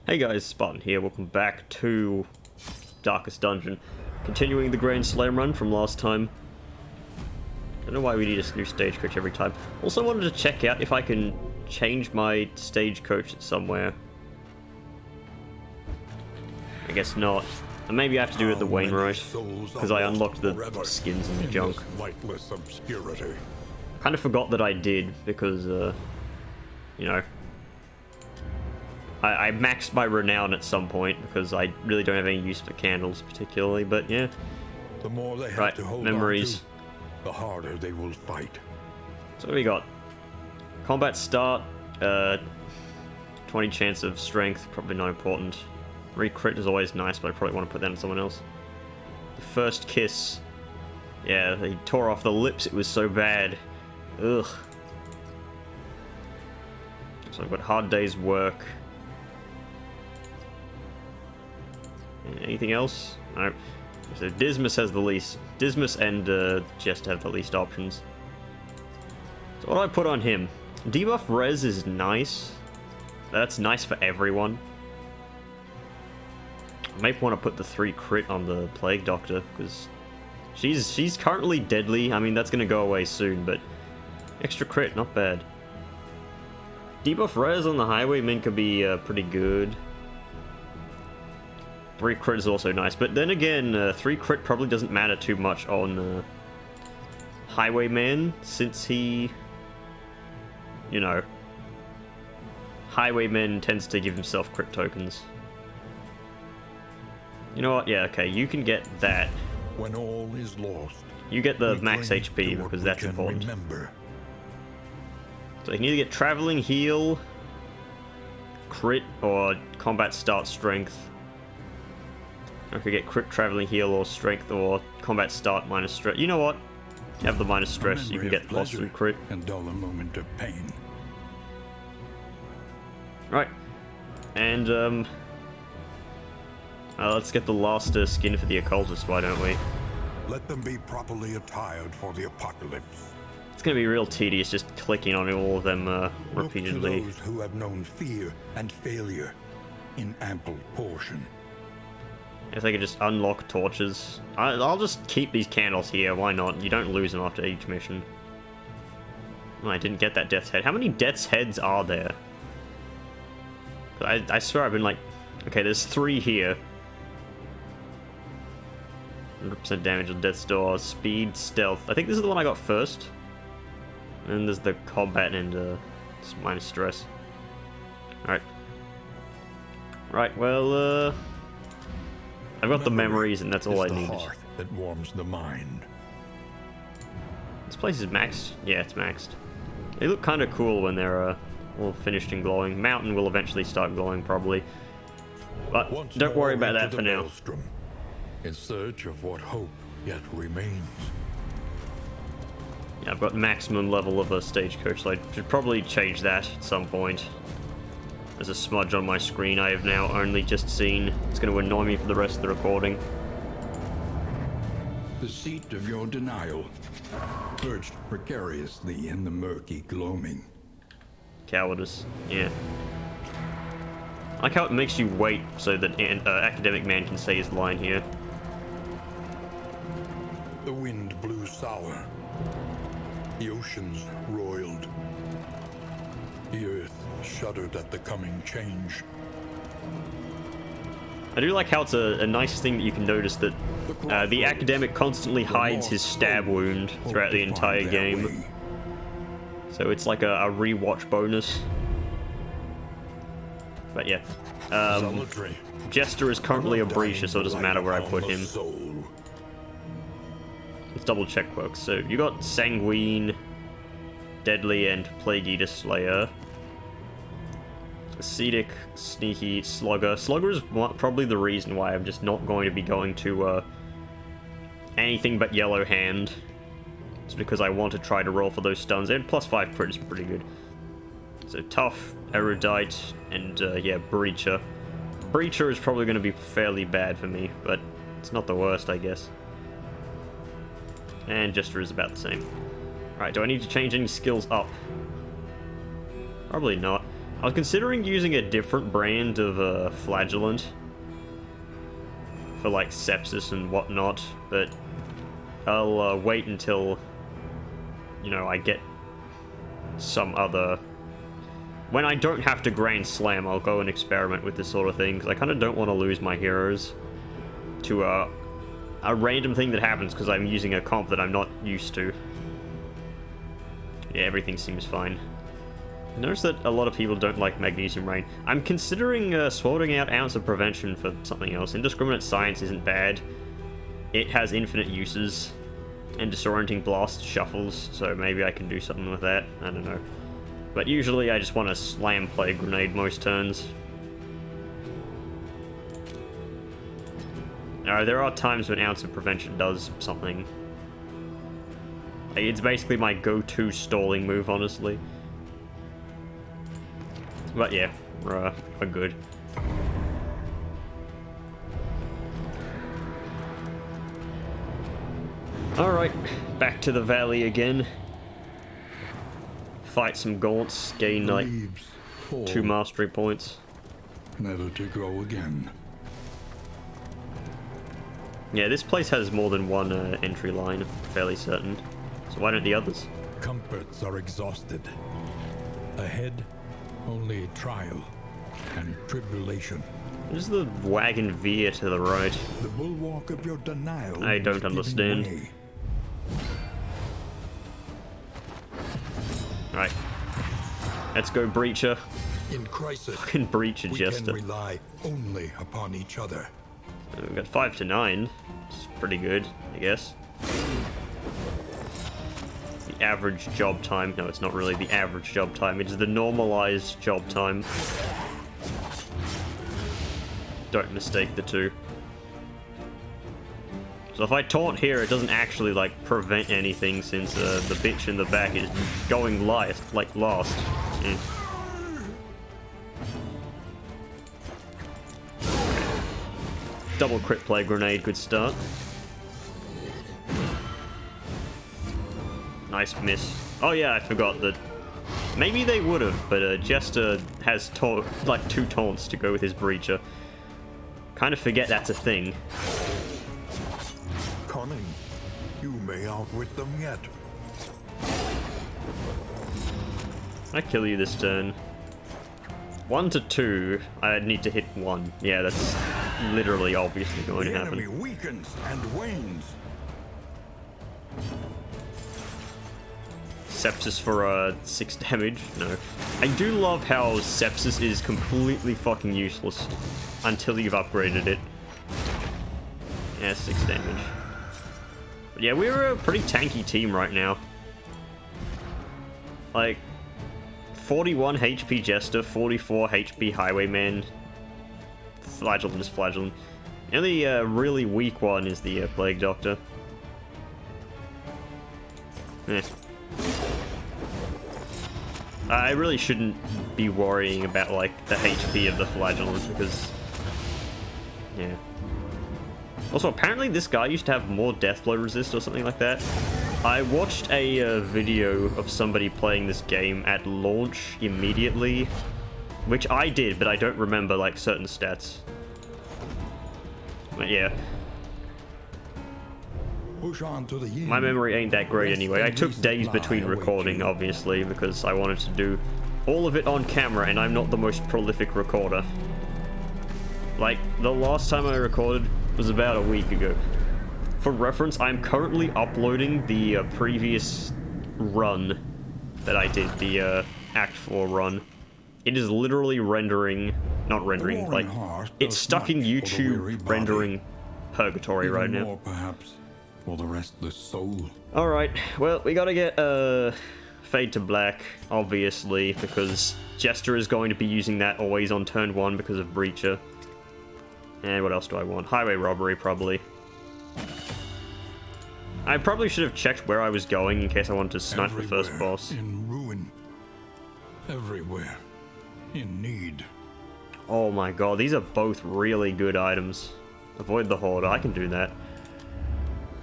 Hey guys, Spartan here, welcome back to Darkest Dungeon. Continuing the Grand Slam run from last time. I don't know why we need a new stagecoach every time. Also wanted to check out if I can change my stagecoach somewhere. I guess not. And maybe I have to do it at the Wainwright, because I unlocked the skins and the junk. Kind of forgot that I did, because, you know, I maxed my renown at some point because I really don't have any use for candles particularly, but yeah. The more they have to hold memories. On to, the harder they will fight. So what do we got? Combat start, 20 chance of strength, probably not important. Re-crit is always nice, but I probably want to put that on someone else. The first kiss. Yeah, he tore off the lips, it was so bad. Ugh. So I've got hard day's work. Anything else? No. So Dismas has the least. Dismas and Jester have the least options. So what do I put on him? Debuff Res is nice. That's nice for everyone. I may want to put the 3 crit on the Plague Doctor, because she's currently deadly. I mean, that's going to go away soon, but extra crit, not bad. Debuff Res on the Highwayman could be pretty good. 3 crit is also nice, but then again, 3 crit probably doesn't matter too much on Highwayman, since he, you know, Highwayman tends to give himself crit tokens. You know what? Yeah, okay, you can get that. When all is lost, you get the max HP because that's important. Remember. So you can either get Traveling Heal, Crit, or Combat Start Strength. I could get Crit, Traveling Heal, or Strength, or Combat Start minus Stress. You know what? You have the minus Stress, you can get lost from Crit. And dull a moment of pain. Right. And, let's get the last skin for the Occultist, why don't we? Let them be properly attired for the apocalypse. It's gonna be real tedious just clicking on all of them repeatedly. Look to those who have known fear and failure in ample portion. If I could just unlock torches. I'll just keep these candles here, why not? You don't lose them after each mission. Oh, I didn't get that Death's Head. How many Death's Heads are there? I swear I've been like... Okay, there's 3 here. 100% damage on Death's Door, Speed, Stealth. I think this is the one I got first. And then there's the Combat and minus Stress. Alright. Right, well, I've got the memories and that's all I needed. That warms the mind. This place is maxed? Yeah, it's maxed. They look kind of cool when they're all finished and glowing. Mountain will eventually start glowing, probably. But Once don't worry about into that for the now. Maelstrom, in search of what hope yet remains. Yeah, I've got maximum level of a stagecoach, so I should probably change that at some point. There's a smudge on my screen I have now only just seen. It's going to annoy me for the rest of the recording. The seat of your denial, perched precariously in the murky gloaming. Cowardice, yeah. I like how it makes you wait so that Academic Man can say his line here. The wind blew sour. The oceans roiled. The earth shuddered at the coming change. I do like how it's a nice thing that you can notice that the Academic constantly hides his stab wound throughout the entire game. So it's like a rewatch bonus. But yeah. Jester is currently a breacher, so it doesn't matter where I put him. Let's double check quirks. So you got Sanguine, Deadly, and Plague Eater Slayer. Ascetic, Sneaky, Slugger. Slugger is probably the reason why I'm just not going to be going to anything but Yellow Hand. It's because I want to try to roll for those stuns, and plus 5 crit is pretty good. So Tough, Erudite, and yeah, Breacher. Breacher is probably going to be fairly bad for me, but it's not the worst, I guess. And Jester is about the same. Alright, do I need to change any skills up? Probably not. I was considering using a different brand of Flagellant for like sepsis and whatnot, but I'll wait until, you know, I get some other... When I don't have to Grand Slam, I'll go and experiment with this sort of thing, because I kind of don't want to lose my heroes to a random thing that happens because I'm using a comp that I'm not used to. Yeah, everything seems fine. Notice that a lot of people don't like Magnesium Rain. I'm considering swapping out Ounce of Prevention for something else. Indiscriminate Science isn't bad. It has infinite uses. And Disorienting Blast shuffles, so maybe I can do something with that. I don't know. But usually I just want to slam Plague Grenade most turns. There are times when Ounce of Prevention does something. It's basically my go-to stalling move, honestly. But yeah, we're good. Alright, back to the valley again. Fight some gaunts, gain like 2 mastery points. Never to grow again. Yeah, this place has more than one entry line, I'm fairly certain. So why don't the others? Comforts are exhausted. Ahead, only trial and tribulation. There's the wagon veer to the right. The bulwark of your denial. I don't understand. Right. Let's go, Breacher. In crisis, Fucking Breacher we Jester. can rely only upon each other. We've got 5 to 9. It's pretty good, I guess. The average job time. No, it's not really the average job time. It's the normalized job time. Don't mistake the two. So if I taunt here, it doesn't actually, like, prevent anything since the bitch in the back is going last. Yeah. Double crit Plague Grenade, good start. Nice miss. Oh yeah, I forgot that. Maybe they would have, but Jester has like 2 taunts to go with his Breacher. Kind of forget that's a thing. Cunning. You may outwit them yet. I kill you this turn. 1 to 2. I need to hit 1. Yeah, that's literally obviously going to happen. The enemy weakens and wanes. Sepsis for 6 damage. No. I do love how Sepsis is completely fucking useless until you've upgraded it. Yeah, 6 damage. But yeah, we're a pretty tanky team right now. Like, 41 HP Jester, 44 HP Highwayman. Flagellant is Flagellant. The only really weak one is the Plague Doctor. Eh. I really shouldn't be worrying about, like, the HP of the Flagellant, because... yeah. Also, apparently this guy used to have more Deathblow resist or something like that. I watched a video of somebody playing this game at launch immediately, which I did, but I don't remember, like, certain stats. But yeah. Push on to the My memory ain't that great anyway. I took days between recording, obviously, because I wanted to do all of it on camera, and I'm not the most prolific recorder. Like, the last time I recorded was about a week ago. For reference, I'm currently uploading the previous run that I did, the Act 4 run. It is literally rendering, not rendering, like, it's stuck in YouTube rendering purgatory right now. More, perhaps, for the restless soul. Alright, well, we gotta get Fade to Black, obviously, because Jester is going to be using that always on turn 1 because of Breacher. And what else do I want? Highway Robbery, probably. I probably should have checked where I was going in case I wanted to snipe the first boss. In ruin. Everywhere. In need. Oh my god, these are both really good items. Avoid the Horde, I can do that.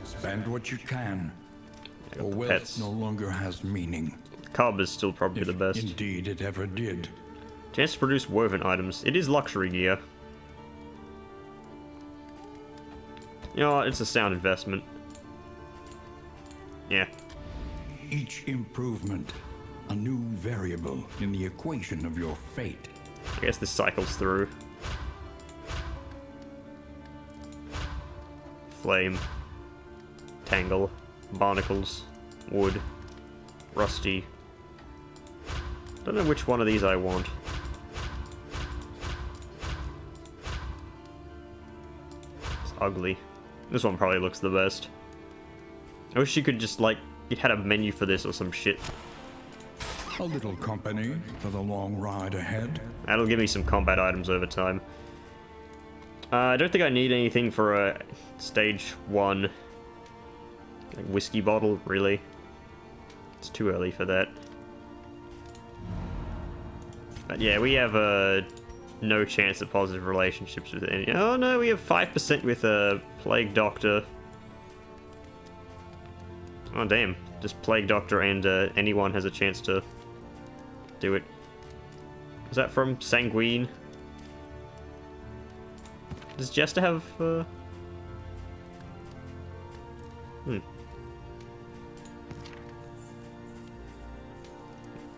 Spend what you can. I got For the wealth pets. no longer has meaning. Cub is still probably the best. Indeed it ever did. Chance to produce woven items. It is luxury gear. You know what? It's a sound investment. Yeah. Each improvement, a new variable in the equation of your fate. I guess this cycles through. Flame. Tangle. Barnacles. Wood. Rusty. Don't know which one of these I want. It's ugly. This one probably looks the best. I wish you could just, like, you had a menu for this or some shit. A little company for the long ride ahead. That'll give me some combat items over time. I don't think I need anything for a stage 1 like whiskey bottle, really. It's too early for that. But yeah, we have no chance of positive relationships with any. Oh no, we have 5% with a Plague Doctor. Oh damn, just Plague Doctor and anyone has a chance to do it. Is that from Sanguine? Does Jester have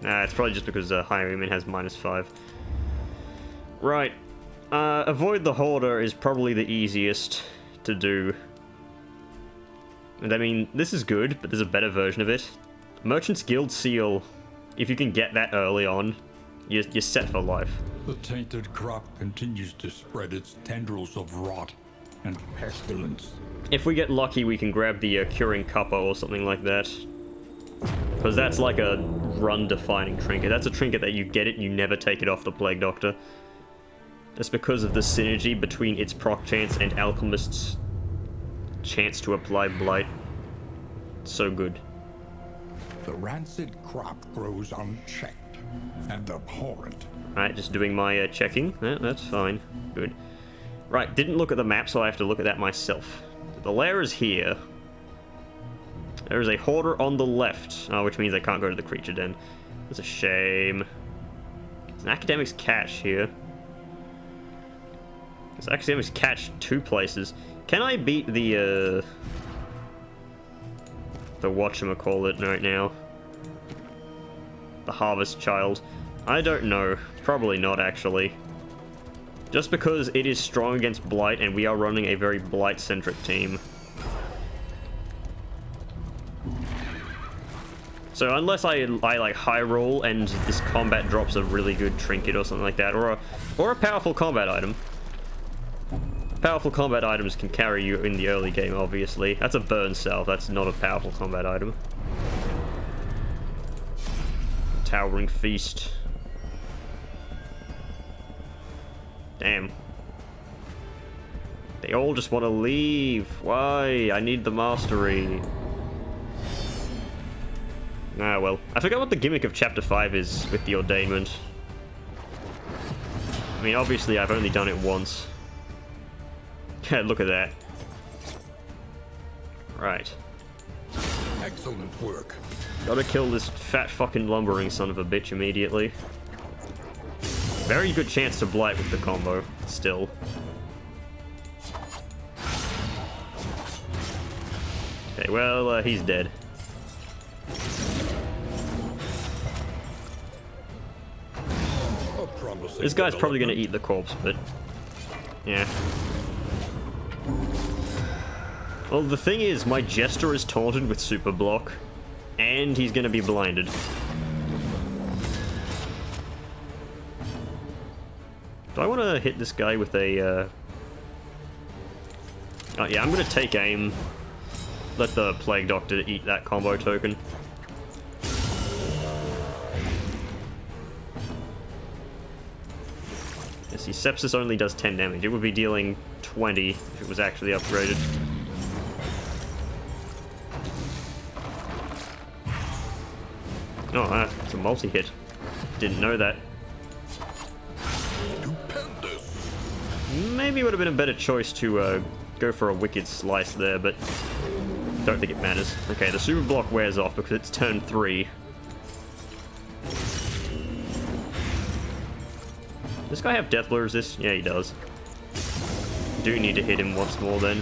Nah, it's probably just because Highwayman has -5. Right. Avoid the Hoarder is probably the easiest to do. And I mean, this is good, but there's a better version of it. Merchant's Guild Seal, if you can get that early on, you're set for life. The tainted crop continues to spread its tendrils of rot and pestilence. If we get lucky, we can grab the Curing Cuppa or something like that. Because that's like a run-defining trinket. That's a trinket that you get it, you never take it off the Plague Doctor. That's because of the synergy between its proc chance and Alchemist's chance to apply Blight. So good. The rancid crop grows unchecked and abhorrent. Alright, just doing my checking. Yeah, that's fine. Good. Right, didn't look at the map, so I have to look at that myself. The lair is here. There is a Hoarder on the left, which means I can't go to the creature den. That's a shame. There's an Academic's Cache here. There's Academic's Cache 2 places. Can I beat the whatchamacallit right now? The Harvest Child. I don't know. Probably not, actually. Just because it is strong against Blight, and we are running a very Blight-centric team. So unless I like high roll and this combat drops a really good trinket or something like that, or a powerful combat item. Powerful combat items can carry you in the early game, obviously. That's a burn salve, that's not a powerful combat item. Towering Feast. Damn. They all just want to leave. Why? I need the mastery. Ah, well. I forgot what the gimmick of Chapter 5 is with the Ordainment. I mean, obviously, I've only done it once. Look at that. Right. Excellent work. Gotta kill this fat fucking lumbering son of a bitch immediately. Very good chance to blight with the combo, still. Okay, well, he's dead. This guy's probably gonna eat the corpse, but... yeah. Well, the thing is, my Jester is taunted with Super Block, and he's gonna be blinded. Do I want to hit this guy with a, oh yeah, I'm gonna take aim. Let the Plague Doctor eat that combo token. See, Sepsis only does 10 damage. It would be dealing 20 if it was actually upgraded. Oh, it's a multi-hit. Didn't know that. Maybe it would have been a better choice to go for a Wicked Slice there, but don't think it matters. Okay, the Super Block wears off because it's turn 3. This guy have death blow resist? Yeah, he does. Do need to hit him once more then.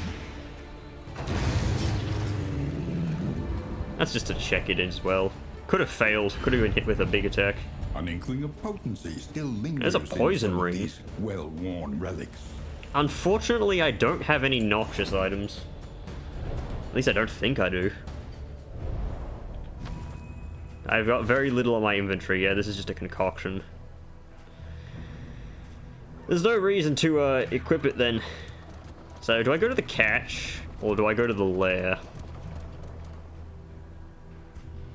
That's just to check it as well. Could have failed. Could have been hit with a big attack. An inkling of potency still lingers. There's a poison in some of ring. these well-worn relics. Unfortunately, I don't have any noxious items. At least I don't think I do. I've got very little on my inventory. Yeah, this is just a concoction. There's no reason to equip it then. So, do I go to the cache, or do I go to the lair?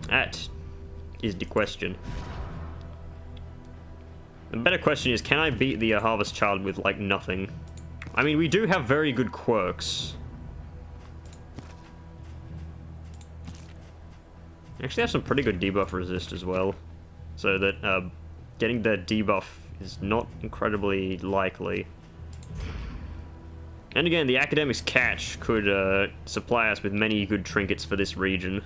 That is the question. The better question is, can I beat the Harvest Child with, like, nothing? I mean, we do have very good quirks. Actually have some pretty good debuff resist as well. So that getting the debuff is not incredibly likely. And again, the Academic's Catch could supply us with many good trinkets for this region.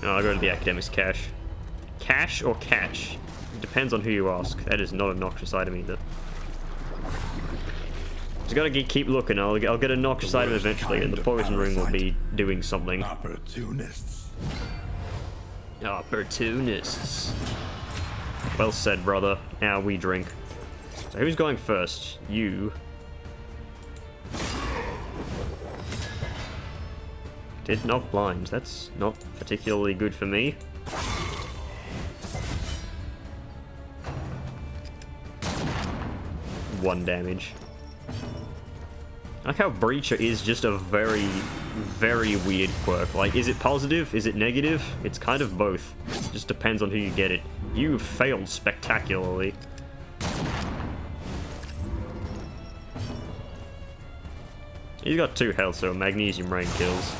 No, I'll go to the Academic's Cache. Cache or catch? It depends on who you ask. That is not a noxious item either. Just gotta keep looking. I'll get a noxious item eventually, and the poison ring will be doing something. Opportunists. Opportunists. Well said, brother. Now we drink. So who's going first? You. Did knock blind. That's not particularly good for me. One damage. I like how Breacher is just a very, very weird quirk. Like, is it positive? Is it negative? It's kind of both. Just depends on who you get it. You failed spectacularly. He's got 2 health, so Magnesium Rain kills.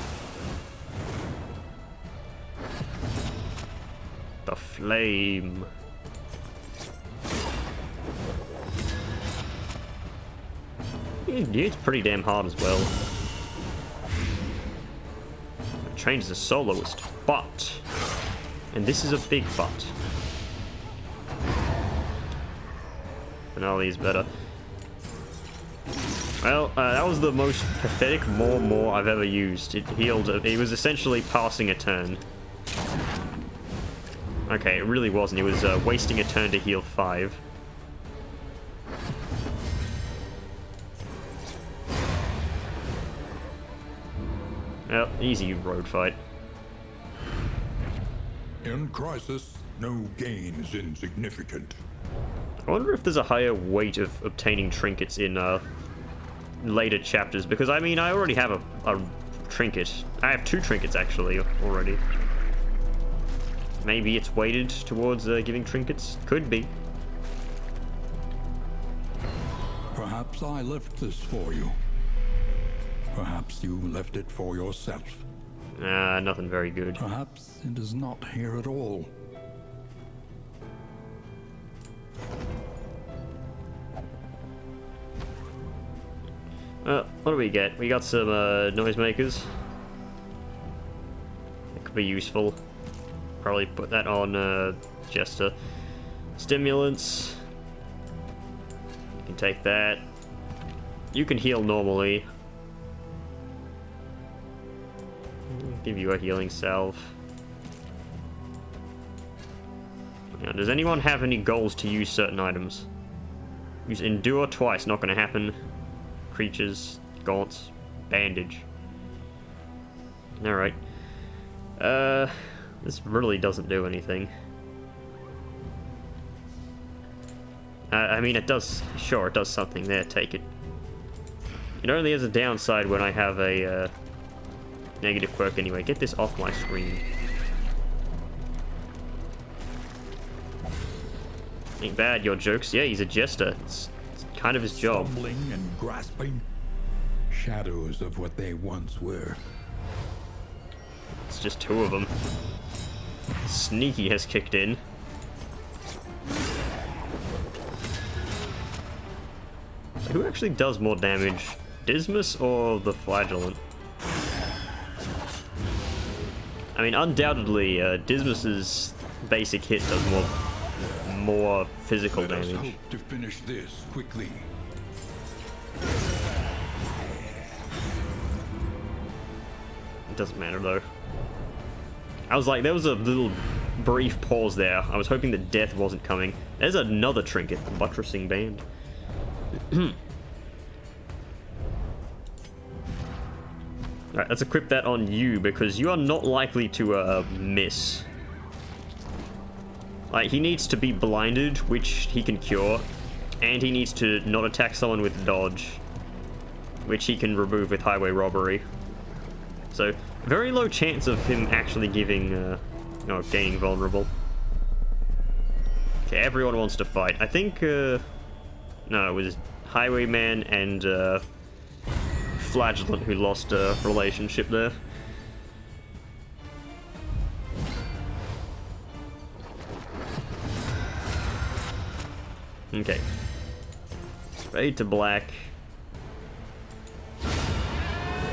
The flame. It's pretty damn hard as well. I've changed the soloist, but, and this is a big but. Finale is better. Well, that was the most pathetic more I've ever used. It healed. It was essentially passing a turn. Okay, it really wasn't. It was wasting a turn to heal 5. Well, easy road fight. In crisis, no gain is insignificant. I wonder if there's a higher weight of obtaining trinkets in later chapters, because I mean, I already have a trinket. I have 2 trinkets actually already. Maybe it's weighted towards giving trinkets. Could be. Perhaps I left this for you. Perhaps you left it for yourself. Nothing very good. Perhaps it is not here at all. What do we get? We got some noisemakers. It could be useful. Probably put that on Jester. Stimulants. You can take that. You can heal normally. Give you a healing salve. Now, does anyone have any goals to use certain items? Use Endure twice, not going to happen. Creatures, gaunts, bandage. Alright. This really doesn't do anything. I mean, it does, sure, it does something there, take it. It only has a downside when I have a, negative quirk anyway. Get this off my screen. Ain't bad, your jokes. Yeah, he's a jester. It's kind of his job. Stumbling and grasping. Shadows of what they once were. It's just 2 of them. Sneaky has kicked in. So who actually does more damage? Dismas or the Flagellant? I mean, undoubtedly, Dismas's basic hit does more physical Let us damage. hope to finish this quickly. It doesn't matter though. I was like, there was a little brief pause there. I was hoping that death wasn't coming. There's another trinket, the buttressing band. Alright, let's equip that on you, because you are not likely to miss. Like, he needs to be blinded, which he can cure, and he needs to not attack someone with dodge, which he can remove with highway robbery. So, very low chance of him actually giving, gaining vulnerable. Okay, everyone wants to fight. I think, no, it was Highwayman and, Flagellant who lost a relationship there. Okay. Fade to black.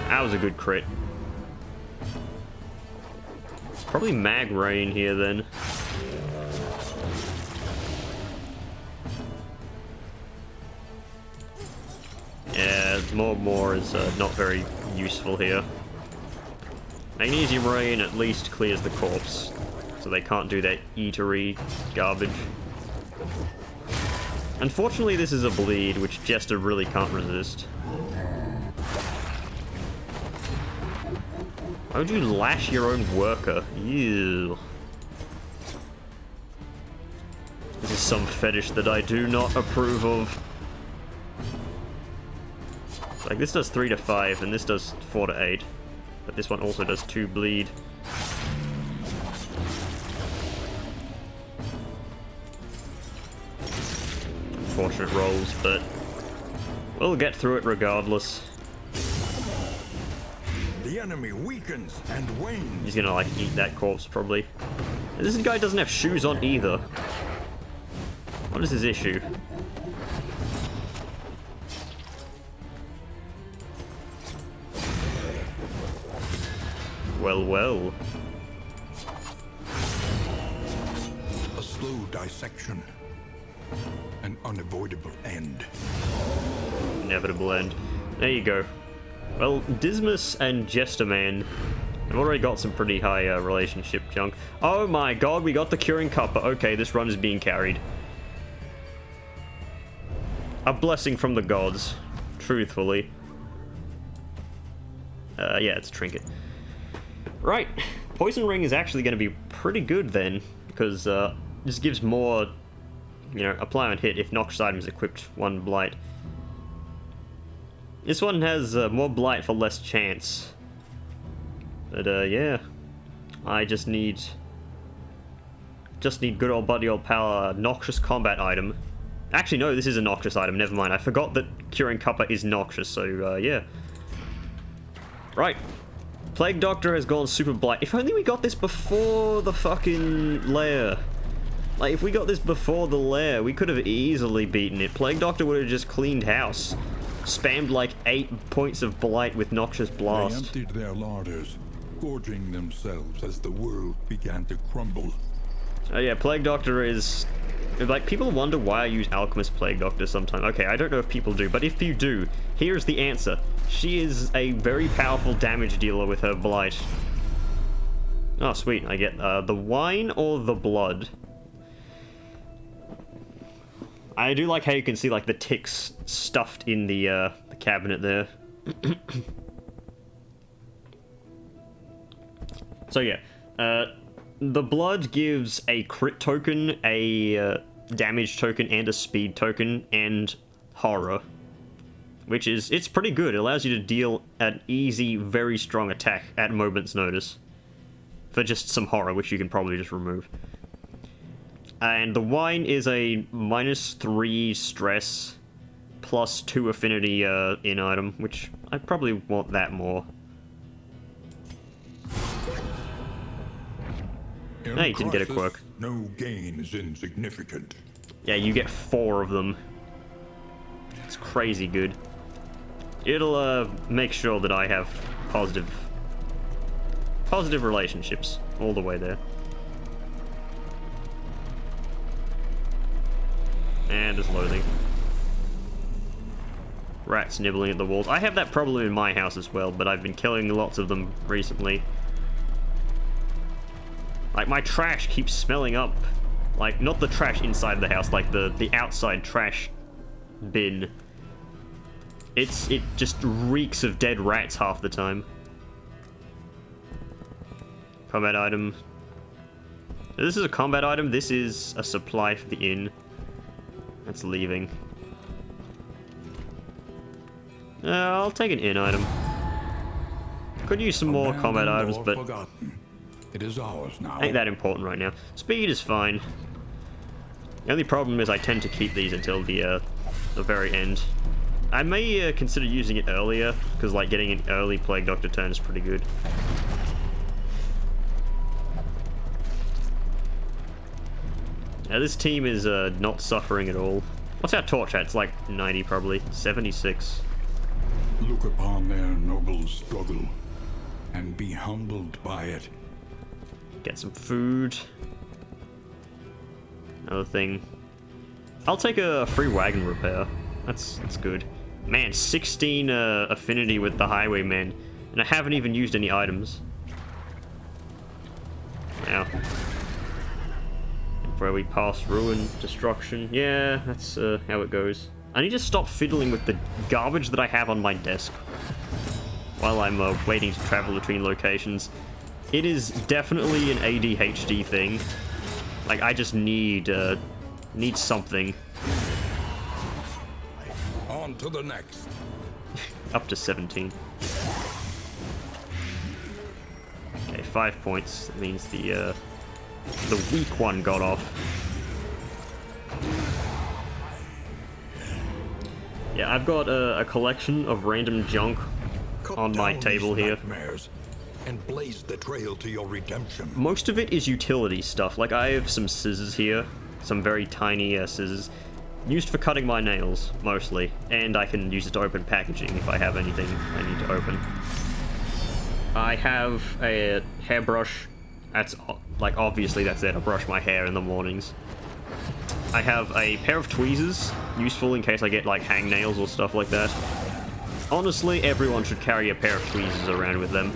That was a good crit. Probably mag rain here then. Yeah, more is not very useful here. Magnesium rain at least clears the corpse, so they can't do that eatery garbage. Unfortunately, this is a bleed, which Jester really can't resist. Why would you lash your own worker? Ew. This is some fetish that I do not approve of. Like, this does 3 to 5, and this does 4 to 8. But this one also does 2 bleed. Unfortunate rolls, but we'll get through it regardless. The enemy weakens and wanes. He's gonna, like, eat that corpse, probably. And this guy doesn't have shoes on either. What is his issue? Well, well. A slow dissection. An unavoidable end. Inevitable end. There you go. Well, Dismas and Jesterman have already got some pretty high relationship junk. Oh my god, we got the Curing Cuppa. Okay, this run is being carried. A blessing from the gods, truthfully. Yeah, it's a trinket. Right, Poison Ring is actually going to be pretty good then, because this gives more, apply on hit if noxious item is equipped 1 blight. This one has more blight for less chance. But yeah, I just need good old buddy old pal noxious combat item. Actually, no, this is a noxious item. Never mind. I forgot that Curing Cuppa is noxious. So yeah. Right. Plague Doctor has gone super blight. If only we got this before the fucking lair. Like, if we got this before the lair, we could have easily beaten it. Plague Doctor would have just cleaned house. Spammed like 8 points of blight with Noxious Blast. They emptied their larders, gorging themselves as the world began to crumble. Oh yeah, Plague Doctor is... Like, people wonder why I use Alchemist Plague Doctor sometimes. Okay, I don't know if people do, but if you do, here's the answer. She is a very powerful damage dealer with her blight. Oh, sweet. I get the wine or the blood. I do like how you can see, like, the ticks stuffed in the cabinet there. So, yeah. The blood gives a crit token, a damage token, and a speed token, and horror. Which is, it's pretty good. It allows you to deal an easy, very strong attack at a moment's notice. For just some horror, which you can probably just remove. And the wine is a -3 stress, +2 affinity in item, which I probably want that more. In No, you didn't get a crisis, quirk. No gain is insignificant. Yeah, you get 4 of them. It's crazy good. It'll make sure that I have positive positive relationships all the way there. And it's loathing. Rats nibbling at the walls. I have that problem in my house as well, but I've been killing lots of them recently. Like, my trash keeps smelling up. Like, not the trash inside the house, like the outside trash bin. It just reeks of dead rats half the time. Combat item. This is a combat item. This is a supply for the inn. That's leaving. I'll take an inn item. Could use some more combat items, but forgotten. It is ours now. ain't that important right now. Speed is fine. The only problem is I tend to keep these until the very end. I may consider using it earlier, because like getting an early Plague Doctor turn is pretty good. Now this team is not suffering at all. What's our torch at? It's like 90 probably. 76. Look upon their noble struggle and be humbled by it. Get some food. Another thing. I'll take a free wagon repair. That's good. Man, 16 affinity with the highwaymen, and I haven't even used any items. Now, where we pass ruin, destruction. Yeah, that's how it goes. I need to stop fiddling with the garbage that I have on my desk while I'm waiting to travel between locations. It is definitely an ADHD thing. Like, I just need something. On to the next. Up to 17. Okay, 5 points. That means the weak one got off. Yeah, I've got a collection of random junk on my table here. And blaze the trail to your redemption. Most of it is utility stuff. Like, I have some scissors here. Some very tiny scissors. Used for cutting my nails, mostly. And I can use it to open packaging if I have anything I need to open. I have a hairbrush. That's, like, obviously that's there to brush my hair in the mornings. I have a pair of tweezers, useful in case I get, like, hangnails or stuff like that. Honestly, everyone should carry a pair of tweezers around with them.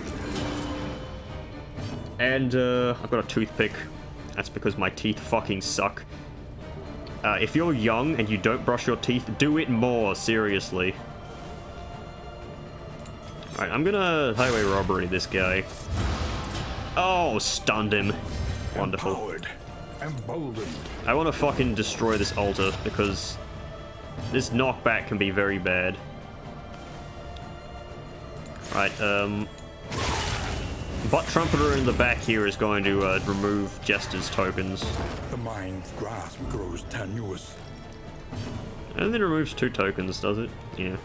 And, I've got a toothpick. That's because my teeth fucking suck. If you're young and you don't brush your teeth, do it more, seriously. Alright, I'm gonna highway robbery this guy. Oh, stunned him. Wonderful. Empowered, emboldened. I want to fucking destroy this altar, because this knockback can be very bad. Right, Butt Trumpeter in the back here is going to remove Jester's tokens. The mind's grasp grows tenuous. And then removes 2 tokens, does it? Yeah.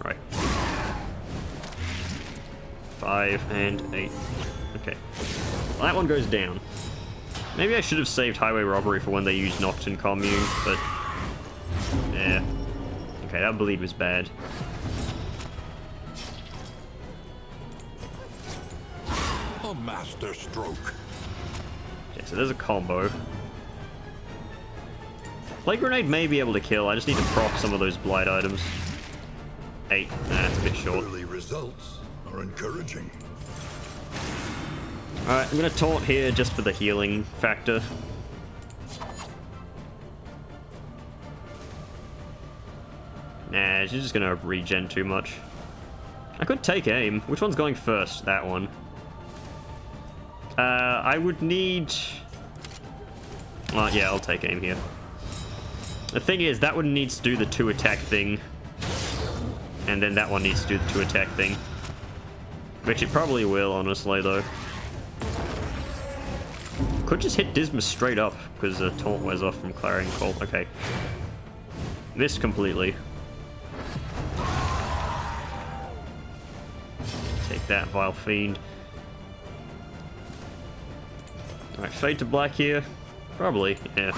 Right. 5 and 8. Okay. Well, that one goes down. Maybe I should have saved Highway Robbery for when they use Nocturne Commune, but... yeah. Okay, that bleed was bad. A master stroke. Okay, so there's a combo. Plague Grenade may be able to kill, I just need to proc some of those blight items. 8, that's a bit short. Early results are encouraging. Alright, I'm gonna taunt here just for the healing factor. Nah, she's just gonna regen too much. I could take aim. Which one's going first? That one. I would need... well, yeah, I'll take aim here. The thing is, that one needs to do the 2 attack thing. And then that one needs to do the 2 attack thing. Which it probably will, honestly, though. Could just hit Dismas straight up, because the taunt wears off from Clarion Call. Okay. Missed completely. Take that, Vile Fiend. Alright, fade to black here. Probably, yeah.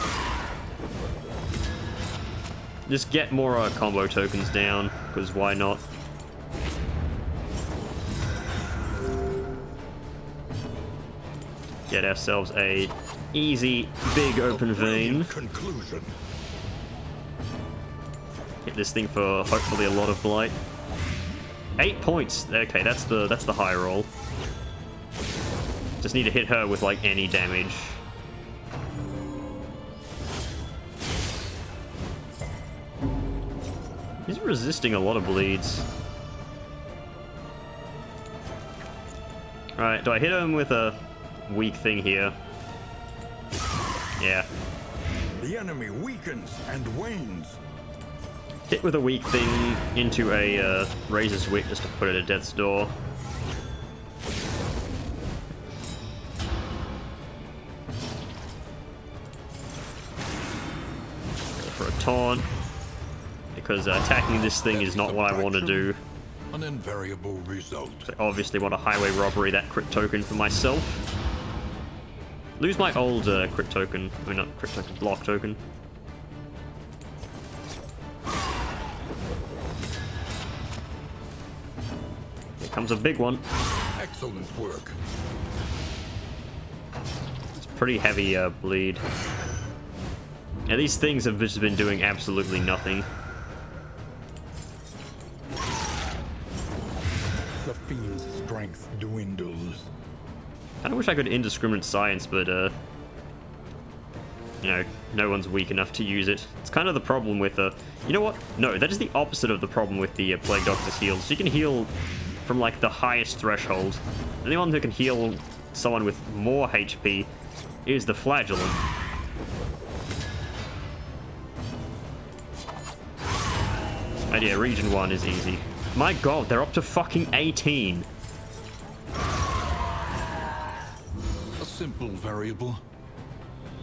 Just get more combo tokens down, because why not? Get ourselves a easy, big open vein. Conclusion. Hit this thing for hopefully a lot of blight. 8 points. Okay, that's the high roll. Just need to hit her with like any damage. He's resisting a lot of bleeds. Alright, do I hit him with a weak thing here? Yeah. The enemy weakens and wanes. Hit with a weak thing into a Razor's Wit just to put it at death's door. Go for a taunt. Because attacking this thing is not what I want to do. An invariable result. So I obviously want a highway robbery, that crit token for myself. Lose my old crit token. I mean, not crit token, block token. Here comes a big one. Excellent work. It's pretty heavy bleed. Yeah, these things have just been doing absolutely nothing. The fiend's strength dwindles. Kinda wish I could indiscriminate science, but you know, no one's weak enough to use it. It's kind of the problem with you know what? No, that is the opposite of the problem with the Plague Doctor's heals. You can heal from like the highest threshold. The only one who can heal someone with more HP is the Flagellant. And yeah, region 1 is easy. My god, they're up to fucking 18. A simple variable,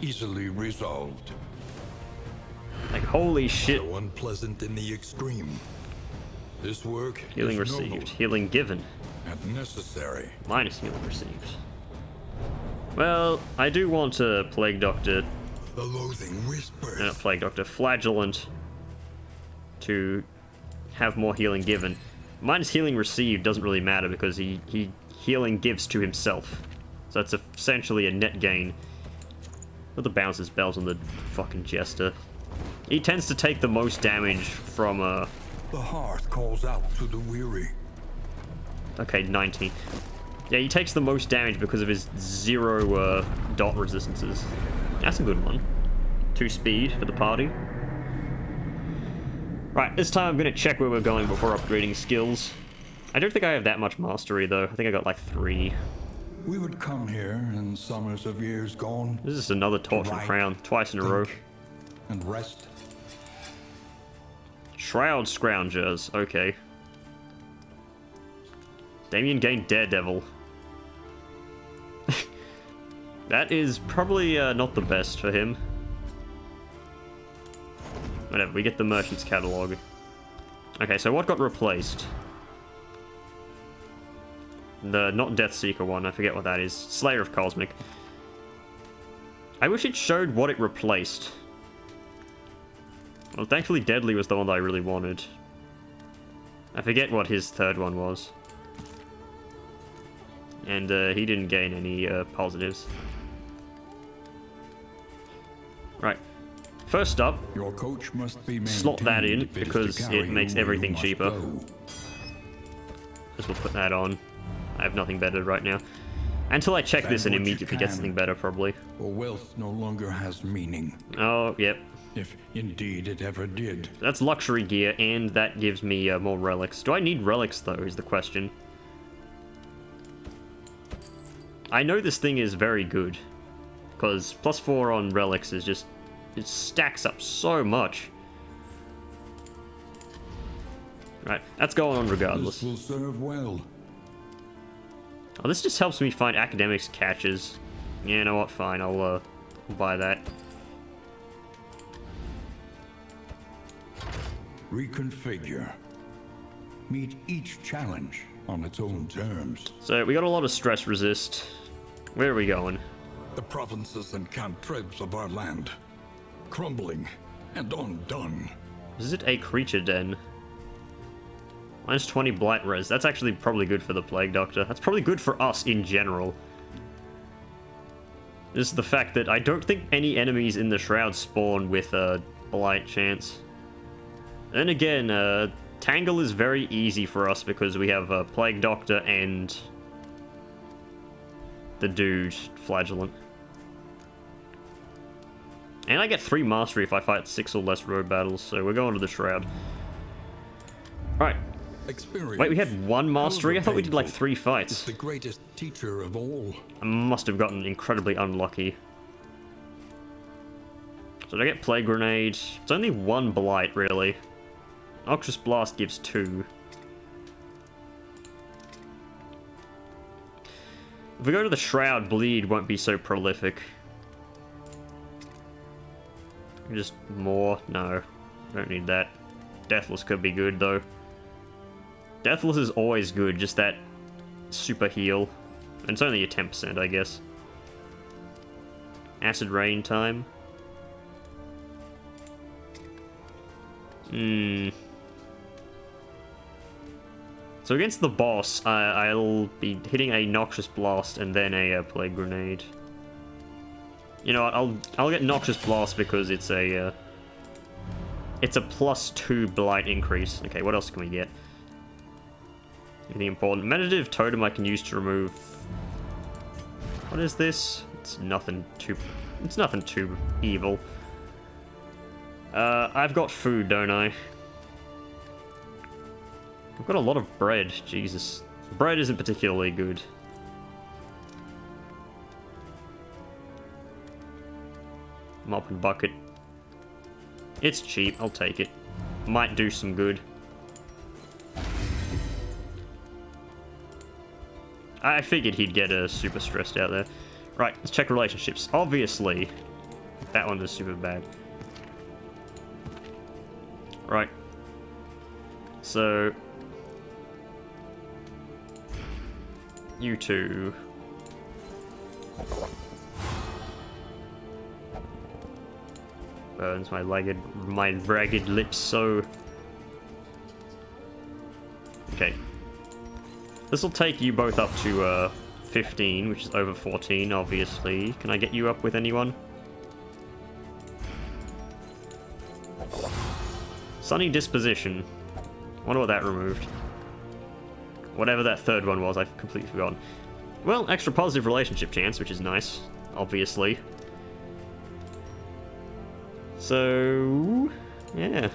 easily resolved. Like, holy shit. So unpleasant in the extreme. This work Healing is received. noble Healing given. and necessary. Minus healing received. Well, I do want a Plague Doctor... The loathing whispers. Not Plague Doctor, Flagellant to have more healing given. Minus healing received doesn't really matter because he healing gives to himself. So it's essentially a net gain. What the bounces bells on the fucking Jester. He tends to take the most damage from The hearth calls out to the weary. okay, 19. Yeah, he takes the most damage because of his 0 dot resistances. That's a good one. 2 speed for the party. Right, this time I'm going to check where we're going before upgrading skills. I don't think I have that much mastery, though. I think I got like 3. We would come here in summers of years gone. This is another Torch and write, Crown, twice in a row. think, and rest. Shroud Scroungers, okay. Damien gained Daredevil. That is probably not the best for him. Whatever, we get the Merchant's Catalog. Okay, so what got replaced? The not Deathseeker one, I forget what that is. Slayer of Cosmic. I wish it showed what it replaced. Well, thankfully Deadly was the one that I really wanted. I forget what his third one was. And he didn't gain any positives. Right. First up, Your coach must be slot that in maintained if is to because carry it makes you where you everything must cheaper. go. Just we'll put that on. I have nothing better right now. Until I check this and Spend what you immediately get can. something better, probably. For wealth no longer has meaning, Oh, yep. if indeed it ever did. That's luxury gear, and that gives me more relics. Do I need relics, though, is the question. I know this thing is very good. Because +4 on relics is just... It stacks up so much. Right, that's going on regardless. This will serve well. Oh, this just helps me find academics catches. Yeah, you know what? Fine, I'll buy that. Reconfigure. Meet each challenge on its own terms. So we got a lot of stress resist. Where are we going? The provinces and cantrevs of our land, crumbling and undone. Is it a creature den? Minus 20 blight res. That's actually probably good for the Plague Doctor. That's probably good for us in general. is the fact that I don't think any enemies in the Shroud spawn with a Blight chance. Then again, Tangle is very easy for us because we have a Plague Doctor and the dude, Flagellant. And I get 3 mastery if I fight 6 or less road battles, so we're going to the Shroud. Right. Wait, we had 1 mastery? I thought we did like 3 fights. It's the greatest teacher of all. I must have gotten incredibly unlucky. So did I get Plague Grenade? It's only 1 Blight, really. Noxious Blast gives 2. If we go to the Shroud, Bleed won't be so prolific. Just more? No. Don't need that. Deathless could be good, though. Deathless is always good, just that super heal. And it's only a 10%, I guess. Acid Rain time. So against the boss, I'll be hitting a Noxious Blast and then a Plague Grenade. You know what, I'll get Noxious Blast because it's a +2 Blight increase. Okay, what else can we get? Anything important? Meditative Totem I can use to remove... What is this? It's nothing too evil. I've got food, don't I? I've got a lot of bread, Jesus. Bread isn't particularly good. Mop and bucket. It's cheap, I'll take it. Might do some good. I figured he'd get super stressed out there. Right, let's check relationships. Obviously, that one is super bad. Right. So... You two... Burns my ragged lips so... Okay. This will take you both up to 15, which is over 14, obviously. Can I get you up with anyone? Sunny Disposition. Wonder what that removed. Whatever that third one was, I've completely forgotten. Well, extra positive relationship chance, which is nice, obviously. So... yeah.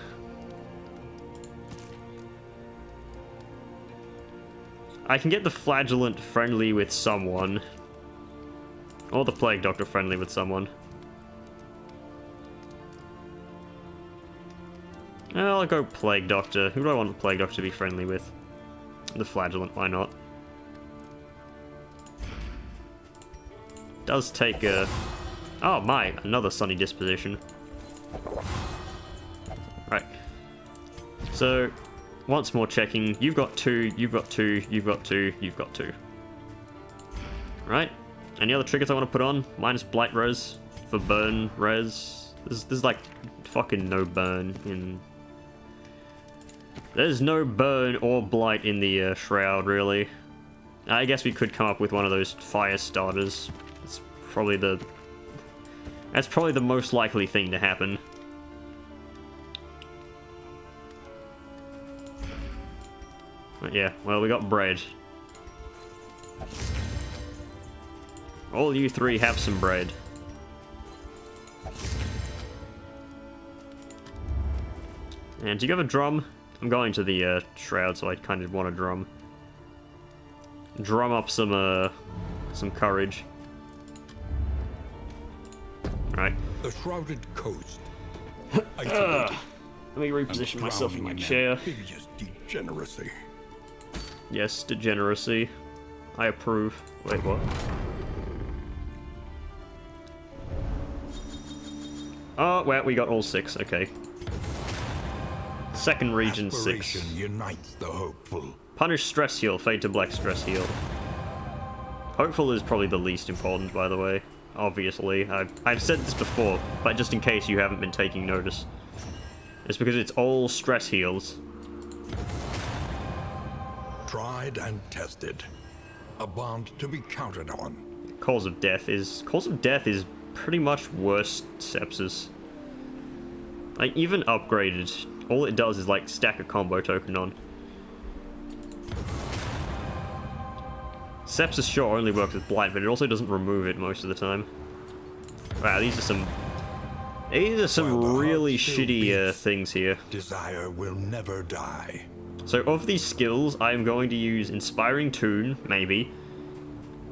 I can get the Flagellant friendly with someone. Or the Plague Doctor friendly with someone. I'll go Plague Doctor. Who do I want the Plague Doctor to be friendly with? The Flagellant, why not? Does take a... Oh my, another Sunny Disposition. Right. So, once more checking. You've got 2, you've got 2, you've got 2, you've got 2. Right. Any other triggers I want to put on? Minus Blight Res for burn res. There's like fucking no burn in... There's no burn or blight in the Shroud, really. I guess we could come up with one of those fire starters. That's probably the most likely thing to happen. But yeah, well, we got bread. All you 3 have some bread. And do you have a drum? I'm going to the Shroud, so I kind of want to drum. Drum up some courage. Right. The shrouded coast. Let me reposition myself in my chair. Hideous degeneracy. Yes, degeneracy. I approve. Wait, what? Oh, well, we got all 6. Okay. Second region 6. Aspiration unites the hopeful. Punish stress heal. Fade to black stress heal. Hopeful is probably the least important, by the way. Obviously. I've said this before, but just in case you haven't been taking notice. It's because it's all stress heals. Tried and tested. A bond to be counted on. Cause of Death is pretty much worse sepsis. Like, even upgraded, all it does is like stack a combo token on. Sepsis sure only works with blight, but it also doesn't remove it most of the time. Wow, these are some really shitty things here. Desire will never die. So of these skills, I'm going to use Inspiring Tune, maybe,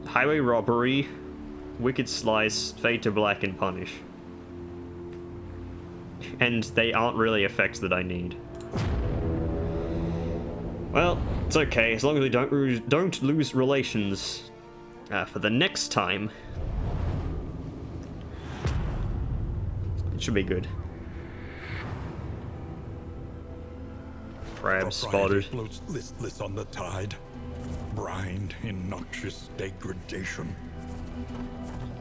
Highway Robbery, Wicked Slice, Fade to Black, and Punish. And they aren't really effects that I need. Well, it's okay, as long as we don't lose relations for the next time. It should be good. Crab spotted. Floats listless on the tide, brined in noxious degradation.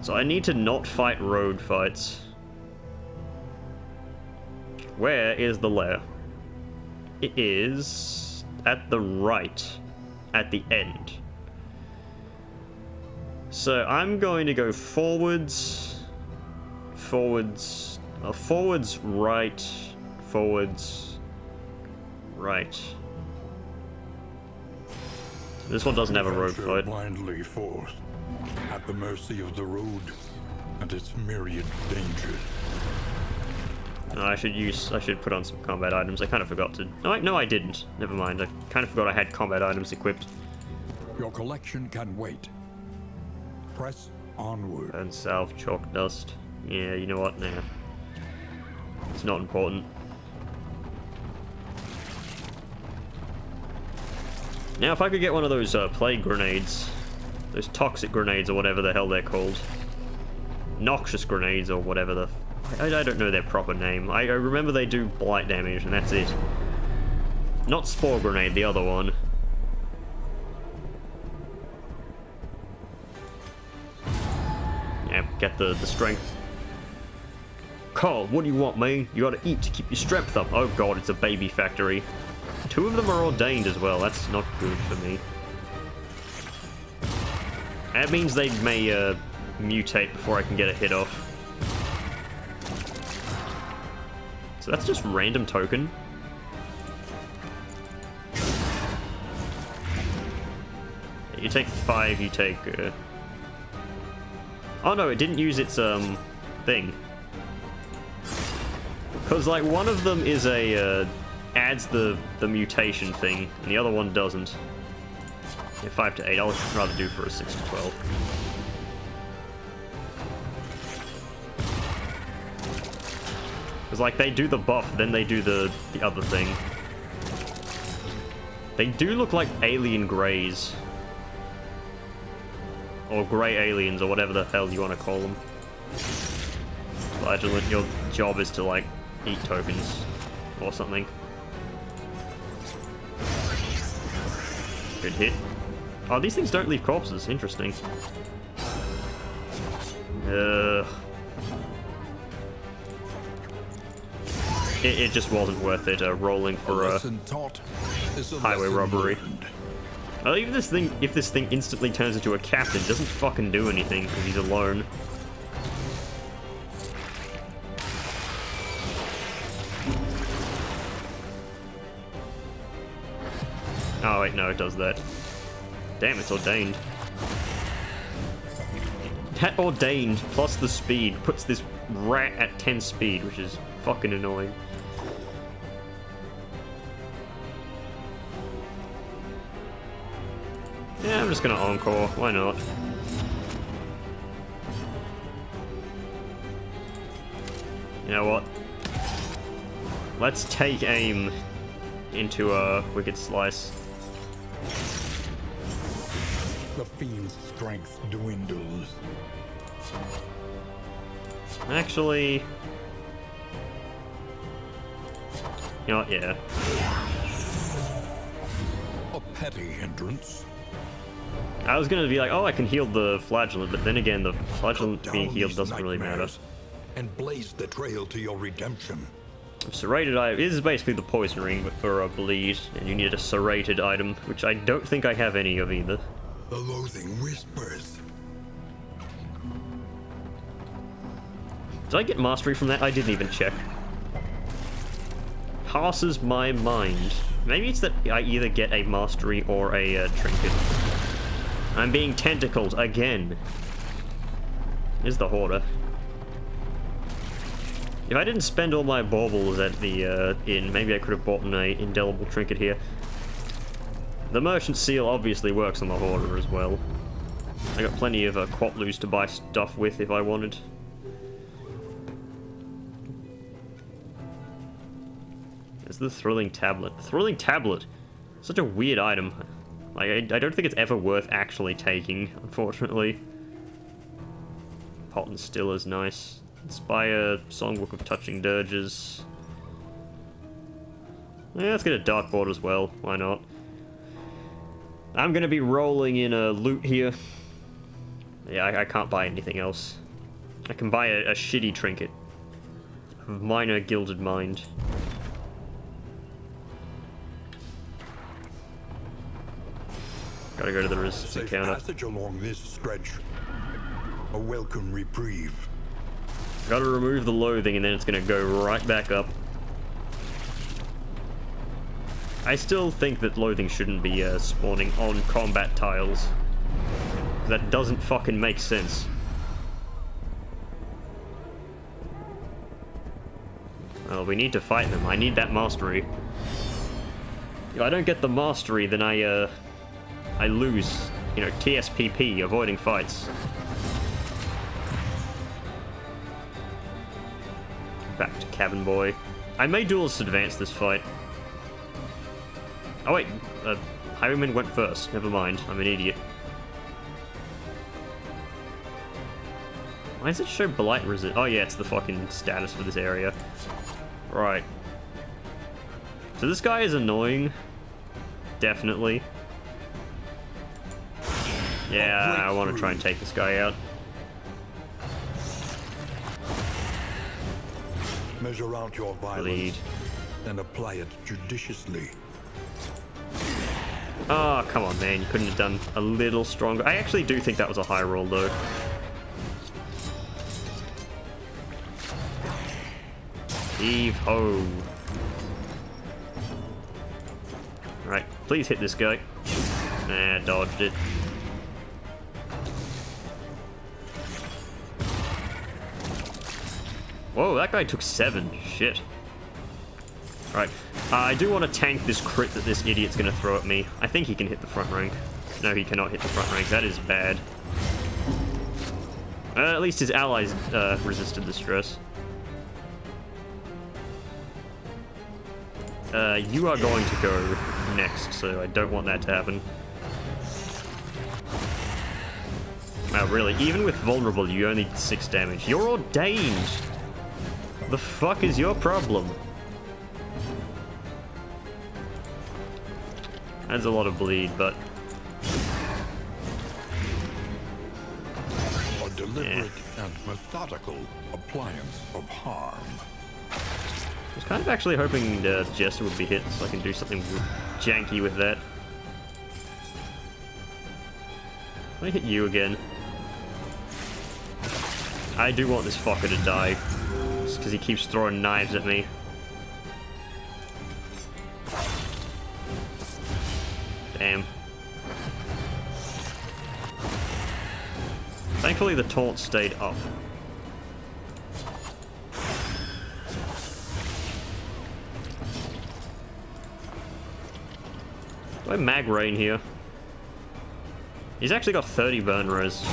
So I need to not fight road fights. Where is the lair? It is at the right, at the end. So I'm going to go forwards, forwards, right, forwards, right. This one doesn't have a road fight. Blindly forth, at the mercy of the road and its myriad dangers. No, I should put on some combat items. I kind of forgot to. No, I didn't. Never mind. I kind of forgot I had combat items equipped. Your collection can wait. Press onward. And salve chalk dust. Yeah, you know what? Nah. It's not important. Now, if I could get one of those plague grenades, those toxic grenades or whatever the hell they're called, noxious grenades or whatever the. I don't know their proper name. I remember they do blight damage, and that's it. Not spore grenade, the other one. Yeah, get the strength. Carl, what do you want, man? You gotta eat to keep your strength up. Oh god, it's a baby factory. 2 of them are ordained as well. That's not good for me. That means they may mutate before I can get a hit off. So that's just random token. You take 5, you take... Oh no, it didn't use its thing. Because like one of them is a adds the mutation thing, and the other one doesn't. Yeah, 5 to 8, I'll rather do for a 6 to 12. Because, like, they do the buff, then they do the other thing. They do look like alien greys. Or grey aliens, or whatever the hell you want to call them. Flagellant, your job is to, like, eat tokens. Or something. Good hit. Oh, these things don't leave corpses. Interesting. It just wasn't worth it, rolling for a highway robbery. Oh, even if this thing instantly turns into a captain, it doesn't fucking do anything because he's alone. Oh wait, no, it does that. Damn, it's ordained. That ordained plus the speed puts this rat at 10 speed, which is fucking annoying. Yeah, I'm just gonna encore. Why not? You know what? Let's take aim into a Wicked Slice. The fiend's strength dwindles. Actually... You know what? Yeah. A petty hindrance. I was gonna be like, oh, I can heal the Flagellant, but then again, the Flagellant Cut being down healed these doesn't really matter. nightmares And blaze the trail to your redemption. Serrated item. This is basically the poison ring, but for a bleed, and you need a serrated item, which I don't think I have any of either. The loathing whispers. Did I get mastery from that? I didn't even check. Passes my mind. Maybe it's that I either get a mastery or a trinket. I'm being tentacled again. Here's the hoarder. If I didn't spend all my baubles at the inn, maybe I could have bought an indelible trinket here. The merchant seal obviously works on the hoarder as well. I got plenty of quatlus to buy stuff with if I wanted. There's the thrilling tablet. The thrilling tablet! Such a weird item. Like, I don't think it's ever worth actually taking, unfortunately. Pot and still is nice. Inspire, Songbook of Touching Dirges. Yeah, let's get a dartboard as well. Why not? I'm gonna be rolling in a loot here. Yeah, I can't buy anything else. I can buy a shitty trinket. Minor Gilded Mind. Gotta go to the resistant counter. Passage along this stretch. A welcome reprieve. Gotta remove the loathing and then it's gonna go right back up. I still think that loathing shouldn't be spawning on combat tiles. That doesn't fucking make sense. Well, we need to fight them. I need that mastery. If I don't get the mastery, then I lose, you know, TSPP, avoiding fights. Back to Cabin Boy. I may duelist advance this fight. Oh wait, Highwayman went first. Never mind, I'm an idiot. Why does it show Blight resist? Oh yeah, it's the fucking status for this area. Right. So this guy is annoying. Definitely. Yeah, I want to try and take this guy out. Measure out your violence Bleed. and apply it judiciously. Oh, come on, man. You couldn't have done a little stronger. I actually do think that was a high roll, though. Heave ho. Right, please hit this guy. Nah, dodged it. Whoa, that guy took 7. Shit. Right, I do want to tank this crit that this idiot's going to throw at me. I think he can hit the front rank. No, he cannot hit the front rank. That is bad. At least his allies resisted the stress. You are going to go next, so I don't want that to happen. Oh, really? Even with vulnerable, you only did 6 damage. You're ordained! The fuck is your problem? That's a lot of bleed, but... A deliberate and methodical appliance of harm. I was kind of actually hoping Jester would be hit so I can do something janky with that. Let me hit you again. I do want this fucker to die. Just because he keeps throwing knives at me. Damn. Thankfully the taunt stayed up. Do I mag rain here? He's actually got 30 burn res.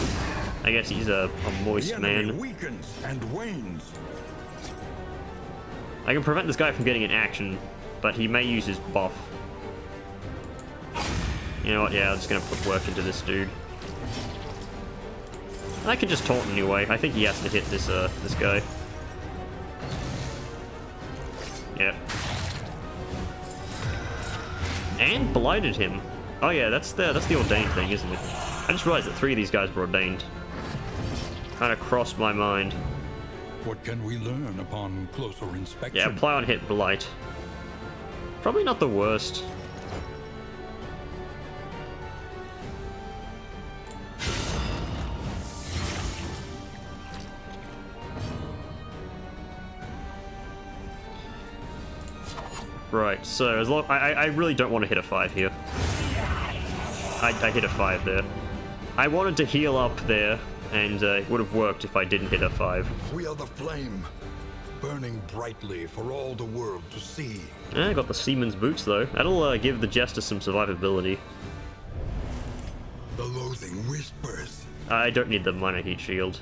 I guess he's a moist man. Weakens and wanes. I can prevent this guy from getting an action, but he may use his buff. You know what, yeah, I'm just gonna put work into this dude. I can just taunt anyway. I think he has to hit this this guy. Yep. And blighted him. Oh yeah, that's the ordained thing, isn't it? I just realized that 3 of these guys were ordained. Kind of crossed my mind. What can we learn upon closer inspection? Yeah, apply on hit blight. Probably not the worst. Right, so as long I really don't want to hit a 5 here. I hit a 5 there. I wanted to heal up there, and it would have worked if I didn't hit a 5. We are the flame, burning brightly for all the world to see. I got the Seaman's Boots, though. That'll give the Jester some survivability. The loathing whispers. I don't need the minor heat shield.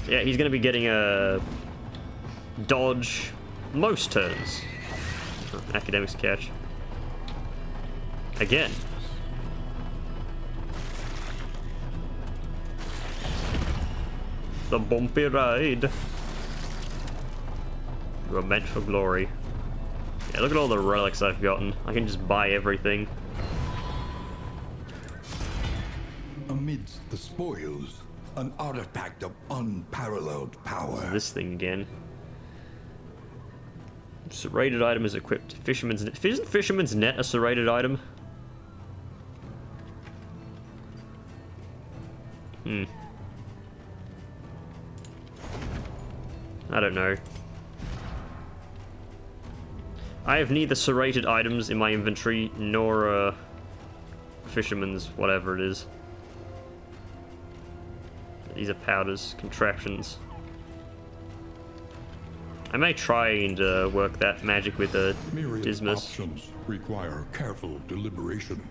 Yeah, he's going to be getting a dodge most turns. Oh, academics catch. Again. The bumpy ride. You are meant for glory. Yeah, look at all the relics I've gotten. I can just buy everything. Amidst the spoils, an artifact of unparalleled power. This thing again. Serrated item is equipped to Fisherman's Net. Isn't Fisherman's Net a serrated item? I don't know. I have neither serrated items in my inventory, nor, Fisherman's whatever it is. These are powders, contraptions. I may try and work that magic with the Myriad Dismas. options require careful deliberation.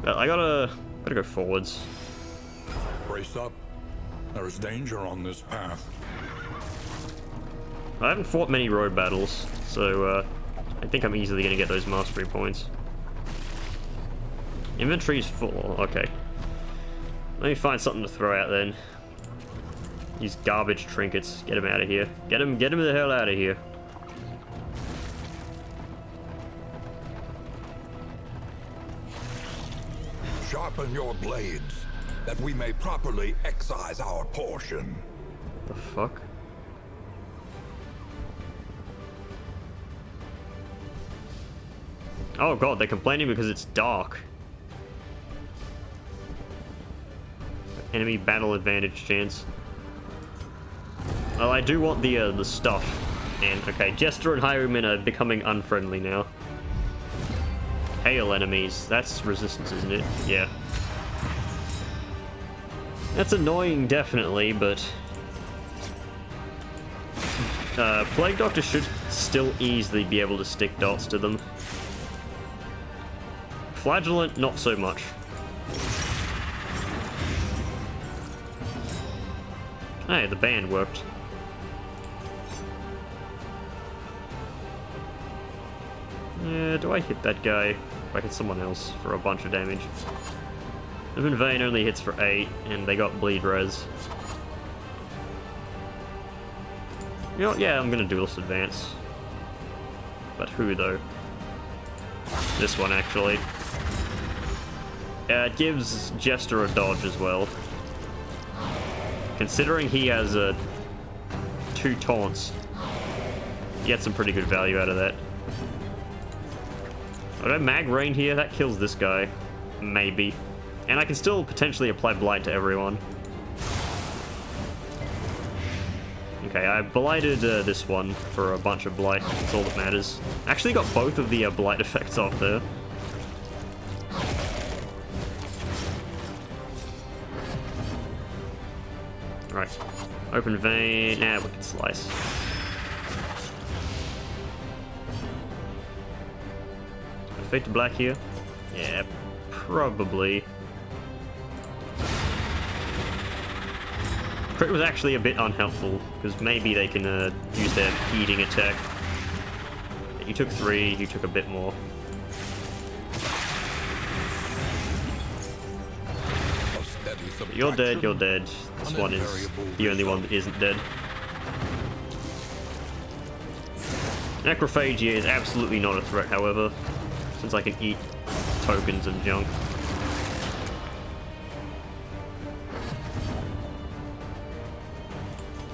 I gotta go forwards. Brace up. There is danger on this path. I haven't fought many road battles, so I think I'm easily gonna get those mastery points. Inventory's full. Okay. Let me find something to throw out then. These garbage trinkets. Get him out of here. Get him the hell out of here. Sharpen your blades, that we may properly excise our portion. The fuck? Oh god, they're complaining because it's dark. Enemy battle advantage chance. Well, I do want the stuff. And, okay, Jester and Highwayman are becoming unfriendly now. Hail enemies. That's resistance, isn't it? Yeah. That's annoying, definitely, but... Plague Doctor should still easily be able to stick dots to them. Flagellant, not so much. Hey, the band worked. Yeah, do I hit that guy? I hit someone else for a bunch of damage. Living Vein only hits for 8, and they got bleed res. You know what? Yeah, I'm gonna duelist advance. But who, though? This one, actually. It gives Jester a dodge as well. Considering he has 2 taunts, you get some pretty good value out of that. I got Mag Rain here, that kills this guy. Maybe. And I can still potentially apply Blight to everyone. Okay, I blighted this one for a bunch of Blight, that's all that matters. Actually got both of the Blight effects off there. Right. Open Vein. Nah, Wicked Slice. Fade to black here? Yeah, probably. Crit was actually a bit unhelpful, because maybe they can use their heating attack. You took 3, you took a bit more. You're dead, you're dead. This one is the only one that isn't dead. Necrophagia is absolutely not a threat, however, since I can eat tokens and junk.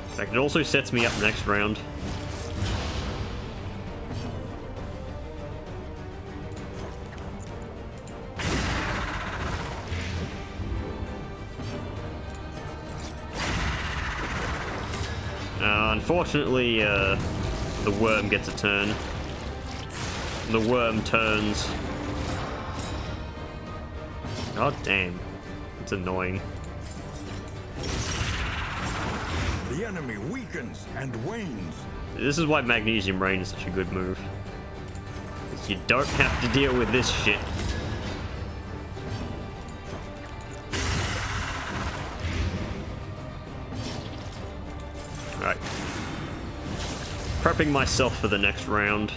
In fact, it also sets me up next round. Unfortunately, the worm gets a turn. The worm turns. God damn. It's annoying. The enemy weakens and wanes. This is why Magnesium Rain is such a good move. You don't have to deal with this shit. Alright. Prepping myself for the next round.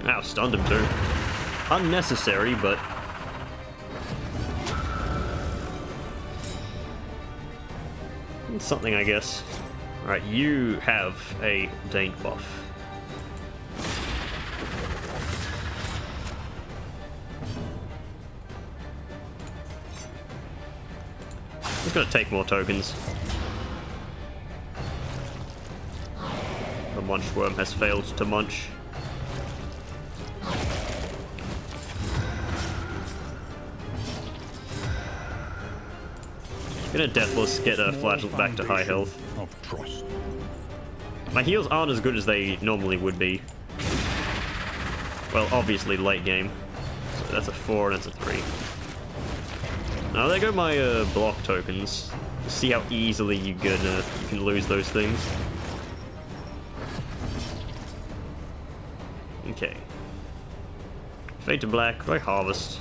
Ow, stunned him too. Unnecessary, but... something, I guess. Alright, you have a Daint buff. Just gonna take more tokens. The Munch Worm has failed to munch. Gonna Deathless, get a Flagellant back to high health. Of trust. My heals aren't as good as they normally would be. Well, obviously late game. So that's a 4 and that's a 3. Now there go my block tokens. See how easily you can lose those things. Okay. Fade to black, do I harvest?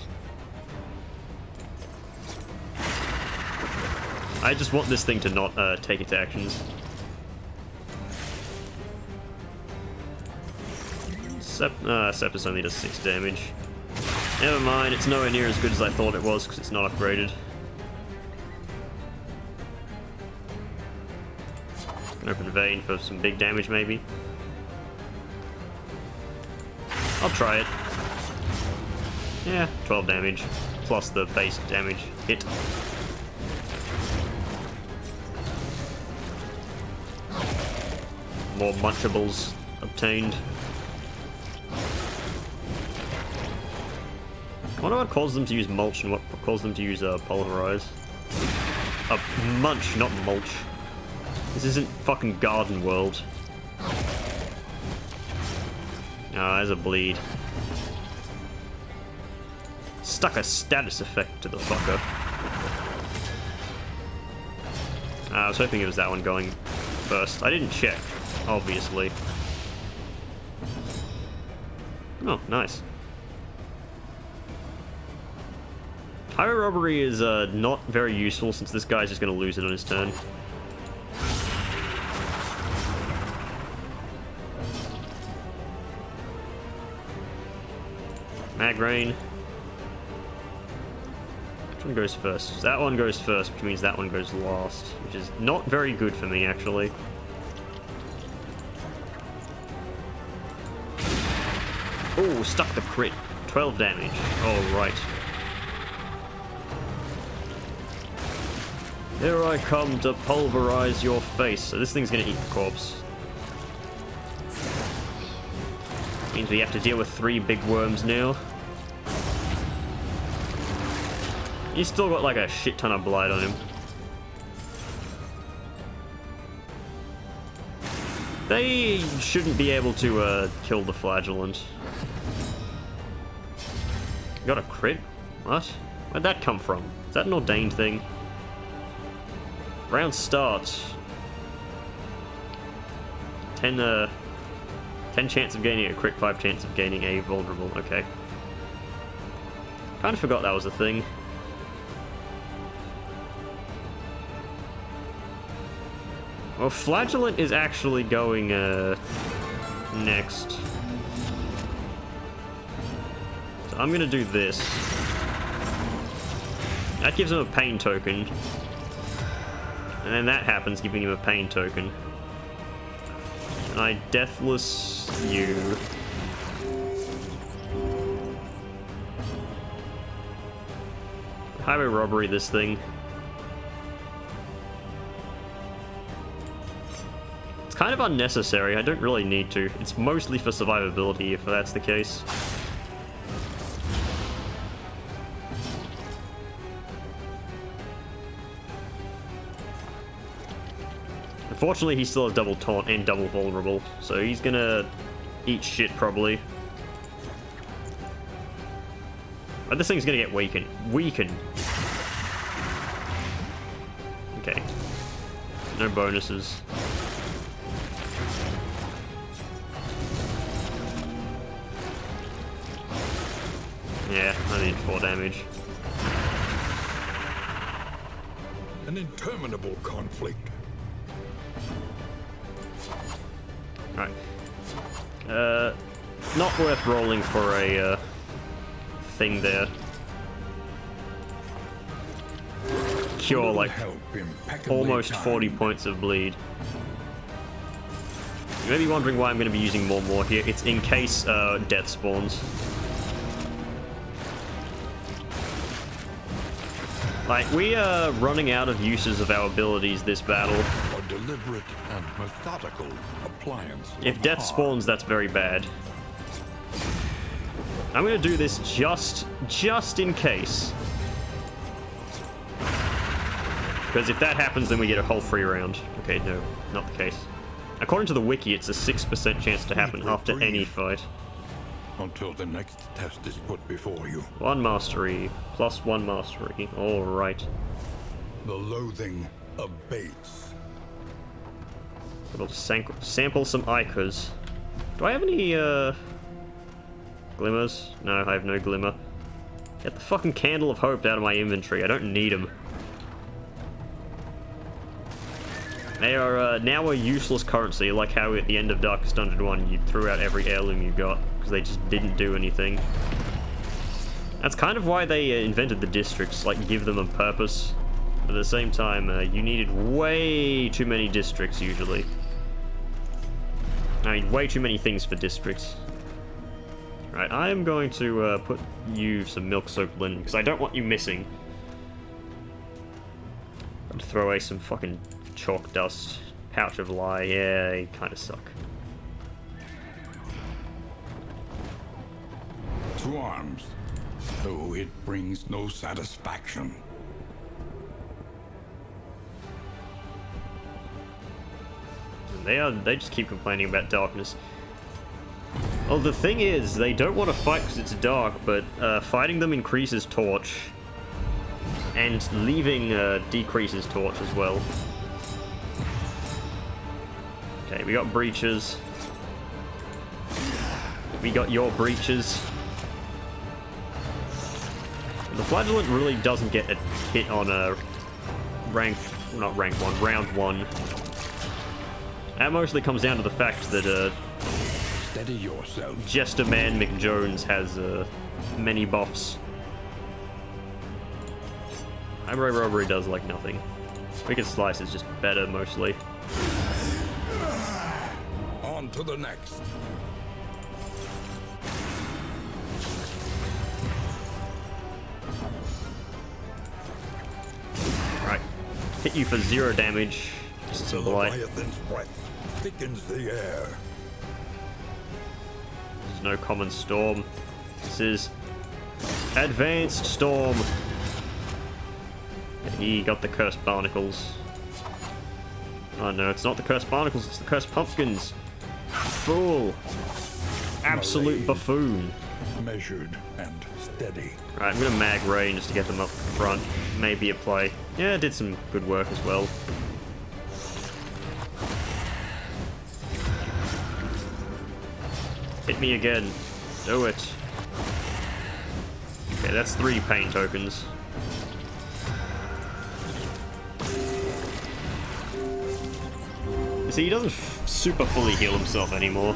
I just want this thing to not take its actions. Scepter's only does 6 damage. Never mind, it's nowhere near as good as I thought it was because it's not upgraded. Can open Vein for some big damage maybe. I'll try it. Yeah, 12 damage. Plus the base damage hit. More munchables obtained. I wonder what caused them to use mulch and what caused them to use pulverize. Munch, not mulch. This isn't fucking Garden World. Ah, there's a bleed. Stuck a status effect to the fucker. I was hoping it was that one going first. I didn't check, obviously. Oh, nice. Highway Robbery is not very useful since this guy's just going to lose it on his turn. Mag Rain. Which one goes first? That one goes first, which means that one goes last, which is not very good for me, actually. Oh, stuck the crit. 12 damage. Oh, right. Here I come to pulverize your face. So this thing's gonna eat the corpse. Means we have to deal with 3 big worms now. He's still got like a shit ton of blight on him. They shouldn't be able to kill the Flagellant. Got a crit? What? Where'd that come from? Is that an ordained thing? Round start. 10 chance of gaining a crit, 5 chance of gaining a vulnerable. Okay. Kinda forgot that was a thing. Well, Flagellant is actually going next. So I'm gonna do this. That gives him a pain token. And then that happens, giving him a pain token. And I Deathless you. Highway Robbery this thing. It's kind of unnecessary, I don't really need to. It's mostly for survivability if that's the case. Unfortunately, he still has double taunt and double vulnerable, so he's gonna eat shit probably. But this thing's gonna get weakened. Okay. No bonuses. Yeah, I need 4 damage. An interminable conflict. Right. Not worth rolling for a thing there. Cure like almost 40 points of bleed. You may be wondering why I'm going to be using more here. It's in case death spawns. Like, we are running out of uses of our abilities this battle. A deliberate and methodical appliance. If death spawns, that's very bad. I'm gonna do this just in case. Because if that happens, then we get a whole free round. Okay, no, not the case. According to the wiki, it's a 6% chance to happen after any fight. Until the next test is put before you. 1 mastery, plus 1 mastery. Alright. The loathing abates. We'll sample some Icas. Do I have any, glimmers? No, I have no glimmer. Get the fucking Candle of Hope out of my inventory. I don't need them. They are now a useless currency, like how at the end of Darkest Dungeon 1 you threw out every heirloom you got, because they just didn't do anything. That's kind of why they invented the districts, like give them a purpose. But at the same time, you needed way too many districts usually. I mean, way too many things for districts. Right, I am going to put you some milk-soaked linen, because I don't want you missing. I'm going to throw away some fucking chalk dust. Pouch of Lie, yeah, they kind of suck. To arms, though it brings no satisfaction. They just keep complaining about darkness. Well, the thing is, they don't want to fight because it's dark, but fighting them increases torch. And leaving decreases torch as well. Okay, we got breaches. We got your breaches. The Flagellant really doesn't get a hit on a round 1. That mostly comes down to the fact that Steady yourself. Jester Man McJones has many buffs. Highway Robbery does like nothing. Wicked Slice is just better mostly. On to the next. Right. Hit you for 0 damage. Just some blight. Leviathan's breath thickens the air. There's no common storm. This is Advanced Storm. And he got the Cursed Barnacles. Oh no, it's not the Cursed Barnacles, it's the Cursed Pumpkins. Fool. Absolute buffoon. Measured and steady. Right, I'm gonna mag Rain just to get them up front. Maybe a play. Yeah, did some good work as well. Hit me again. Do it. Okay, that's 3 pain tokens. You see, he doesn't super fully heal himself anymore.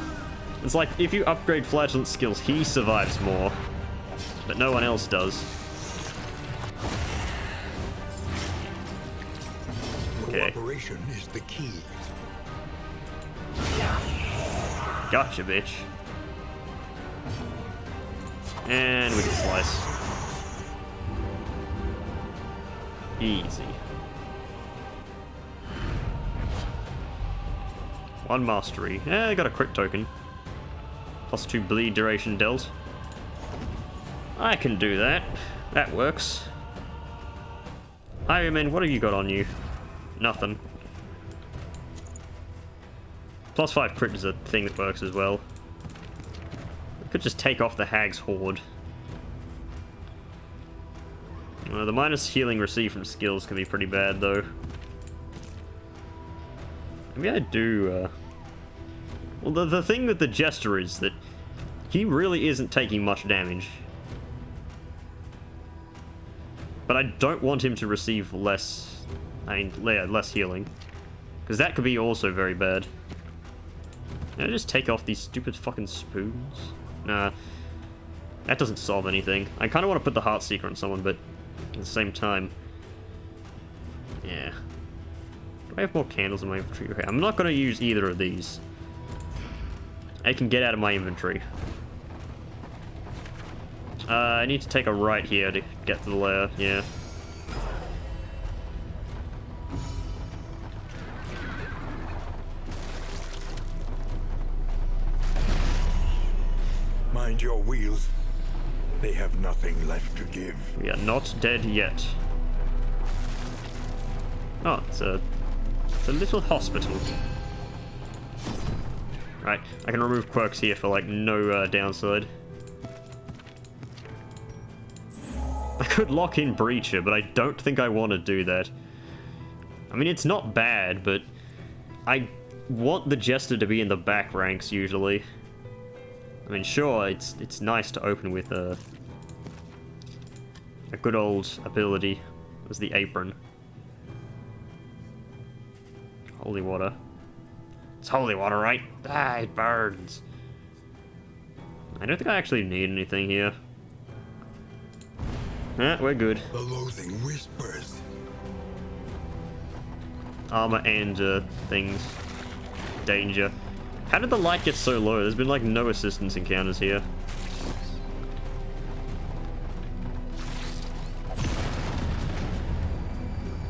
It's like, if you upgrade Flagellant skills, he survives more. But no one else does. Okay. Cooperation is the key. Gotcha, bitch. And we can slice. Easy. 1 mastery. Yeah, I got a crit token. Plus 2 bleed duration dealt. I can do that. That works. Iron Man, what have you got on you? Nothing. +5 crit is a thing that works as well. We could just take off the Hag's Horde. The minus healing received from skills can be pretty bad, though. Maybe I do, Well, the thing with the Jester is that he really isn't taking much damage. But I don't want him to receive less... less healing. Because that could be also very bad. Can I just take off these stupid fucking spoons? Nah. That doesn't solve anything. I kind of want to put the Heartseeker on someone, but at the same time... Yeah. Do I have more candles in my inventory? Okay, I'm not going to use either of these. I can get out of my inventory. I need to take a right here to get to the lair, yeah. Mind your wheels. They have nothing left to give. We are not dead yet. Oh, it's a little hospital. Right, I can remove quirks here for, like, no downside. I could lock in Breacher, but I don't think I want to do that. I mean, it's not bad, but I want the Jester to be in the back ranks, usually. I mean, sure, it's nice to open with a good old ability as the Apron. Holy water. It's holy water, right? Ah, it burns. I don't think I actually need anything here. We're good. The loathing whispers. Armor and things. Danger. How did the light get so low? There's been like no assistance encounters here.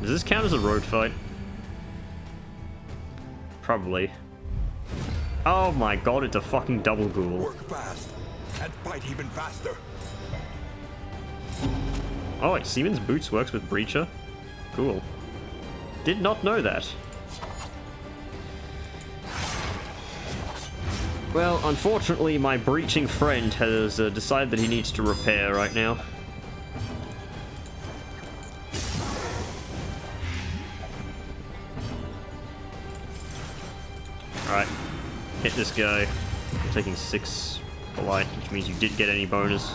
Does this count as a road fight? Probably. Oh my god, it's a fucking double ghoul. Work fast and fight even faster. Oh wait, Siemens Boots works with Breacher? Cool. Did not know that. Well, unfortunately, my breaching friend has decided that he needs to repair right now. Alright, hit this guy. I'm taking 6 polite, which means you didn't get any bonus.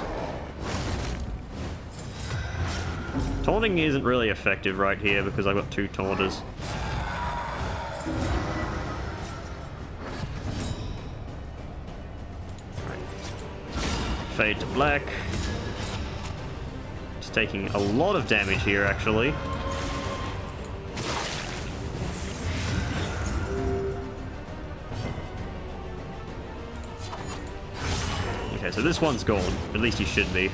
Taunting isn't really effective right here because I've got 2 taunters. Fade to black. It's taking a lot of damage here, actually. Okay, so this one's gone. At least he should be.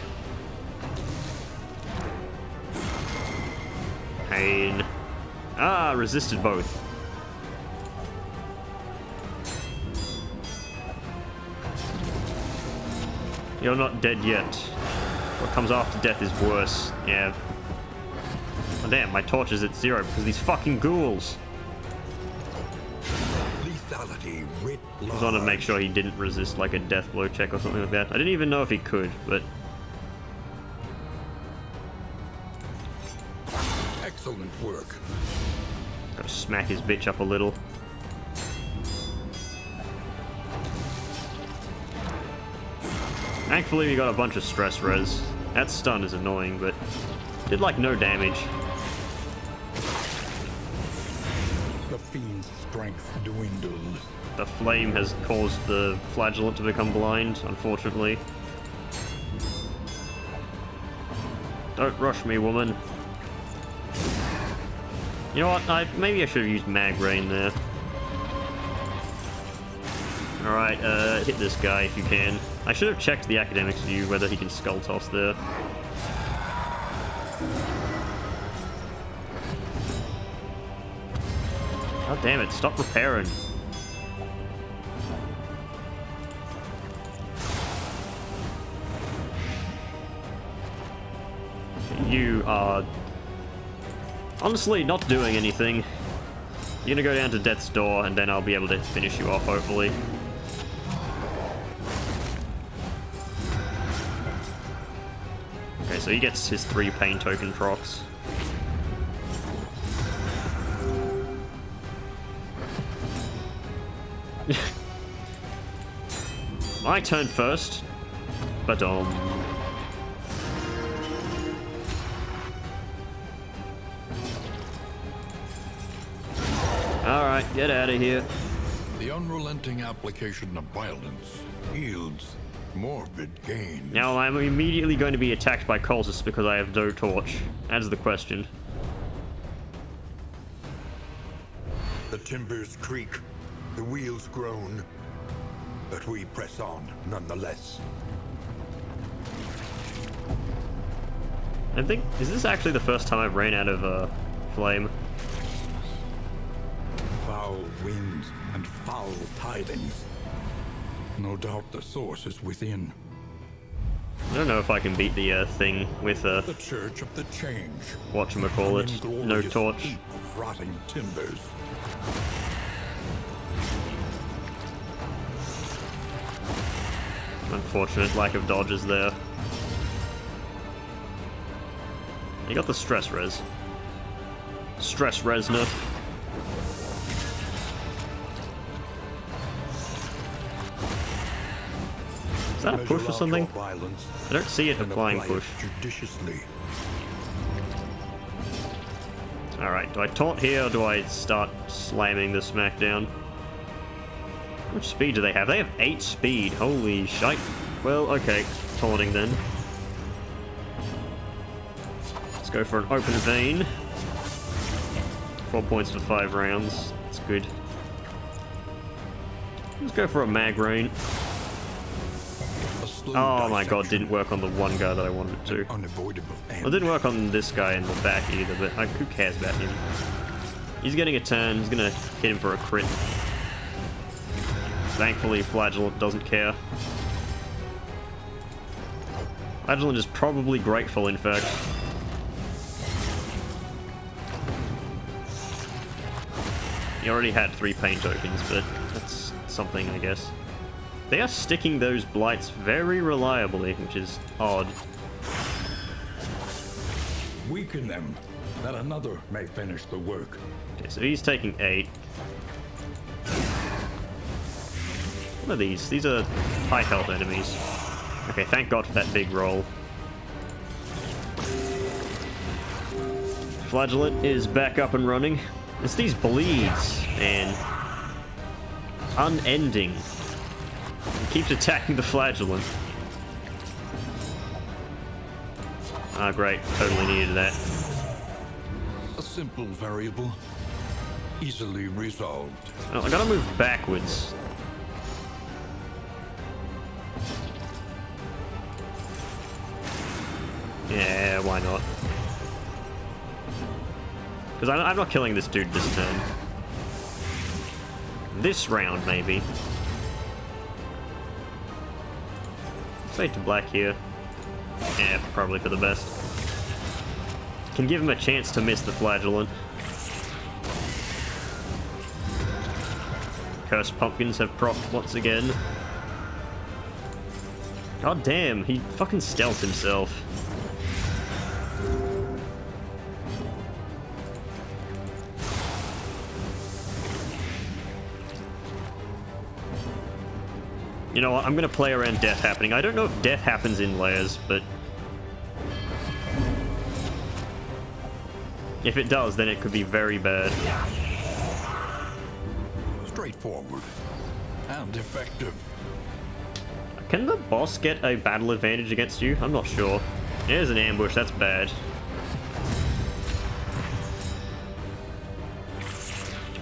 Pain. Ah, resisted both. You're not dead yet. What comes after death is worse. Yeah. Oh damn, my torch is at 0 because of these fucking ghouls. Lethality writ large. I just wanted to make sure he didn't resist like a death blow check or something like that. I didn't even know if he could, but... Excellent work. Gotta smack his bitch up a little. Thankfully we got a bunch of stress res. That stun is annoying, but did like no damage. The fiend's strength dwindles. The flame has caused the Flagellant to become blind, unfortunately. Don't rush me, woman. You know what? Maybe I should have used Mag Rain there. Alright, hit this guy if you can. I should have checked the Academic's view whether he can Skull Toss there. God damn it, stop repairing. You are honestly not doing anything. You're gonna go down to Death's Door, and then I'll be able to finish you off, hopefully. Okay, so he gets his 3 pain token procs. My turn first. But Alright, get out of here. The unrelenting application of violence yields morbid gain. Now I'm immediately going to be attacked by cultists because I have no torch. That's the question. The timbers creak, the wheels groan, but we press on nonetheless. I think, is this actually the first time I've ran out of flame? Foul winds and foul tidings. No doubt the source is within. I don't know if I can beat the thing with The Church of the Change. whatchamacallit, no Inglorious torch. heap of rotting timbers. Unfortunate lack of dodges there. You got the stress res. Stress resner. Is that a push or something? I don't see it applying push. Judiciously. Alright, do I taunt here or do I start slamming the smackdown? How much speed do they have? They have 8 speed. Holy shite. Well, okay. Taunting then. Let's go for an open vein. 4 points for 5 rounds. That's good. Let's go for a mag rain. Oh my god, didn't work on the one guy that I wanted it to. Unavoidable Well, it didn't work on this guy in the back either, but who cares about him? He's getting a turn. He's gonna hit him for a crit. Thankfully, Flagellant doesn't care. Flagellant is probably grateful, in fact. He already had 3 pain tokens, but that's something, I guess. They are sticking those blights very reliably, which is odd. Weaken them, that another may finish the work. Okay, so he's taking 8. What are these? These are high health enemies. Okay, thank god for that big roll. Flagellant is back up and running. It's these bleeds, man. Unending. He keeps attacking the Flagellant. Ah, great. Totally needed that. A simple variable, easily resolved. Oh, I gotta move backwards. Yeah, why not? Because I'm not killing this dude this turn. This round, maybe. Fade to black here. Yeah, probably for the best. Can give him a chance to miss the Flagellant. Cursed pumpkins have propped once again. God damn, he fucking stealthed himself. You know what, I'm gonna play around death happening. I don't know if death happens in layers, but if it does, then it could be very bad. Straightforward and effective. Can the boss get a battle advantage against you? I'm not sure. There's an ambush, that's bad.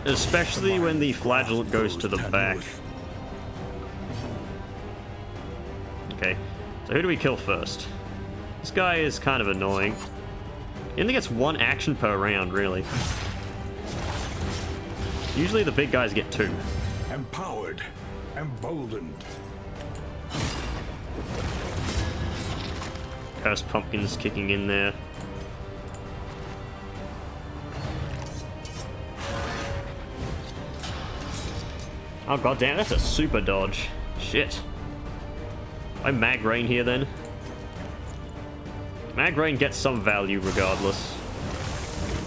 Especially when the Flagellant goes to the back. Okay, so who do we kill first? This guy is kind of annoying. He only gets 1 action per round, really. Usually the big guys get 2. Empowered, emboldened. Cursed pumpkins kicking in there. Oh goddamn, that's a super dodge. Shit. I mag rain here then. Mag rain gets some value regardless.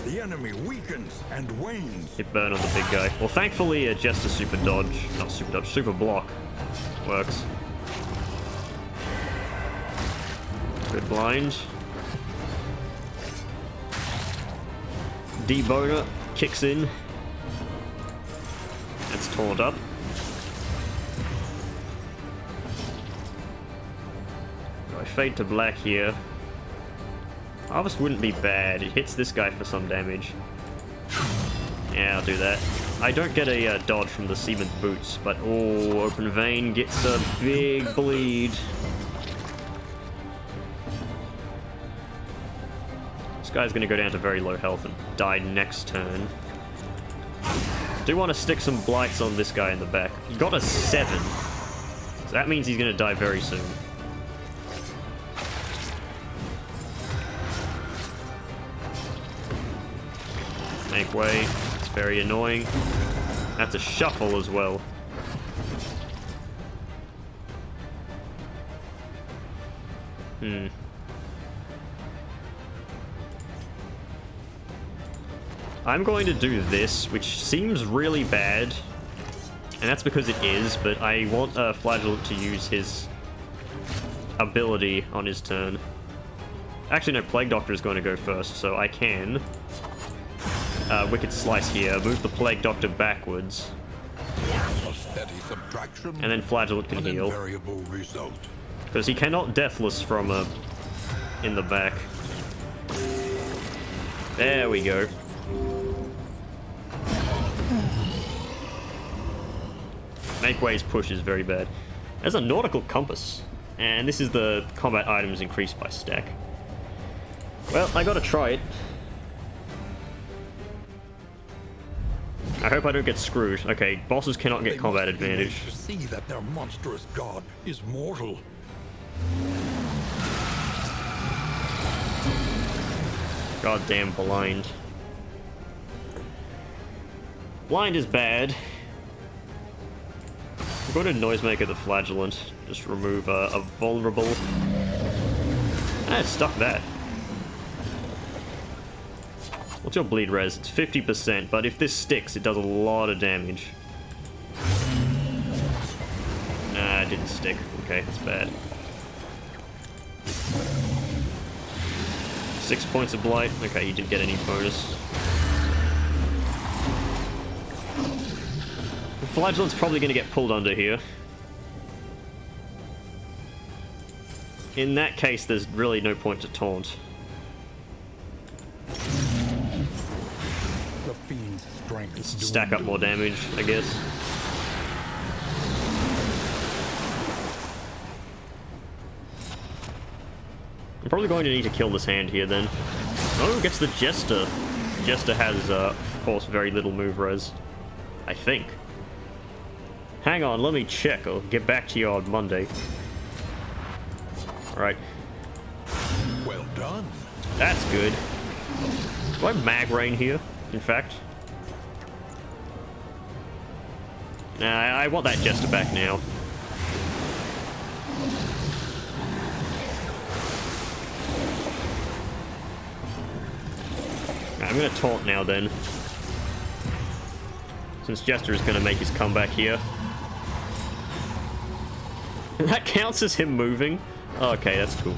The enemy weakens and wanes. Hit burn on the big guy. Well, thankfully, just a super dodge. Not super dodge, super block. Works. Good blind. Deboner kicks in. That's taunt up. I fade to black here. Harvest wouldn't be bad. It hits this guy for some damage. Yeah, I'll do that. I don't get a dodge from the Seaman's Boots, but oh, Open Vein gets a big bleed. This guy's gonna go down to very low health and die next turn. Do want to stick some blights on this guy in the back. He got a 7. So that means he's gonna die very soon. Make way. It's very annoying. That's a shuffle as well. I'm going to do this, which seems really bad. And that's because it is, but I want Flagellant to use his ability on his turn. Actually, no, Plague Doctor is going to go first, so I can... Wicked Slice here, move the Plague Doctor backwards. A steady subtraction. And then Flagellant can heal. Invariable result. Because he cannot Deathless from in the back. There we go. Make Way's push is very bad. There's a Nautical Compass. And this is the combat items increased by stack. Well, I gotta try it. I hope I don't get screwed. Okay, bosses cannot get combat advantage. To see that their monstrous god is mortal. Goddamn blind. Blind is bad. I'm going to Noisemaker the Flagellant. Just remove a vulnerable. Ah, it stuck that. What's your bleed res? It's 50%, but if this sticks, it does a lot of damage. Nah, it didn't stick. Okay, that's bad. 6 points of blight. Okay, you didn't get any bonus. The Flagellant's probably going to get pulled under here. In that case, there's really no point to taunt. The fiend's strength. Stack up more damage, I guess. I'm probably going to need to kill this hand here then. Oh, gets the Jester. Jester has, of course, very little move res. I think. Hang on, let me check. I'll get back to you on Monday. Alright. Well done. That's good. Do I mag rain here, in fact? Nah, I want that Jester back now. I'm gonna taunt now then. Since Jester is gonna make his comeback here. That counts as him moving? Oh, okay, that's cool.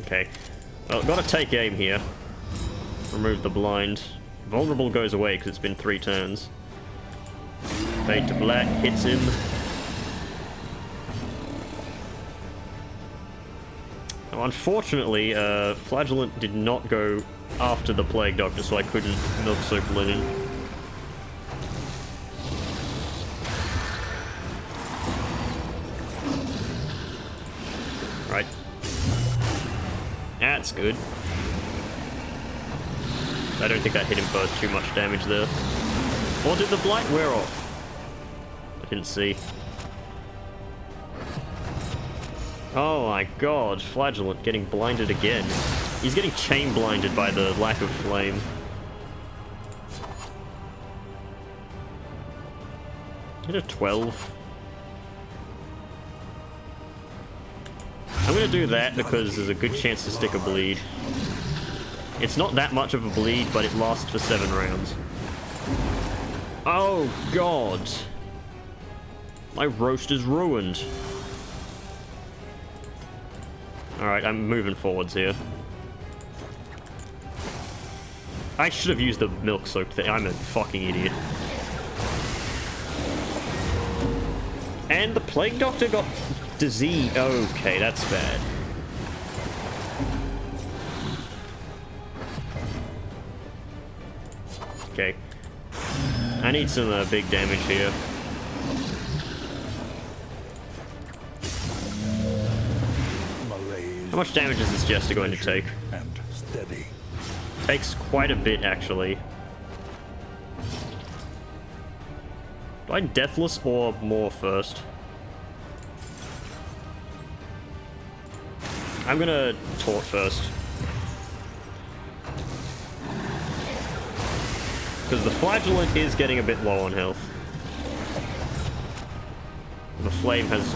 Okay. Well, gotta take aim here. Remove the blind. Vulnerable goes away because it's been 3 turns. Fade to black, hits him. Now, unfortunately, Flagellant did not go after the Plague Doctor, so I couldn't Milk Soap Linen. Right. That's good. I don't think that hit him for too much damage there. Or did the blight wear off? I didn't see. Oh my god, Flagellant getting blinded again. He's getting chain blinded by the lack of flame. Hit a 12. I'm gonna do that because there's a good chance to stick a bleed. It's not that much of a bleed, but it lasts for 7 rounds. Oh god! My roast is ruined. Alright, I'm moving forwards here. I should have used the milk-soaked thing. I'm a fucking idiot. And the Plague Doctor got disease. Okay, that's bad. Okay. I need some big damage here. How much damage is this Jester going to take? And steady. Takes quite a bit, actually. Do I Deathless or more first? I'm gonna Taunt first. Because the Flagellant is getting a bit low on health. The flame has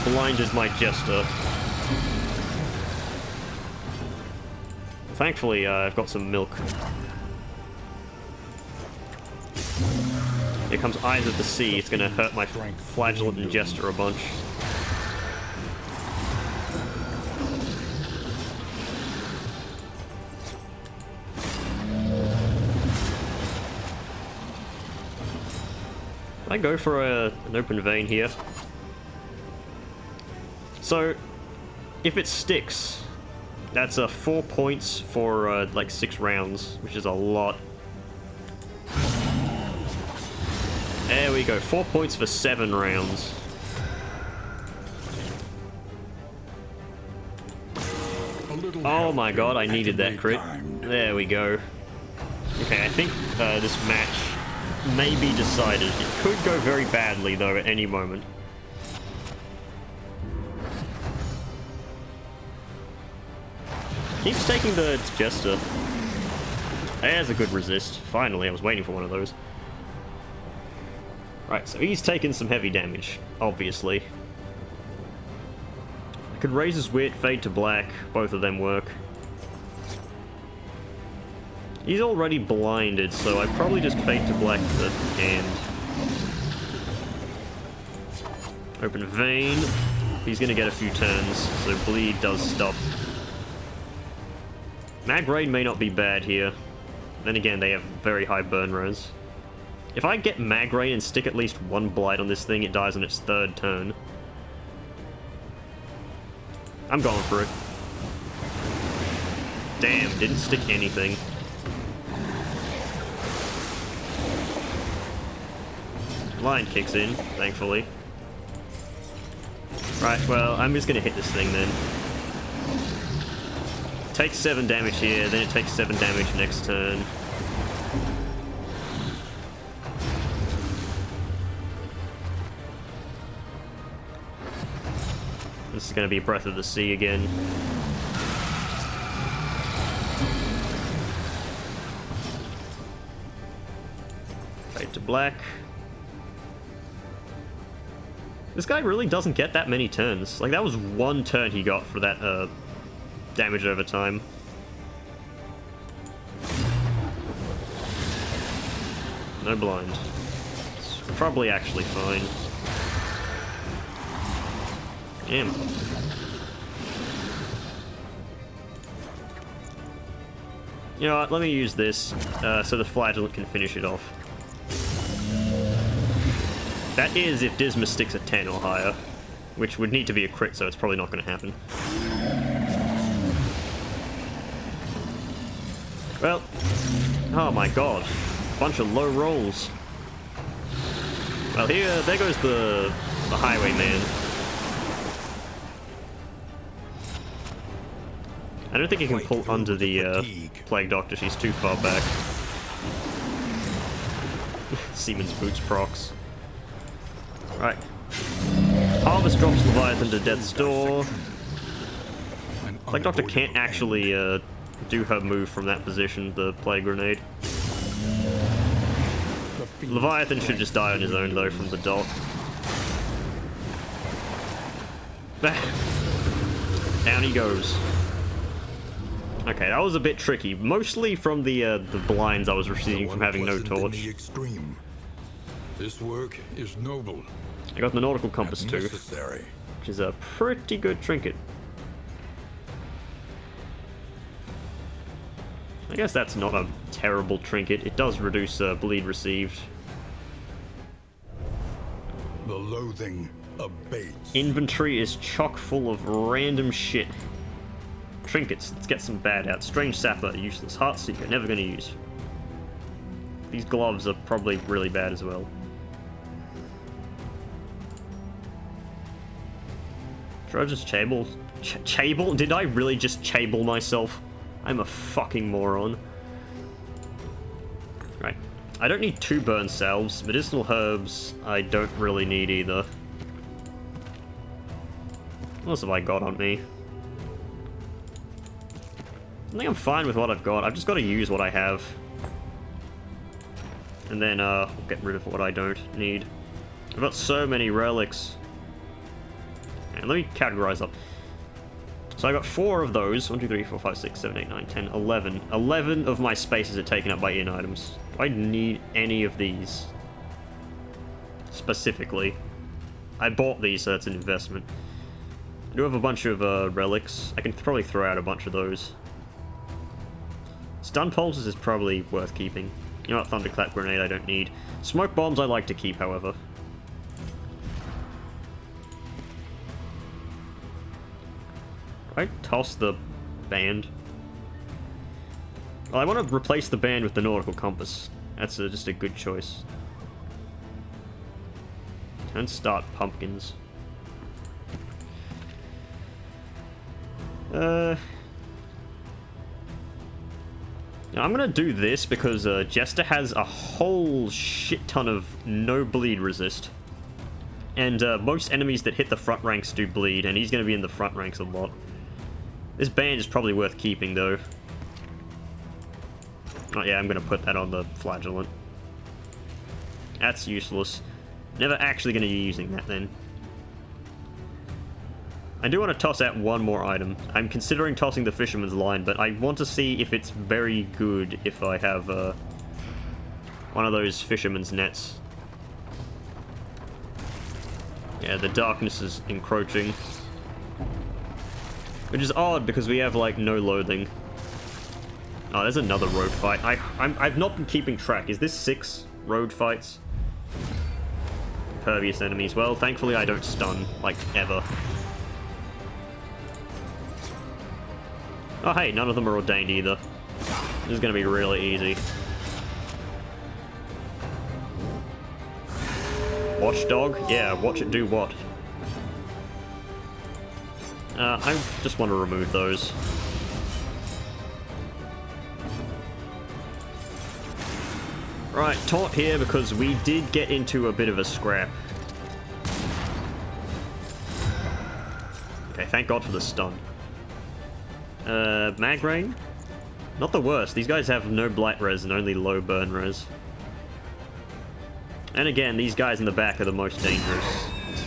blinded my Jester. Thankfully, I've got some milk. Here comes Eyes of the Sea. It's gonna hurt my Flagellant and Jester a bunch. I go for an open vein here. So, if it sticks, that's 4 points for like 6 rounds, which is a lot. There we go, 4 points for 7 rounds. Oh my god, I needed that crit. There we go. Okay, I think this match may be decided. It could go very badly, though, at any moment. Keeps taking the Jester. There's a good resist. Finally, I was waiting for one of those. Right, so he's taken some heavy damage, obviously. I could raise his wit, fade to black. Both of them work. He's already blinded, so I probably just fade to black the hand. Open vein. He's gonna get a few turns, so bleed does stuff. Mag Raid may not be bad here. Then again, they have very high burn res. If I get Mag Raid and stick at least 1 blight on this thing, it dies on its 3rd turn. I'm going for it. Damn, didn't stick anything. Line kicks in, thankfully. Right, well, I'm just gonna hit this thing then. Takes 7 damage here, then it takes 7 damage next turn. This is gonna be Breath of the Sea again. Fade to black. This guy really doesn't get that many turns. Like, that was 1 turn he got for that, damage over time. No blind. It's probably actually fine. Damn. You know what, let me use this, so the Flagellant can finish it off. That is if Dismas sticks at 10 or higher, which would need to be a crit, so it's probably not going to happen. Well, oh my god, bunch of low rolls. Well, there goes the Highwayman. I don't think he can pull under the Plague Doctor, she's too far back. Siemens Boots procs. Right. Harvest drops Leviathan to Death's Door. Plague Doctor can't actually Do her move from that position, the plague grenade. Leviathan should just die on his own though from the dot. Down he goes. Okay, that was a bit tricky. Mostly from the blinds I was receiving from having no torch. This work is noble. I got the nautical compass too, Necessary. which is a pretty good trinket. I guess that's not a terrible trinket. It does reduce bleed received. The loathing abates. Inventory is chock full of random shit. Trinkets, let's get some bad out. Strange Sapper, useless. Heartseeker, never gonna use. These gloves are probably really bad as well. Should I just chable? Chable? Did I really just chable myself? I'm a fucking moron. Right. I don't need 2 burn salves. Medicinal herbs, I don't really need either. What else have I got on me? I think I'm fine with what I've got. I've just got to use what I have. And then, I'll get rid of what I don't need. I've got so many relics. And let me categorize up. So I got 4 of those. 1, 2, 3, 4, 5, 6, 7, 8, 9, 10, 11. 11 of my spaces are taken up by in items. Do I need any of these? Specifically. I bought these, so that's an investment. I do have a bunch of relics. I can probably throw out a bunch of those. Stun pulses is probably worth keeping. You know what, Thunderclap Grenade I don't need. Smoke bombs I like to keep, however. I toss the band. Well, I want to replace the band with the nautical compass. That's just a good choice. And start pumpkins. I'm gonna do this because Jester has a whole shit ton of no bleed resist. And most enemies that hit the front ranks do bleed, and he's gonna be in the front ranks a lot. This band is probably worth keeping, though. Oh yeah, I'm gonna put that on the Flagellant. That's useless. Never actually gonna be using that, then. I do want to toss out one more item. I'm considering tossing the Fisherman's Line, but I want to see if it's very good if I have one of those Fisherman's Nets. Yeah, the darkness is encroaching. Which is odd, because we have, like, no loathing. Oh, there's another road fight. I've not been keeping track. Is this 6 road fights? Pervious enemies. Well, thankfully I don't stun, like, ever. Oh, hey, none of them are ordained either. This is gonna be really easy. Watchdog? Yeah, watch it do what? I just want to remove those. Right, taunt here because we did get into a bit of a scrap. Okay, thank God for the stun. Mag Rain? Not the worst. These guys have no blight res and only low burn res. And again, these guys in the back are the most dangerous.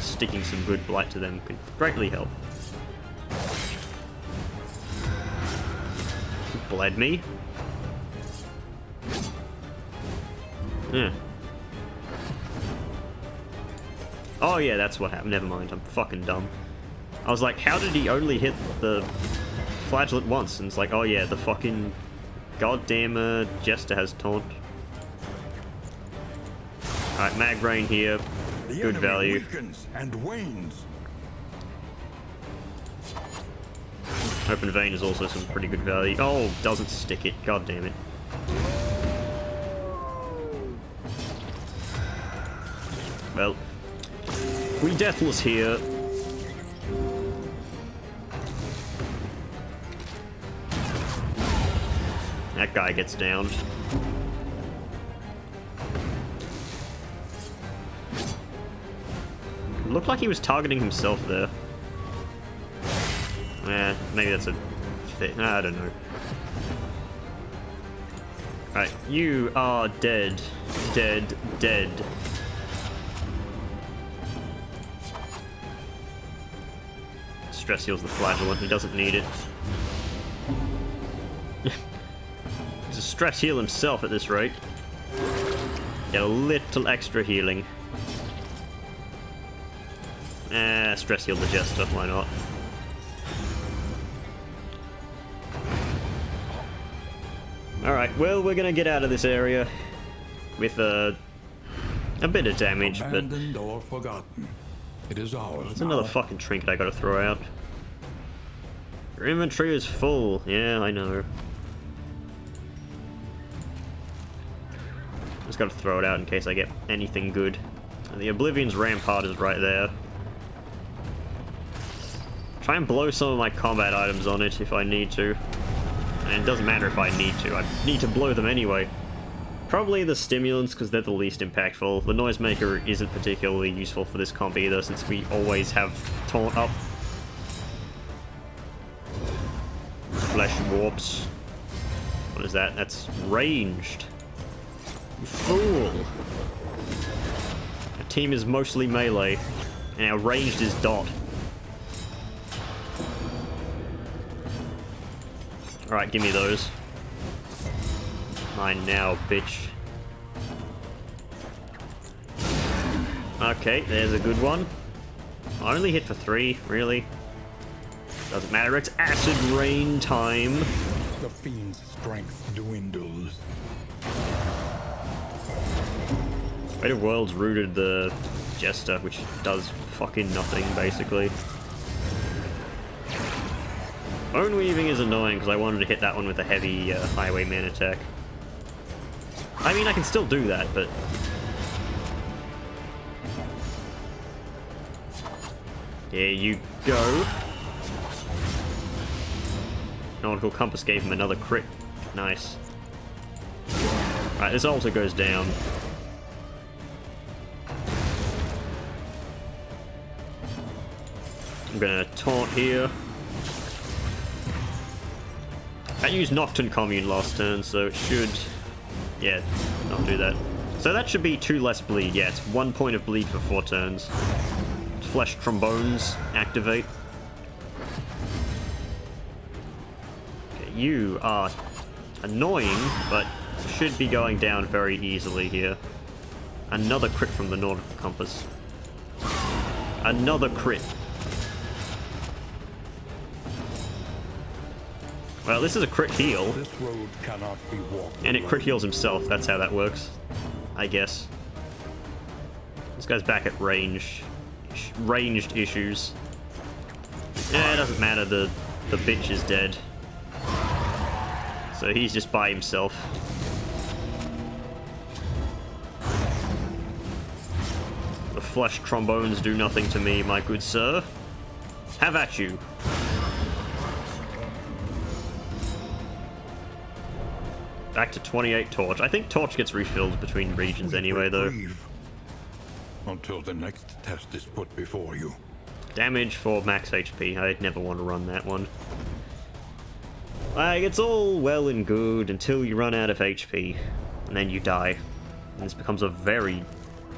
Sticking some good blight to them could greatly help. Bled me. Yeah. Oh yeah, that's what happened. Never mind, I'm fucking dumb. I was like, how did he only hit the Flagellant once? And it's like, oh yeah, the fucking goddamn Jester has taunt. Alright, Mag Rain here. Good value. And wanes. Open Vein is also some pretty good value. Oh, doesn't stick it. God damn it. Well, we deathless here. That guy gets downed. Looked like he was targeting himself there. Maybe that's a fit. I don't know. Right, you are dead. Dead. Dead. Stress heals the Flagellant, he doesn't need it. He's a stress heal himself at this rate. Get a little extra healing. Stress heal the Jester, why not? Alright, well, we're gonna get out of this area with a bit of damage, but Abandoned or forgotten. It is ours. there's another now. fucking trinket I gotta throw out. Your inventory is full. Yeah, I know. Just gotta throw it out in case I get anything good. And the Oblivion's Rampart is right there. Try and blow some of my combat items on it if I need to. And it doesn't matter if I need to. I need to blow them anyway. Probably the stimulants, because they're the least impactful. The Noisemaker isn't particularly useful for this comp either, since we always have Taunt up. Flesh warps. What is that? That's ranged. You fool! Our team is mostly melee, and our ranged is dot. Alright, give me those. Mine now, bitch. Okay, there's a good one. I only hit for 3, really. Doesn't matter, it's acid rain time. The fiend's strength dwindles. Fate of Worlds rooted the Jester, which does fucking nothing, basically. Bone Weaving is annoying because I wanted to hit that one with a heavy Highwayman attack. I mean, I can still do that, but... There you go. Nautical Compass gave him another crit. Nice. Right, this altar goes down. I'm gonna taunt here. I used Nocturne Commune last turn, so it should... Yeah, not do that. So that should be 2 less bleed. Yeah, it's 1 point of bleed for 4 turns. Flesh Trombones activate. Okay, you are annoying, but should be going down very easily here. Another crit from the Nautical Compass. Another crit. Well, this is a crit heal. This road cannot be walked And it alone. crit heals himself, that's how that works. I guess. This guy's back at ranged issues. Yeah, it doesn't matter, the bitch is dead. So he's just by himself. The flesh trombones do nothing to me, my good sir. Have at you. Back to 28 Torch. I think Torch gets refilled between regions anyway, though. Reprieve until the next test is put before you. Damage for max HP. I'd never want to run that one. Like, it's all well and good until you run out of HP, and then you die. And this becomes a very...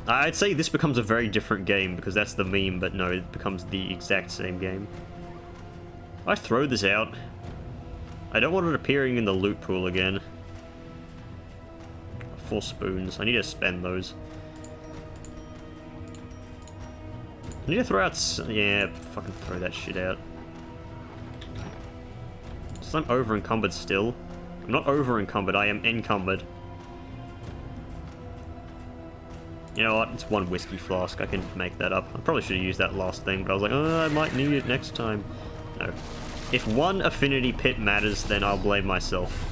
I'd say this becomes a very different game, because that's the meme, but no, it becomes the exact same game. I throw this out. I don't want it appearing in the loot pool again. 4 spoons. I need to spend those. I need to throw out... Yeah, fucking throw that shit out. So I'm over encumbered still. I'm not over encumbered, I am encumbered. You know what? It's 1 whiskey flask. I can make that up. I probably should have used that last thing, but I was like, oh, I might need it next time. No. If 1 affinity pit matters, then I'll blame myself.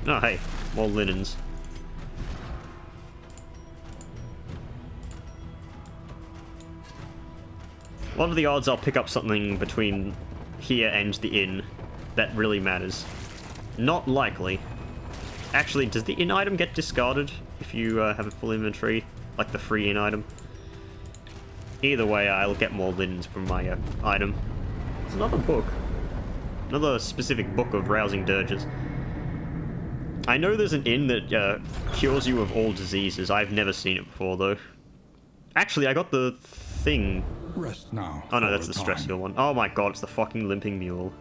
Oh, hey. More linens. What are the odds I'll pick up something between here and the inn that really matters? Not likely. Actually, does the inn item get discarded if you have a full inventory? Like the free inn item? Either way, I'll get more linens from my item. There's another book. Another specific book of rousing dirges. I know there's an inn that cures you of all diseases. I've never seen it before, though. Actually, I got the thing. Rest now. Oh no, for that's a the stress time. heal one. Oh my god, it's the fucking limping mule.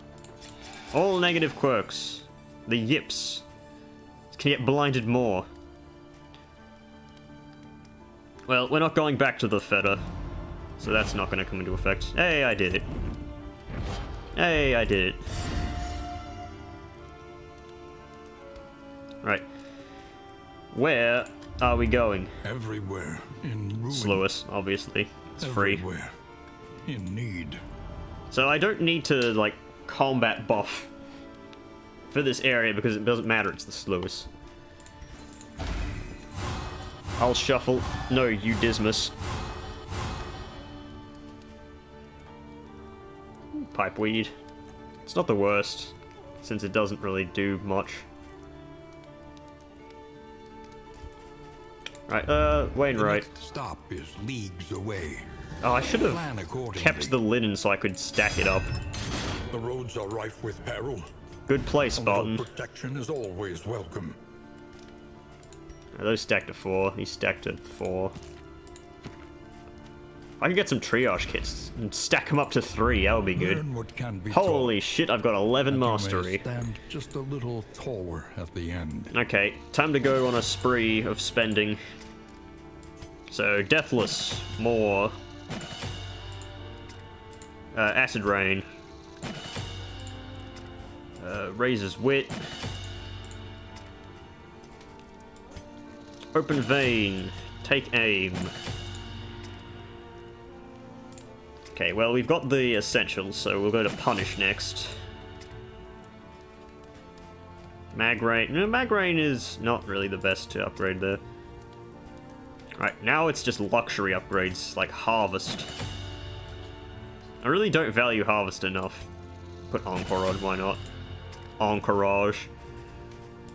All negative quirks. The yips. Can get blinded more. Well, we're not going back to the fetter, so that's not going to come into effect. Hey, I did it. Hey, I did it. Right. Where are we going? Everywhere in ruin. Slowest, obviously. It's free. Everywhere in need. So I don't need to, like, combat buff for this area because it doesn't matter, it's the slowest. I'll shuffle. No, you Dismas. Pipeweed. It's not the worst, since it doesn't really do much. Right, Wainwright. The next stop is leagues away. Oh, I should Plan have accordingly. kept the linen so I could stack it up. The roads are rife with peril. Good place, Spartan. Although protection is always welcome. Those stacked to 4. These stacked to 4. I could get some triage kits and stack them up to 3. That would be good. Learn what can be Holy shit, I've got 11 taught, that you may mastery. Stand just a little taller at the end. Okay, time to go on a spree of spending. So, Deathless, more. Acid Rain. Razor's Wit. Open Vein. Take Aim. Okay, well, we've got the essentials, so we'll go to Punish next. Mag Rain. No, Mag Rain is not really the best to upgrade there. Right, now it's just luxury upgrades, like Harvest. I really don't value Harvest enough. Put Encourage, why not? Encourage.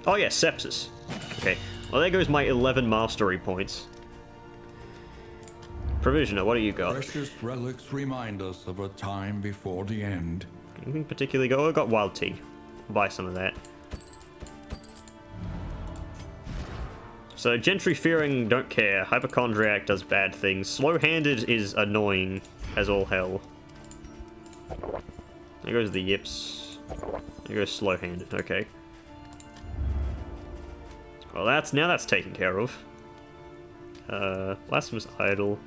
Oh yeah, Sepsis. Okay, well there goes my 11 mastery points. Provisioner, what do you got? Precious relics remind us of a time before the end. Anything particularly go? Oh, I got Wild Tea. I'll buy some of that. So, Gentry Fearing, don't care. Hypochondriac does bad things. Slow-handed is annoying as all hell. There goes the yips. There goes slow-handed, okay. Well, now that's taken care of. Blasphemous Idol.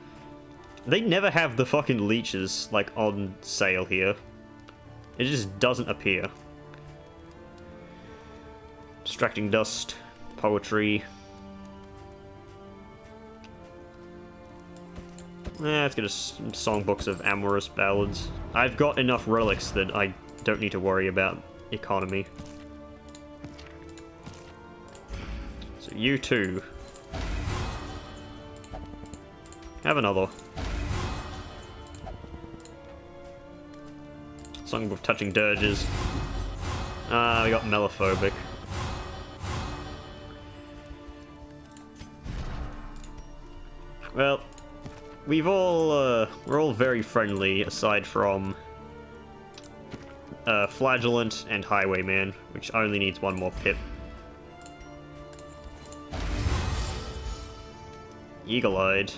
They never have the fucking leeches, like, on sale here. It just doesn't appear. Distracting Dust. Poetry. Let's get some songbooks of amorous ballads. I've got enough relics that I don't need to worry about economy. So you too. Have another. Songbook of Touching Dirges. We got Melophobic. Well, we're all very friendly, aside from Flagellant and Highwayman, which only needs one more pip. Eagle-Eyed.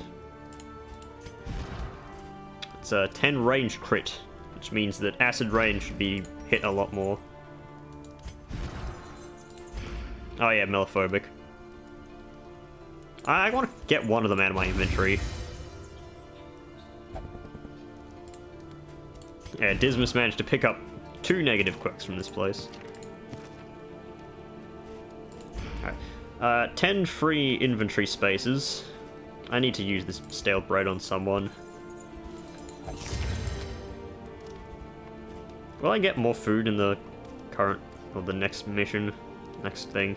It's a 10 range crit, which means that Acid Rain should be hit a lot more. Oh yeah, Melophobic. I want to get one of them out of my inventory. Yeah, Dismas managed to pick up 2 negative quirks from this place. Alright. 10 free inventory spaces. I need to use this stale bread on someone. Will I get more food in the current, or the next mission, next thing?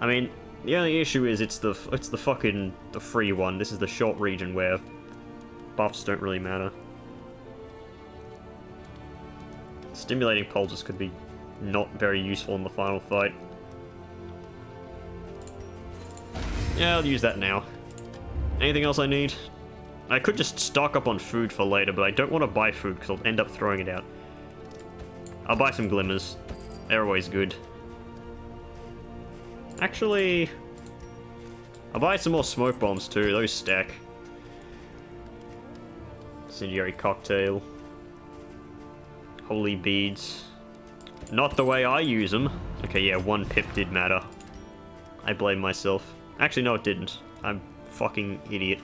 I mean, the only issue is it's the free one. This is the short region where buffs don't really matter. Stimulating pulses could be not very useful in the final fight. Yeah, I'll use that now. Anything else I need? I could just stock up on food for later, but I don't want to buy food because I'll end up throwing it out. I'll buy some glimmers. They're always good. Actually, I'll buy some more smoke bombs too. Those stack. Incendiary cocktail. Holy beads. Not the way I use them. Okay, yeah, 1 pip did matter. I blame myself. Actually, no, it didn't. I'm fucking idiot.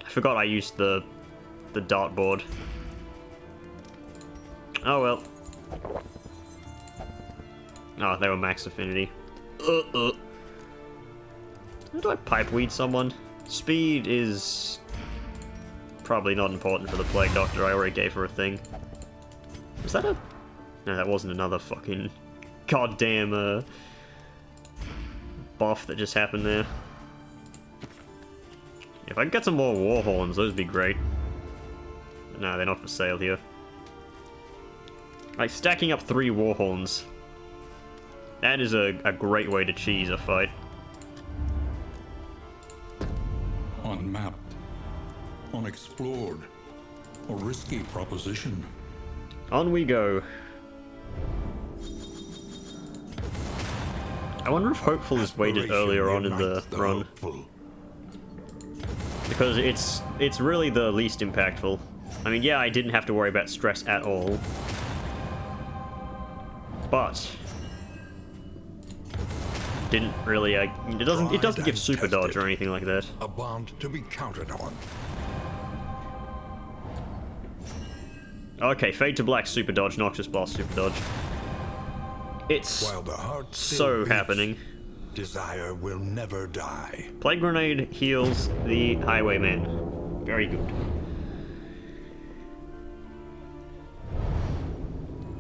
I forgot I used the dartboard. Oh well. Oh, they were max affinity. How do I pipe weed someone? Speed is probably not important for the Plague Doctor. I already gave her a thing. Was that a... No, that wasn't another fucking goddamn buff that just happened there. If I could get some more Warhorns, those would be great. But no, they're not for sale here. Like, stacking up 3 Warhorns. That is a great way to cheese a fight. Unmapped, unexplored, a risky proposition. On we go. I wonder if Hopeful is weighted earlier on in the run. Because it's really the least impactful. I mean, yeah, I didn't have to worry about stress at all. But didn't really it doesn't give super dodge or anything like that. A bond to be counted on. Okay, Fade to Black super dodge, Noxious Blast super dodge. It's While the heart so still beats, happening. Desire will never die. Plague Grenade heals the Highwayman. Very good.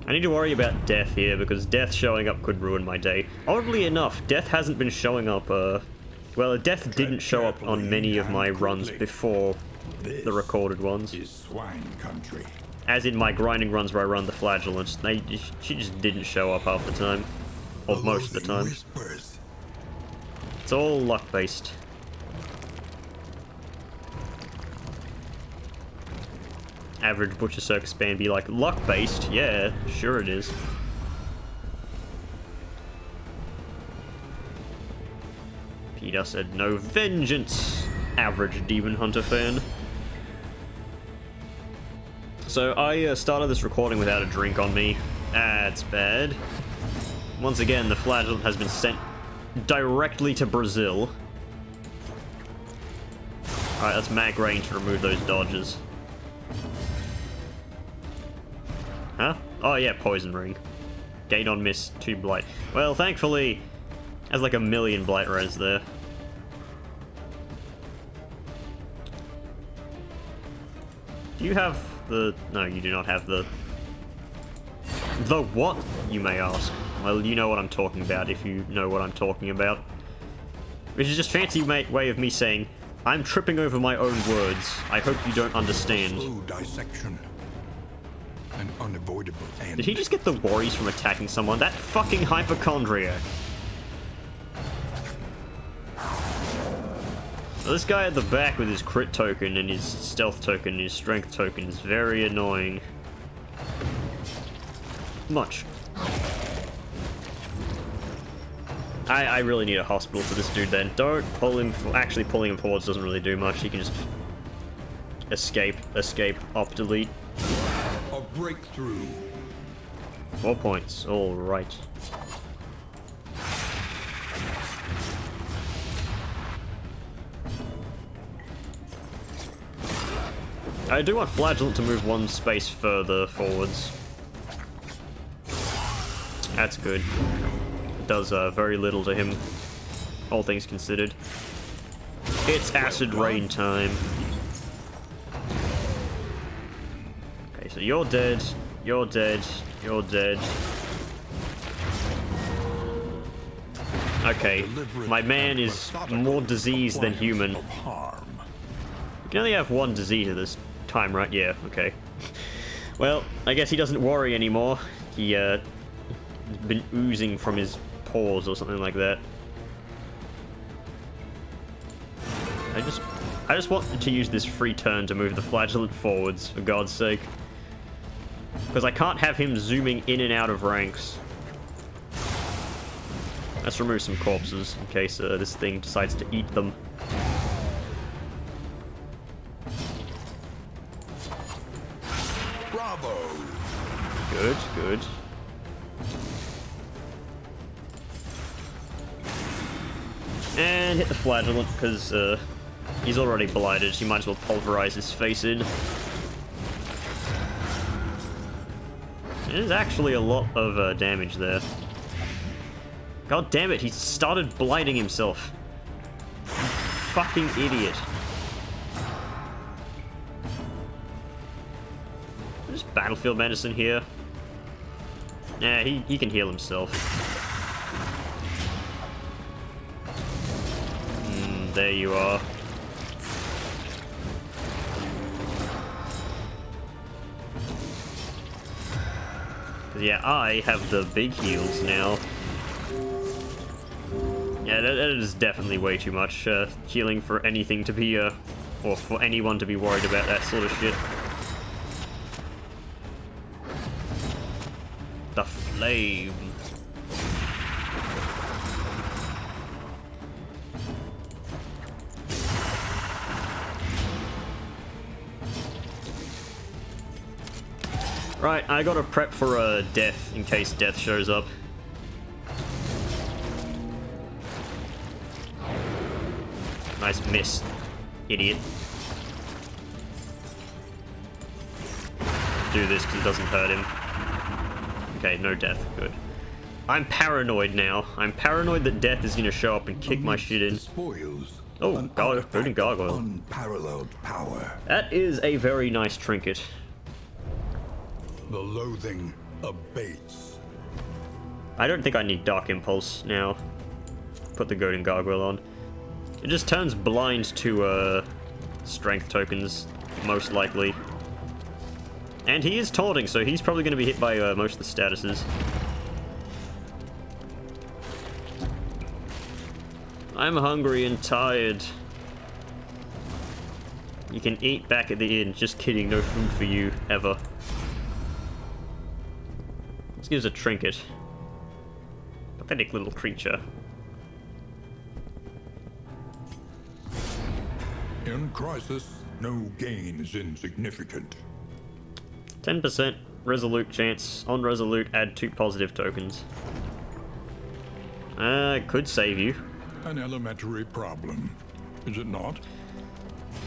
I need to worry about Death here, because Death showing up could ruin my day. Oddly enough, Death hasn't been showing up, well, Death didn't show up on many of my runs before the recorded ones. Is swine country. As in my grinding runs where I run the Flagellant. She just didn't show up half the time. Or most of the time. Whispers. It's all luck-based. Average Butcher Circus band be like, luck-based? Yeah, sure it is. Peter said, no vengeance, average Demon Hunter fan. So I started this recording without a drink on me. That's bad. Once again, the Flagellant has been sent directly to Brazil. Alright, that's mag range to remove those dodges. Huh? Oh yeah, Poison Ring. Gain on miss, 2 blight. Well, thankfully, has like 1,000,000 blight res there. Do you have the... No, you do not have the... The what, you may ask? Well, you know what I'm talking about if you know what I'm talking about. Which is just fancy way of me saying, I'm tripping over my own words. I hope you don't understand. Slow dissection. An unavoidable end. Did he just get the worries from attacking someone? That fucking hypochondriac. Now, this guy at the back with his crit token and his stealth token and his strength token is very annoying. Much. I really need a hospital for this dude then. Don't pull him... Actually, pulling him forwards doesn't really do much. He can just... Escape, op, delete. A breakthrough. 4 points. Alright. I do want Flagellant to move 1 space further forwards. That's good. It does very little to him, all things considered. It's acid rain time. Okay, so you're dead, you're dead, you're dead. Okay, my man is more diseased than human. You can only have 1 disease at this time, right? Yeah, okay. Well, I guess he doesn't worry anymore. He, been oozing from his pores or something like that. I just want to use this free turn to move the Flagellant forwards, for God's sake. Because I can't have him zooming in and out of ranks. Let's remove some corpses in case this thing decides to eat them. Bravo! Good, good. And hit the Flagellant, because he's already blighted. You might as well pulverize his face in. There's actually a lot of damage there. God damn it, he started blighting himself. Fucking idiot. There's battlefield medicine here. Yeah, he can heal himself. There you are. Yeah, I have the big heals now. Yeah, that is definitely way too much healing for anything to be, or for anyone to be worried about that sort of shit. The flame. Right, I gotta prep for a death in case death shows up. Nice miss, idiot. Do this because it doesn't hurt him. Okay, no death, good. I'm paranoid now. I'm paranoid that death is gonna show up and kick my shit in. Oh, Golden Gargoyle. Unparalleled power. That is a very nice trinket. The loathing abates. I don't think I need Dark Impulse now. Put the Golden Gargoyle on. It just turns blind to strength tokens, most likely. And he is taunting, so he's probably going to be hit by most of the statuses. I'm hungry and tired. You can eat back at the inn. Just kidding, no food for you, ever. Let's give us a trinket. Pathetic little creature. In crisis, no gain is insignificant. 10% resolute chance. On resolute, add 2 positive tokens. Could save you. An elementary problem, is it not?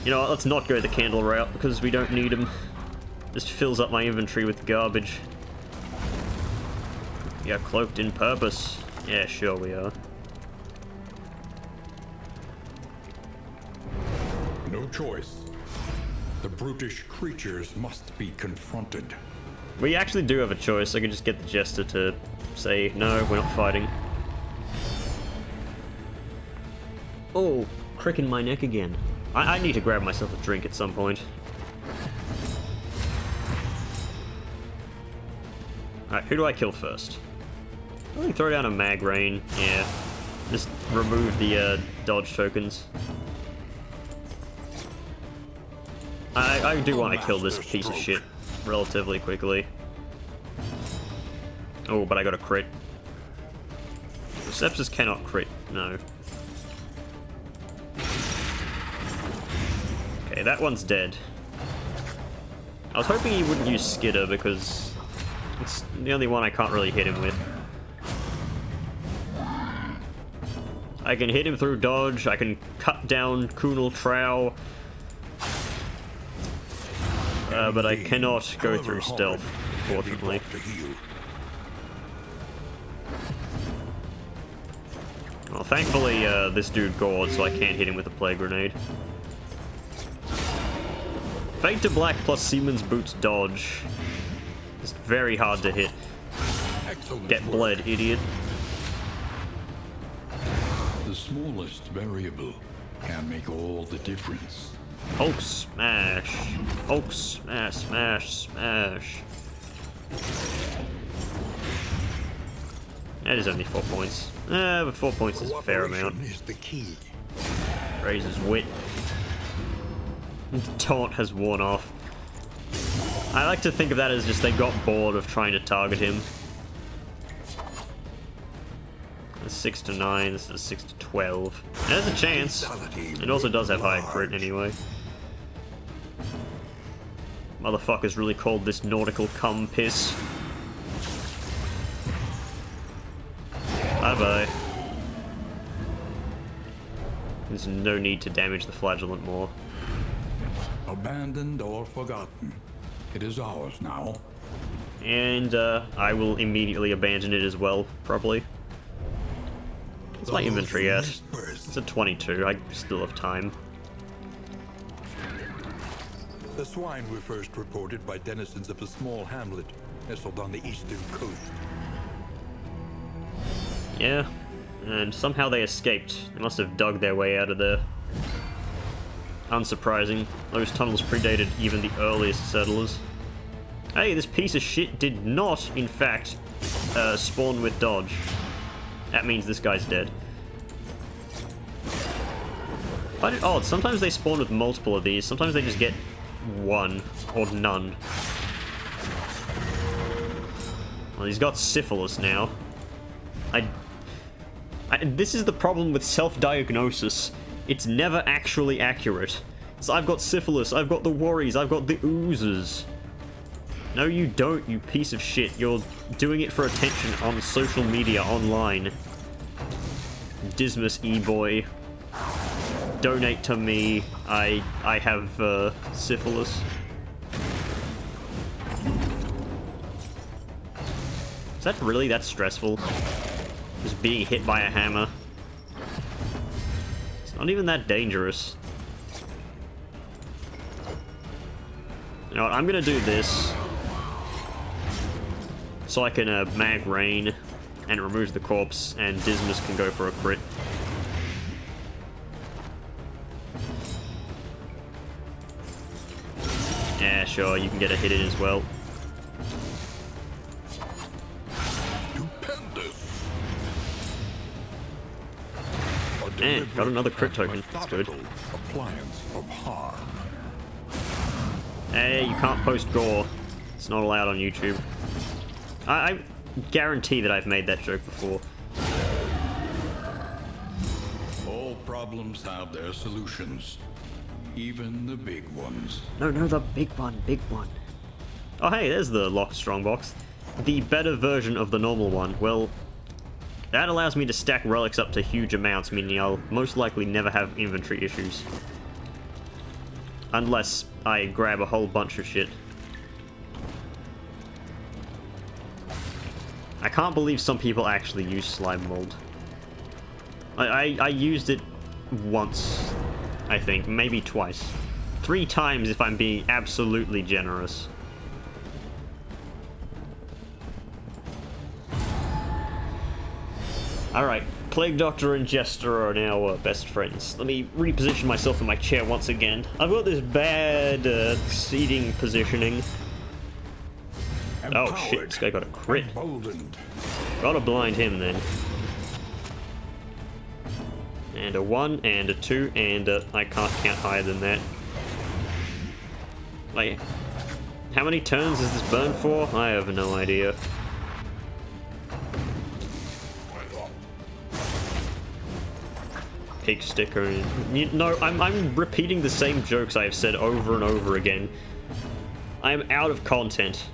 You know what, let's not go the candle route because we don't need them. Just fills up my inventory with garbage. We are cloaked in purpose. Yeah, sure we are. No choice. The brutish creatures must be confronted. We actually do have a choice. I can just get the Jester to say, no, we're not fighting. Oh, crick in my neck again. I need to grab myself a drink at some point. Alright, who do I kill first? I can throw down a mag rain. Yeah. Just remove the dodge tokens. I do want to kill this piece of shit relatively quickly. Oh, but I got a crit. Sepsis cannot crit, no. Okay, that one's dead. I was hoping he wouldn't use Skitter because it's the only one I can't really hit him with. I can hit him through dodge, I can cut down Kunal Trow. But I cannot go through stealth, unfortunately. Well, thankfully, this dude gored, so I can't hit him with a Plague Grenade. Fade to Black plus Seaman's Boots dodge. Just very hard to hit. Get bled, idiot. The smallest variable can make all the difference. Hulk smash. Hulk smash, smash, smash. That is only 4 points. But 4 points is a fair amount. Is the key. Raises wit. The taunt has worn off. I like to think of that as just they got bored of trying to target him. That's 6 to 9, this is 6 to 12. There's a chance. It also does have high crit anyway. Motherfuckers really called this nautical cum piss. Bye-bye. There's no need to damage the Flagellant more. Abandoned or forgotten. It is ours now. And I will immediately abandon it as well, probably. What's my inventory at? It's at 22, I still have time. The swine were first reported by denizens of a small hamlet nestled on the eastern coast. Yeah, and somehow they escaped. They must have dug their way out of there. Unsurprising, those tunnels predated even the earliest settlers. Hey, this piece of shit did not, in fact, spawn with dodge. That means this guy's dead. Oh, sometimes they spawn with multiple of these. Sometimes they just get one, or none. Well, he's got syphilis now. This is the problem with self-diagnosis. It's never actually accurate. So I've got syphilis, I've got the worries, I've got the oozes. No, you don't, you piece of shit. You're doing it for attention on social media online. Dismas E-boy. Donate to me. I have syphilis. Is that really that stressful? Just being hit by a hammer. It's not even that dangerous. You know what, I'm gonna do this. So I can mag rain and remove the corpse, and Dismas can go for a crit. Yeah, sure, you can get a hit in as well. Stupendous. And got another crit token. That's good. Appliance of harm. Hey, you can't post gore. It's not allowed on YouTube. I guarantee that I've made that joke before. All problems have their solutions. Even the big ones. No, the big one, big one. Oh, hey, there's the locked strongbox. The better version of the normal one. Well, that allows me to stack relics up to huge amounts, meaning I'll most likely never have inventory issues. Unless I grab a whole bunch of shit. I can't believe some people actually use slime mold. I used it once, I think, maybe twice. 3 times if I'm being absolutely generous. Alright, Plague Doctor and Jester are now best friends. Let me reposition myself in my chair once again. I've got this bad seating positioning. Oh shit, this guy got a crit. Emboldened. Gotta blind him then. And a 1, and a 2, and I can't count higher than that. Like, how many turns is this burn for? I have no idea. Pig sticker. No, I'm repeating the same jokes I have said over and over again. I'm out of content.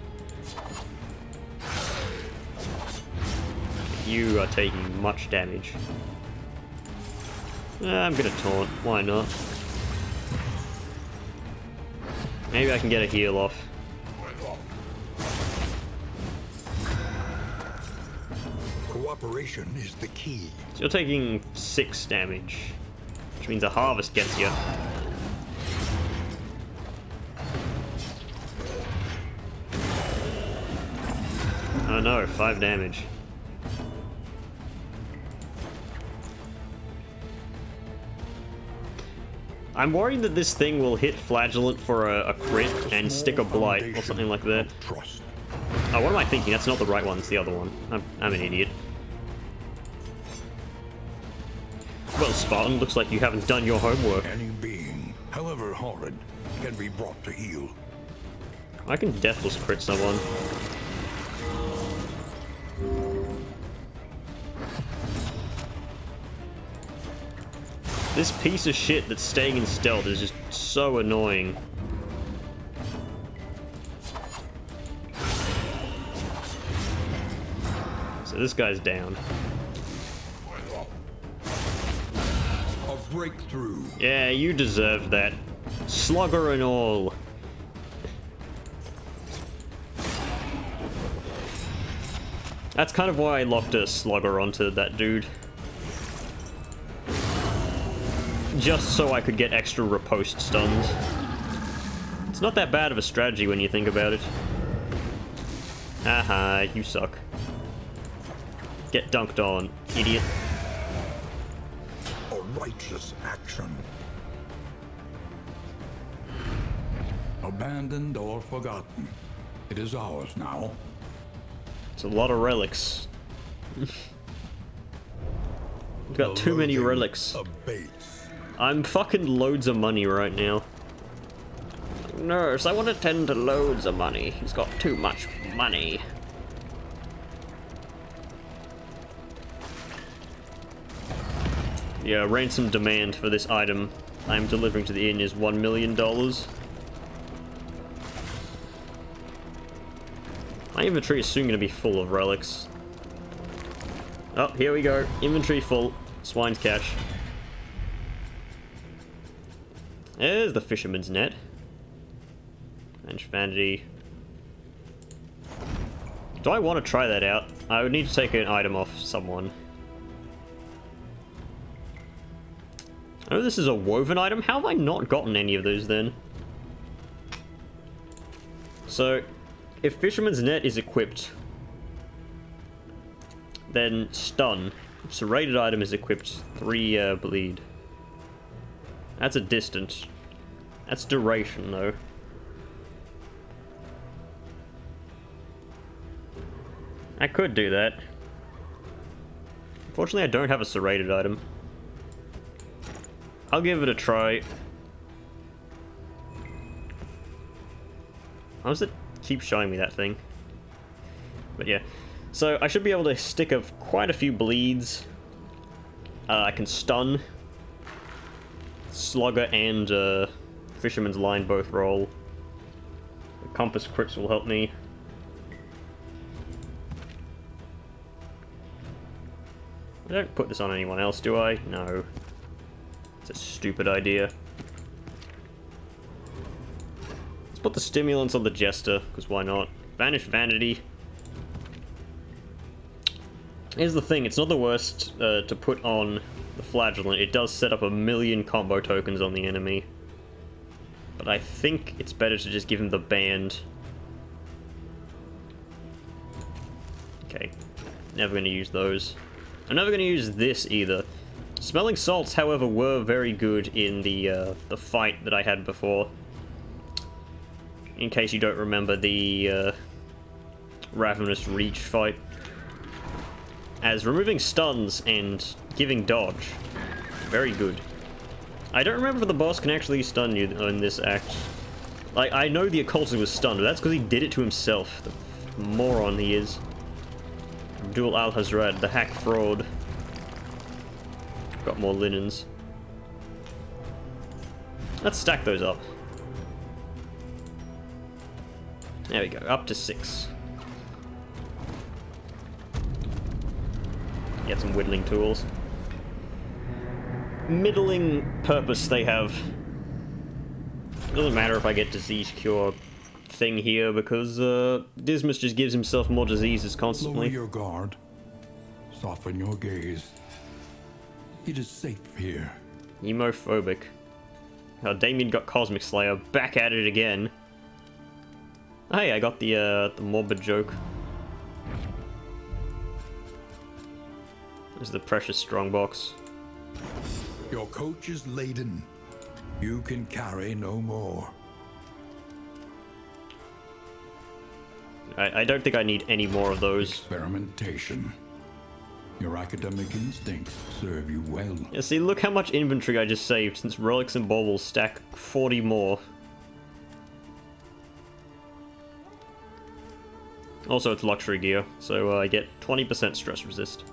You are taking much damage. I'm gonna taunt. Why not? Maybe I can get a heal off. Cooperation is the key. So you're taking 6 damage, which means a harvest gets you. Oh no, 5 damage. I'm worried that this thing will hit Flagellant for a crit and stick a blight or something like that. Trust. Oh, what am I thinking? That's not the right one, it's the other one. I'm an idiot. Well, Spartan, looks like you haven't done your homework. Any being, however horrid, can be brought to heel. I can deathless crit someone. This piece of shit that's staying in stealth is just so annoying. So this guy's down. A breakthrough. Yeah, you deserved that. Slugger and all. That's kind of why I locked a slugger onto that dude. Just so I could get extra riposte stuns. It's not that bad of a strategy when you think about it. Haha, you suck. Get dunked on, idiot. A righteous action. Abandoned or forgotten. It is ours now. It's a lot of relics. We've got too many relics. Abates. I'm fucking loads of money right now. Nurse, I want to tend to loads of money. He's got too much money. Yeah, ransom demand for this item I'm delivering to the inn is $1 million. My inventory is soon going to be full of relics. Oh, here we go. Inventory full. Swine's cash. There's the fisherman's net. Bench vanity. Do I want to try that out? I would need to take an item off someone. Oh, this is a woven item? How have I not gotten any of those then? So, if Fisherman's Net is equipped, then Stun. If Serrated item is equipped, 3 bleed. That's a distance. That's duration, though. I could do that. Unfortunately, I don't have a serrated item. I'll give it a try. How does it keep showing me that thing? But yeah. So I should be able to stick of quite a few bleeds. I can stun. Slugger and Fisherman's Line both roll. The Compass crits will help me. I don't put this on anyone else, do I? No. It's a stupid idea. Let's put the stimulants on the Jester, because why not? Vanish Vanity. Here's the thing, it's not the worst to put on the Flagellant. It does set up 1,000,000 combo tokens on the enemy. But I think it's better to just give him the band. Okay. Never going to use those. I'm never going to use this either. Smelling Salts, however, were very good in the fight that I had before. In case you don't remember the Ravenous Reach fight. As removing stuns and giving dodge. Very good. I don't remember if the boss can actually stun you in this act. Like, I know the Occultist was stunned, but that's because he did it to himself. The moron he is. Abdul Al-Hazrad, the hack fraud. Got more linens. Let's stack those up. There we go, up to 6. Get some whittling tools. Middling purpose they have. It doesn't matter if I get disease cure thing here because Dismas just gives himself more diseases constantly. Lower your guard. Soften your gaze. It is safe here. Emophobic. Oh, Damien got Cosmic Slayer. Back at it again. Hey, I got the morbid joke. There's the precious strongbox. Your coach is laden. You can carry no more. I don't think I need any more of those. Experimentation. Your academic instincts serve you well. Yeah, see, look how much inventory I just saved since relics and baubles stack 40 more. Also, it's luxury gear, so I get 20% stress resist.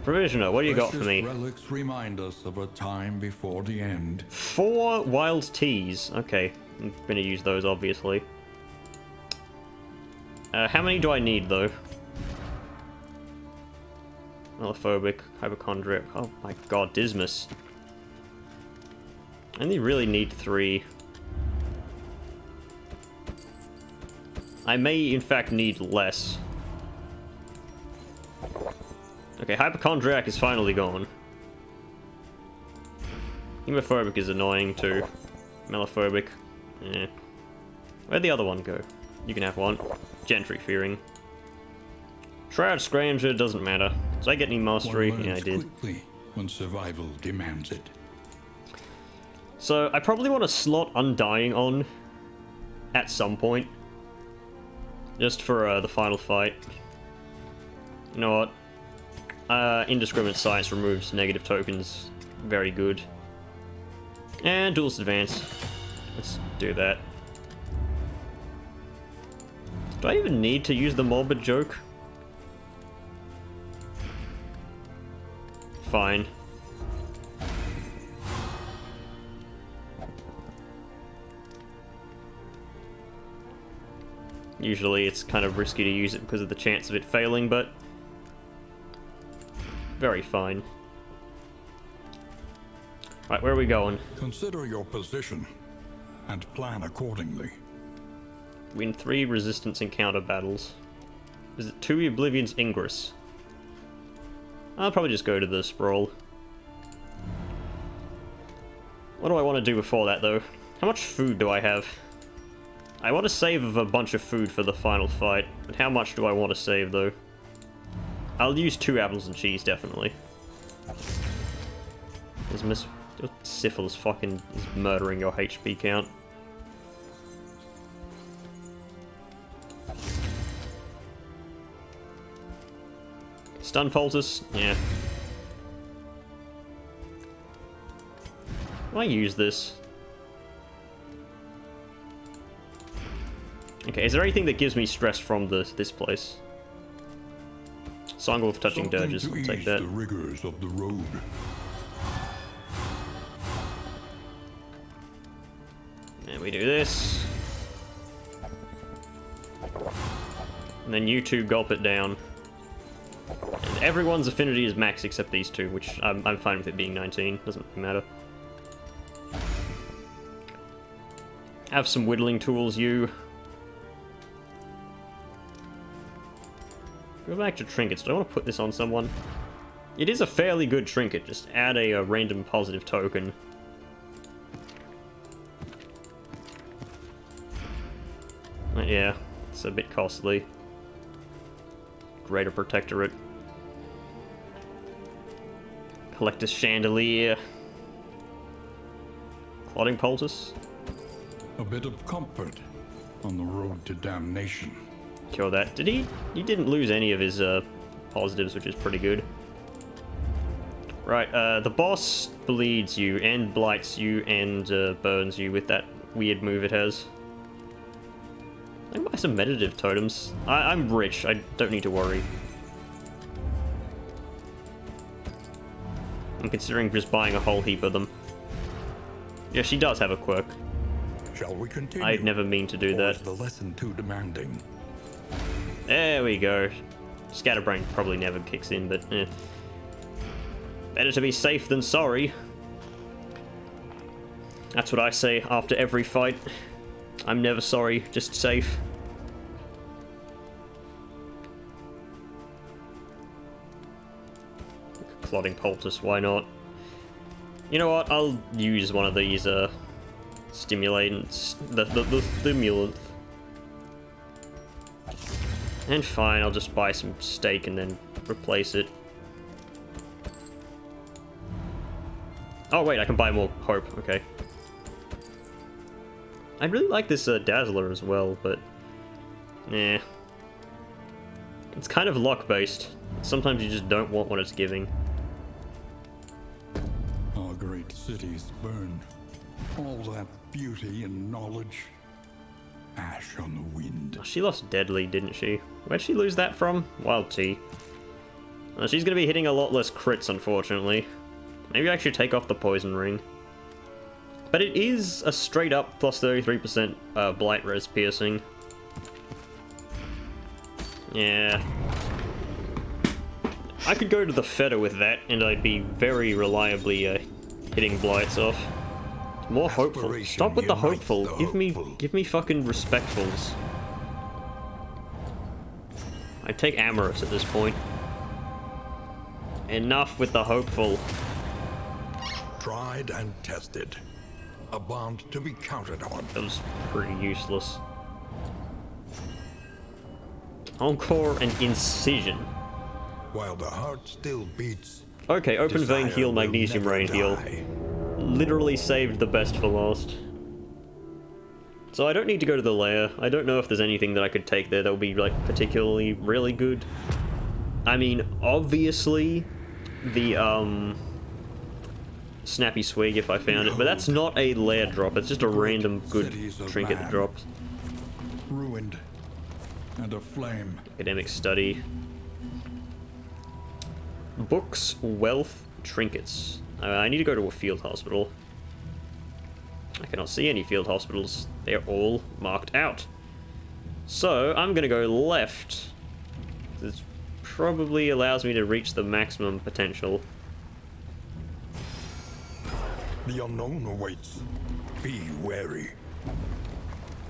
Provisioner, what do you got for me? Relics remind us of a time before the end. 4 wild teas. Okay, I'm gonna use those, obviously. How many do I need, though? Melophobic, hypochondriac. Oh my god, Dismas. I only really need 3. I may, in fact, need less. Okay, hypochondriac is finally gone. Hemophobic is annoying, too. Melophobic. Eh. Where'd the other one go? You can have one. Gentry fearing. Shroud Scrounger doesn't matter. Did I get any mastery? Yeah, I did. Quickly when survival demands it. So, I probably want to slot Undying on at some point. Just for the final fight. You know what? Indiscriminate Science removes negative tokens. Very good. And Duelist Advance. Let's do that. Do I even need to use the Morbid joke? Fine. Usually it's kind of risky to use it because of the chance of it failing, but very fine. Right, where are we going? Consider your position and plan accordingly. Win 3 resistance encounter battles. Is it 2 Oblivion's Ingress? I'll probably just go to the Sprawl. What do I want to do before that, though? How much food do I have? I want to save a bunch of food for the final fight, but how much do I want to save, though? I'll use 2 apples and cheese, definitely. Is Miss Syphilis fucking is murdering your HP count. Stun poultice? Yeah. Can I use this? Okay, is there anything that gives me stress from this place? Song of Touching Dirges, I'll take that. The rigors of the road. And we do this. And then you 2 gulp it down. And everyone's affinity is max except these 2, which I'm fine with it being 19, doesn't really matter. Have some whittling tools, you. Go back to trinkets. Do I want to put this on someone? It is a fairly good trinket. Just add a random positive token. Yeah, it's a bit costly. Greater Protectorate. Collector's Chandelier. Clotting Poultice. A bit of comfort on the road to damnation. Kill that. Did he? He didn't lose any of his positives, which is pretty good. Right, the boss bleeds you and blights you and burns you with that weird move it has. I can buy some meditative totems. I'm rich. I don't need to worry. I'm considering just buying a whole heap of them. Yeah, she does have a quirk. Shall we continue? I'd never mean to do Or that. is the lesson too demanding? There we go. Scatterbrain probably never kicks in, but eh. Better to be safe than sorry. That's what I say after every fight. I'm never sorry, just safe. Clotting Poultice, why not? You know what, I'll use one of these stimulants, the stimulant. And fine, I'll just buy some steak and then replace it. Oh wait, I can buy more hope, okay. I really like this Dazzler as well, but... nah. It's kind of luck-based. Sometimes you just don't want what it's giving. Our great cities burn. All that beauty and knowledge. ash on the wind. Oh, she lost Deadly, didn't she? Where'd she lose that from? Wild Tea. She's gonna be hitting a lot less crits, unfortunately. Maybe I should take off the Poison Ring. But it is a straight up plus 33% Blight Res piercing. Yeah. I could go to the Fetter with that, and I'd be very reliably hitting Blights off. More hopeful. Stop with the hopeful. Give me fucking respectfuls. I'd take Amorous at this point. Enough with the hopeful. Tried and tested. A bond to be counted on. That was pretty useless. Encore and Incision. While the heart still beats. Okay, Open Vein desire heal, will Magnesium never Rain heal. die. Literally saved the best for last. So I don't need to go to the lair. I don't know if there's anything that I could take there that would be, like, particularly really good. I mean, obviously, the, Snappy Swig if I found it, but that's not a lair drop, it's just a random good trinket that drops. Ruined and aflame. Academic Study. Books, Wealth, Trinkets. I need to go to a field hospital. I cannot see any field hospitals. They're all marked out. So, I'm gonna go left. This probably allows me to reach the maximum potential. The unknown awaits. Be wary.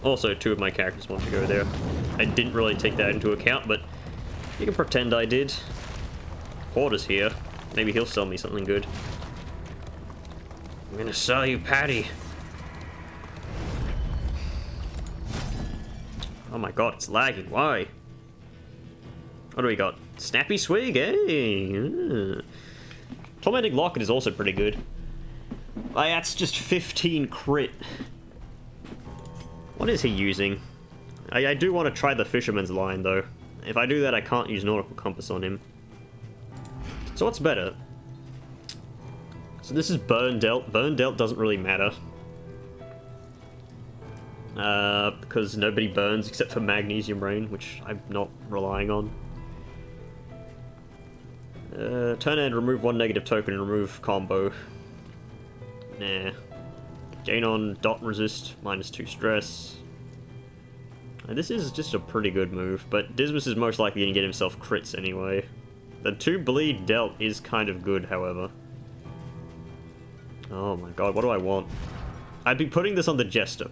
Also, two of my characters want to go there. I didn't really take that into account, but you can pretend I did. Hoarder's here. Maybe he'll sell me something good. I'm gonna sell you Patty. Oh my god, it's lagging. Why? What do we got? Snappy Swig, eh? Tormenting Locket is also pretty good. That's just 15 crit. What is he using? I do want to try the Fisherman's Line, though. If I do that, I can't use Nautical Compass on him. So what's better? So this is Burn Dealt. Burn Dealt doesn't really matter. Because nobody burns except for Magnesium Rain, which I'm not relying on. Turn end, remove one negative token and remove combo. Nah. Gain on dot resist, -2 stress. This is just a pretty good move, but Dismas is most likely going to get himself crits anyway. The 2 bleed dealt is kind of good, however. Oh my god, what do I want? I'd be putting this on the Jester.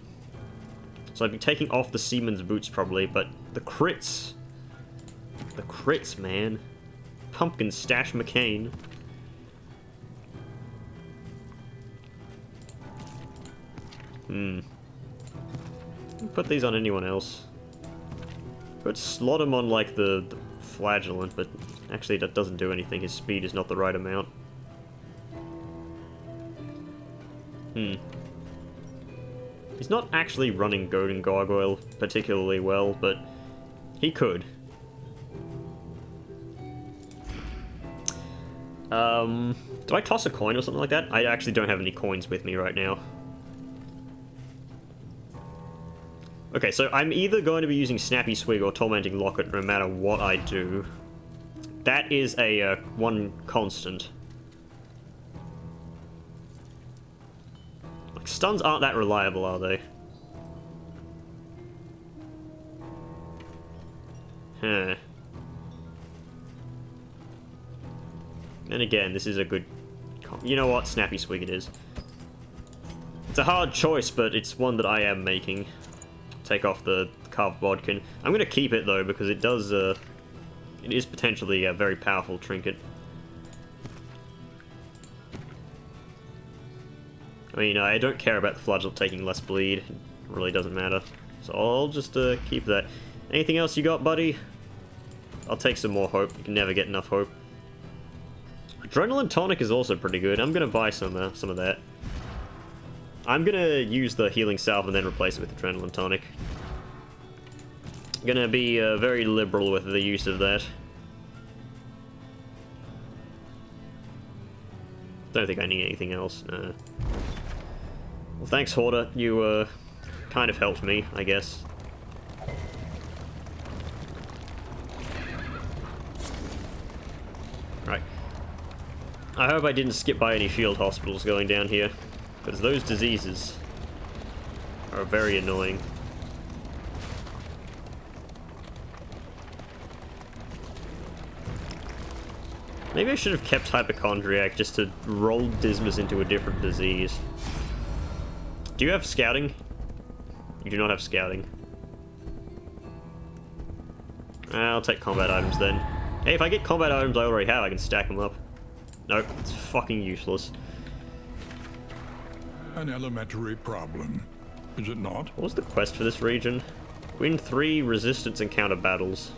So I'd be taking off the Seaman's Boots probably, but the crits. The crits, man. Pumpkin Stash McCain. Put these on anyone else. Could slot him on like the Flagellant, but actually that doesn't do anything. His speed is not the right amount. He's not actually running Golden Gargoyle particularly well, but he could. Do I toss a coin or something like that? I actually don't have any coins with me right now. Okay, so I'm either going to be using Snappy Swig or Tormenting Locket no matter what I do. That is a one constant. Like, stuns aren't that reliable, are they? Huh. And again, this is a good... You know what? Snappy Swig it is. It's a hard choice, but it's one that I am making. Take off the carved bodkin. I'm gonna keep it though because it does. It is potentially a very powerful trinket. I mean, I don't care about the Flagellant taking less bleed. It really doesn't matter. So I'll just keep that. Anything else you got, buddy? I'll take some more hope. You can never get enough hope. Adrenaline Tonic is also pretty good. I'm gonna buy some of that. I'm gonna use the Healing Salve and then replace it with Adrenaline Tonic. Gonna be very liberal with the use of that. Don't think I need anything else, no. Well, thanks, Hoarder. You, kind of helped me, I guess. I hope I didn't skip by any field hospitals going down here, because those diseases are very annoying. Maybe I should have kept Hypochondriac just to roll Dismas into a different disease. Do you have scouting? You do not have scouting. I'll take combat items then. Hey, if I get combat items I already have, I can stack them up. Nope, it's fucking useless. An elementary problem, is it not? What was the quest for this region? Win 3 resistance encounter battles.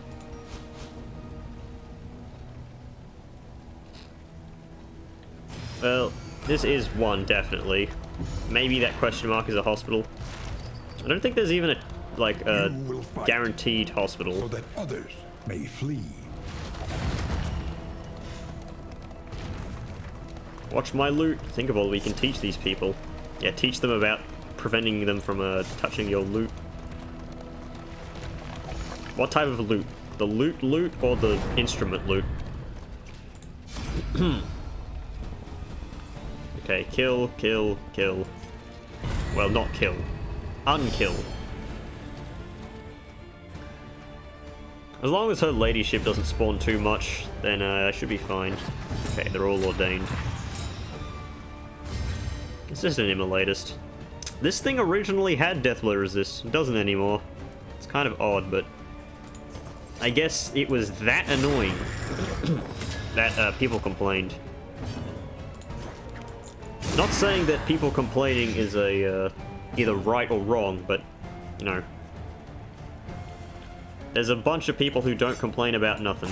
Well, this is one, definitely. Maybe that question mark is a hospital. I don't think there's even a, like, a guaranteed hospital. So that others may flee. Watch my loot. Think of all we can teach these people. Yeah, teach them about preventing them from touching your loot. What type of loot? The loot or the instrument loot? Okay, kill, kill, kill. Well, not kill. Unkill. As long as her ladyship doesn't spawn too much, then I should be fine. Okay, they're all ordained. It's just an immolatist. This thing originally had deathblow resist. It doesn't anymore. It's kind of odd, but I guess it was that annoying that people complained. Not saying that people complaining is a either right or wrong, but you know, there's a bunch of people who don't complain about nothing.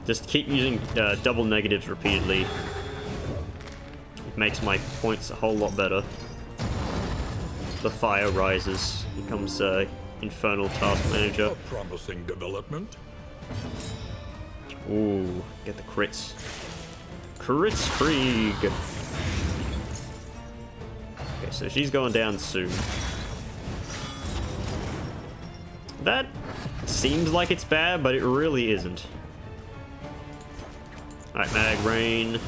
Just keep using double negatives repeatedly. It makes my points a whole lot better. The fire rises, becomes Infernal Task Manager. A promising development. Ooh, get the crits. Kritzkrieg! Okay, so she's going down soon. That seems like it's bad, but it really isn't. Alright, Mag Rain.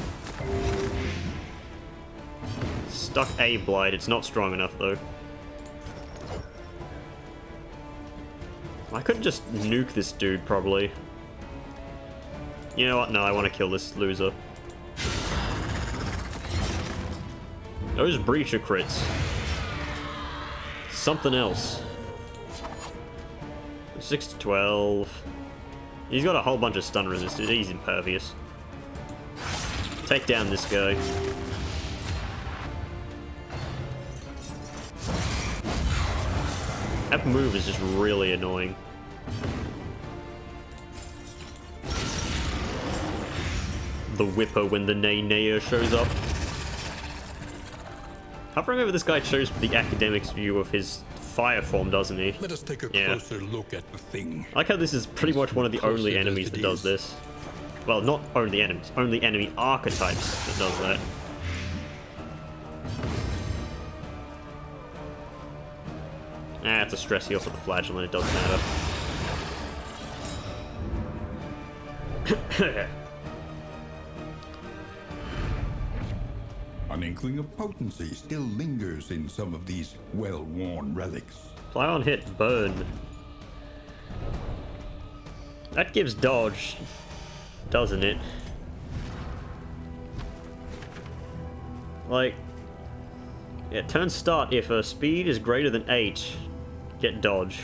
Stuck A Blight. It's not strong enough, though. I could just nuke this dude, probably. You know what? No, I want to kill this loser. Those Breacher crits. Something else. 6 to 12. He's got a whole bunch of stun resistance. He's impervious. Take down this guy. That move is just really annoying. The Whipper when the Nay-Nayer shows up. I remember this guy chose the academic's view of his fire form, doesn't he? Let us take a closer look at the thing. I like how this is pretty much one of the only enemies that does this. Well, not only enemies, only enemy archetypes that does that. Ah, it's a stress heal for the Flagellant, it doesn't matter. An inkling of potency still lingers in some of these well-worn relics. Fly on hit, burn. That gives dodge, doesn't it? Like, yeah, turn start if speed is greater than 8, get dodge.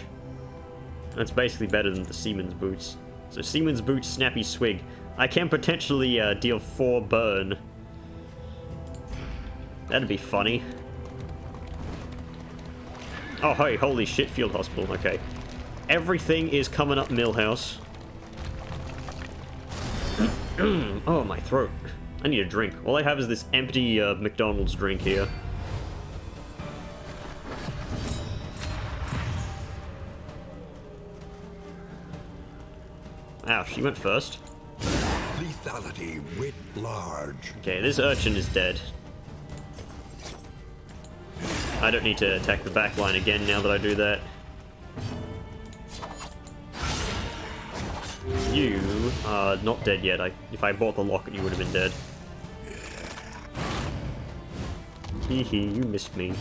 That's basically better than the Seaman's Boots. So Seaman's Boots, Snappy Swig. I can potentially deal 4 burn. That'd be funny. Oh, hey, holy shit, Field Hospital, okay. Everything is coming up Millhouse. Oh, my throat. I need a drink. All I have is this empty McDonald's drink here. Ow, she went first. Lethality writ large. Okay, this urchin is dead. I don't need to attack the back line again now that I do that. You are not dead yet. If I bought the locket, you would have been dead. Hee hee, you missed me.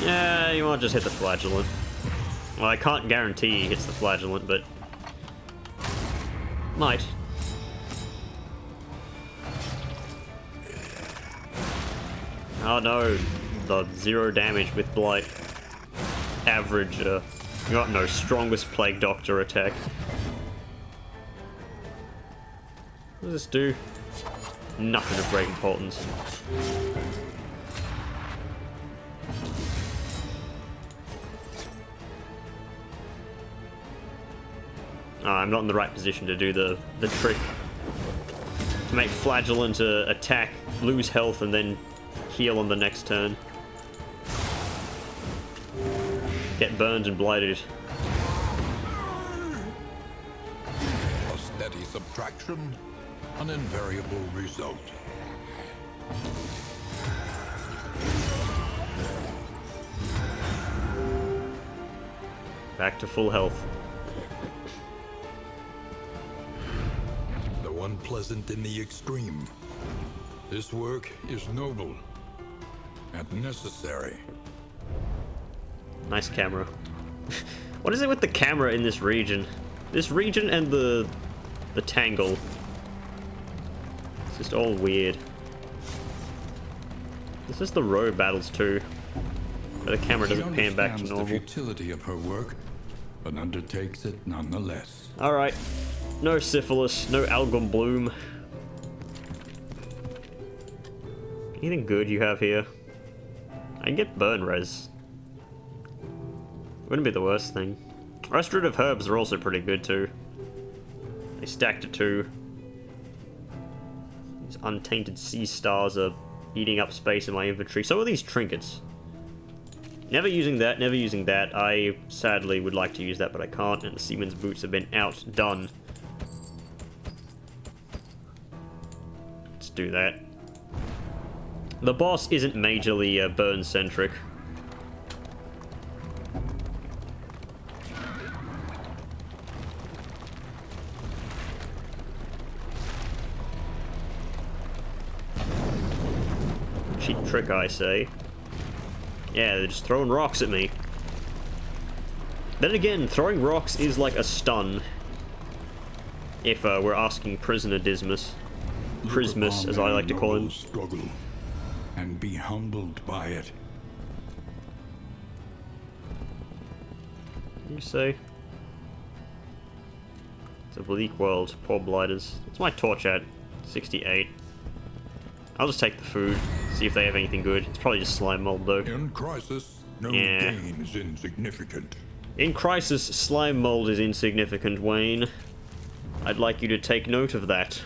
Yeah, you might just hit the Flagellant. Well, I can't guarantee he hits the Flagellant, but... might. Oh no, the 0 damage with Blight. Average, got no strongest Plague Doctor attack. What does this do? Nothing of great importance. I'm not in the right position to do the trick. To make Flagellant attack, lose health, and then heal on the next turn. Get burned and blighted. A steady subtraction, an invariable result. Back to full health. Though unpleasant in the extreme, this work is noble and necessary. Nice camera. What is it with the camera in this region? This region and the tangle. It's just all weird. This is the road battles too, where the camera doesn't pan back to normal. The futility of her work, but undertakes it nonetheless. All right, no syphilis, no algum bloom. Anything good you have here? I can get burn res. Wouldn't be the worst thing. Restorative herbs are also pretty good too. They stack to 2. These untainted sea stars are eating up space in my inventory. So are these trinkets. Never using that, never using that. I sadly would like to use that, but I can't, and the Seaman's boots have been outdone. Let's do that. The boss isn't majorly burn-centric. Cheap trick, I say. Yeah, they're just throwing rocks at me. Then again, throwing rocks is like a stun. If we're asking Prisoner Dismas. Prismus, as I like to call him. Struggle and be humbled by it. You say? It's a bleak world, poor blighters. What's my torch at? 68. I'll just take the food, see if they have anything good. It's probably just slime mold though. In crisis, no gain is insignificant. In crisis, slime mold is insignificant, Wayne. I'd like you to take note of that.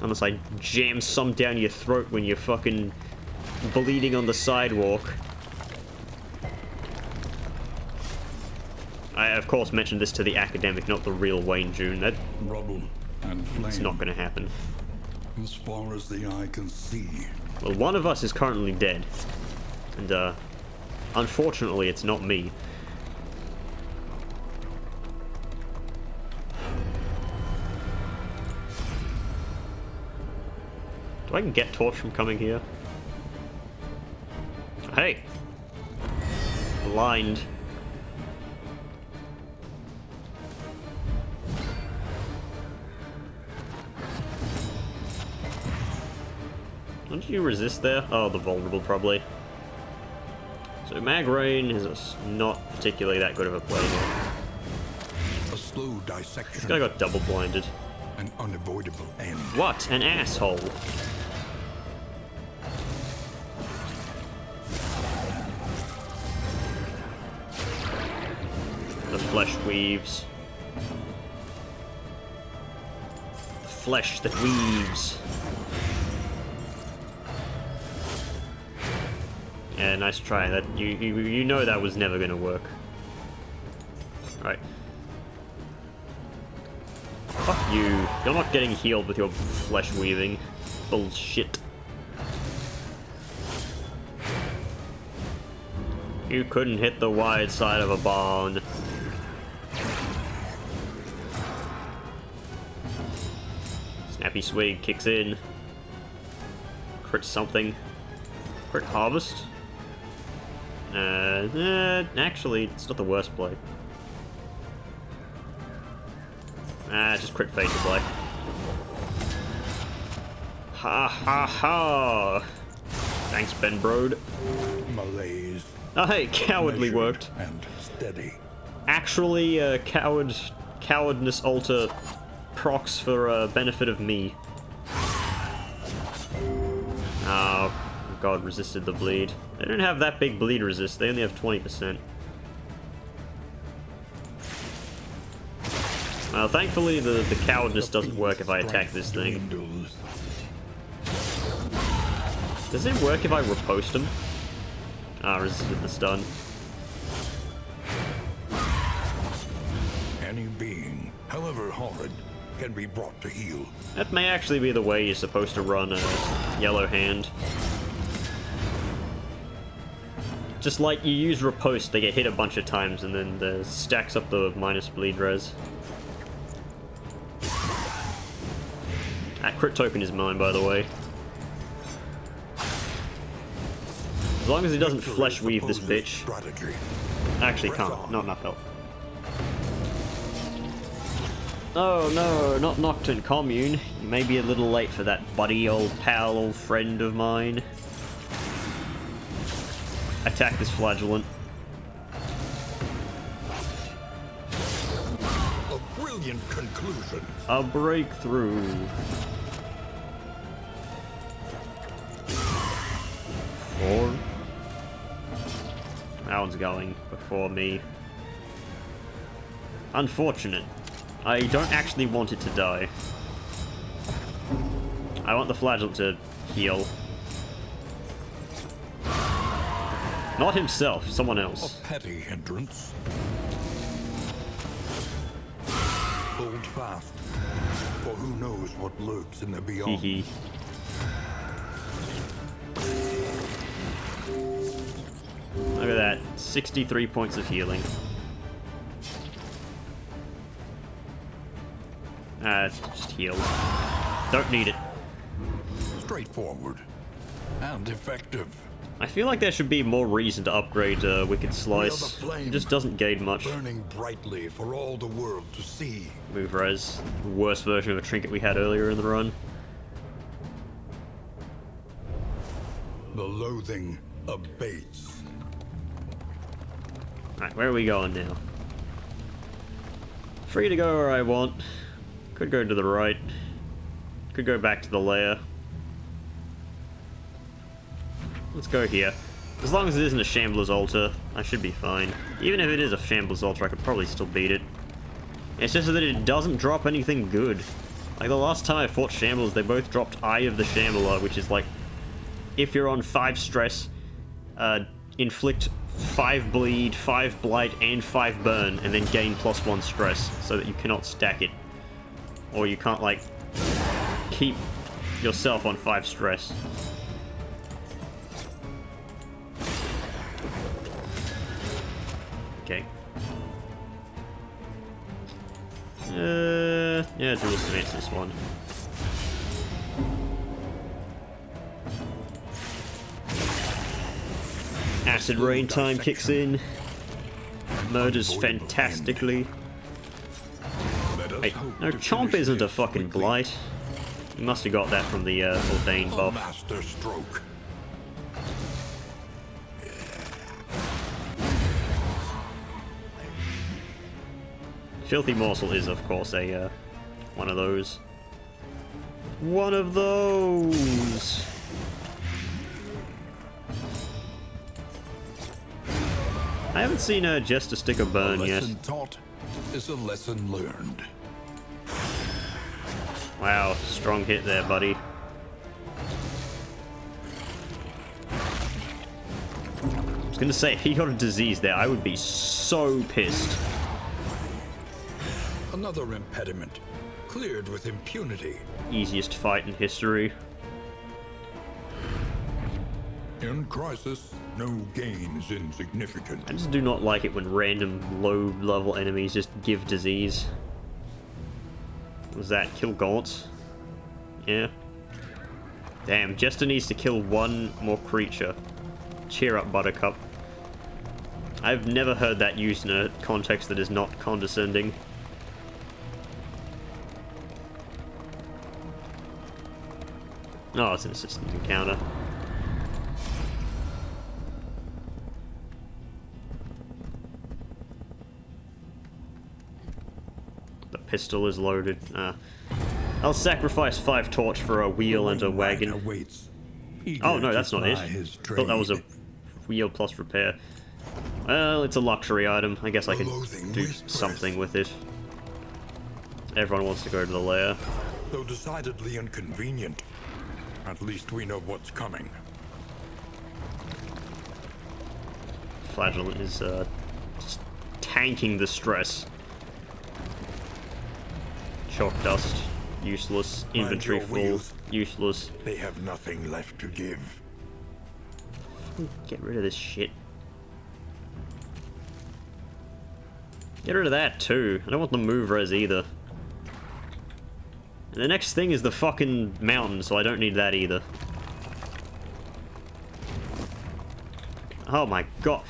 Unless I jam some down your throat when you're fucking bleeding on the sidewalk. I, of course, mentioned this to the academic, not the real Wayne June. That Rubble and flame. It's not gonna happen. As far as the eye can see. Well, one of us is currently dead. And, unfortunately, it's not me. Do I get torch from coming here? Hey! Blind. Don't you resist there? Oh, the vulnerable, probably. So Mag Rain is not particularly that good of a play here. A slow dissection. This guy got double blinded. An unavoidable end. What an asshole! The flesh weaves. The flesh that weaves. Yeah, nice try. That you know that was never gonna work. Right. Fuck you. You're not getting healed with your flesh weaving. Bullshit. You couldn't hit the wide side of a barn. Snappy Swig kicks in. Crit something. Crit Harvest? Actually, it's not the worst play. Just crit Fade to Black. Ha ha ha! Thanks, Ben Brode. Malaise. Oh hey, cowardly measured worked. And steady. Actually, cowardness alter procs for benefit of me. Oh, God, resisted the bleed. They don't have that big bleed resist, they only have 20%. Well, thankfully the cowardness doesn't work if I attack this thing. Dwindles. Does it work if I riposte him? Ah, resisted the stun. Any being, however horrid, can be brought to heel. That may actually be the way you're supposed to run a Yellow Hand. Just like you use riposte, they get hit a bunch of times and then the stacks up the minus bleed res. That crit token is mine, by the way. As long as he doesn't flesh weave this bitch. Strategy. Actually can't, not enough health. Oh no, not Nocturne Commune. You may be a little late for that, buddy, old pal, old friend of mine. Attack this Flagellant. A brilliant conclusion. A breakthrough. Four. That one's going before me. Unfortunate. I don't actually want it to die. I want the Flagellant to heal. Not himself, someone else. A petty hindrance. Hold fast, for who knows what lurks in the beyond. Hee. Look at that, 63 points of healing. It's just healed. Don't need it. Straightforward and effective. I feel like there should be more reason to upgrade Wicked Slice. It just doesn't gain much. Burning brightly for all the world to see. Move res. The worst version of a trinket we had earlier in the run. The loathing abates. Alright, where are we going now? Free to go where I want. Could go to the right. Could go back to the lair. Let's go here. As long as it isn't a Shambler's Altar, I should be fine. Even if it is a Shambler's Altar, I could probably still beat it. It's just that it doesn't drop anything good. Like the last time I fought Shamblers, they both dropped Eye of the Shambler, which is like, if you're on 5 stress, inflict 5 bleed, 5 blight, and 5 burn, and then gain +1 stress, so that you cannot stack it. Or you can't, like, keep yourself on 5 stress. Okay. Yeah, dual estimates this one. Acid Rain time kicks in. Murders fantastically. Wait, no, Chomp isn't a fucking blight. You must have got that from the Ordained buff. Master stroke. Filthy Morsel is, of course, a one of those. One of those. I haven't seen Jester stick a burn yet. A lesson taught is a lesson learned. Wow, strong hit there, buddy. I was gonna say, if he got a disease there, I would be so pissed. Another impediment, cleared with impunity. Easiest fight in history. In crisis, No gain is insignificant. I just do not like it when random low-level enemies just give disease. What was that? Kill Gaunt? Yeah. Damn, Jester needs to kill one more creature. Cheer up, Buttercup. I've never heard that used in a context that is not condescending. Oh, it's an assistant encounter. The pistol is loaded. I'll sacrifice 5 torch for a wheel and a wagon. Awaits, Oh no, that's not it. I his thought that was a wheel plus repair. Well, it's a luxury item. I guess I can do something with it. Everyone wants to go to the lair. Though decidedly inconvenient, at least we know what's coming. Flagellant is just tanking the stress. Chalk dust, useless. Inventory your full, wheels. useless. They have nothing left to give. Get rid of this shit. Get rid of that too. I don't want the move res either. And the next thing is the fucking mountain, so I don't need that either. Oh my god.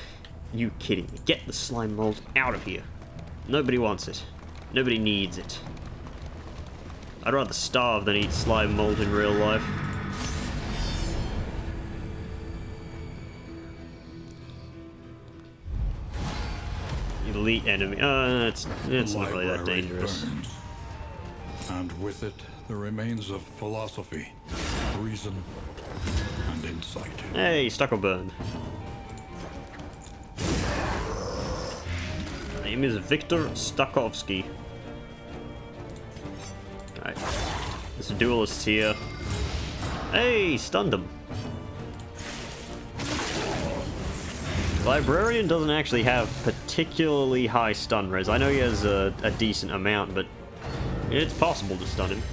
You kidding me? Get the slime mold out of here. Nobody wants it. Nobody needs it. I'd rather starve than eat slime mold in real life. Elite enemy. It's not really that Library dangerous. burns, and with it the remains of philosophy, reason, and insight. Hey, stuck or burn. Name is Victor Stakovsky. Alright. There's a duelist here. Hey, stunned him. Librarian doesn't actually have particularly high stun res. I know he has a decent amount, but it's possible to stun him.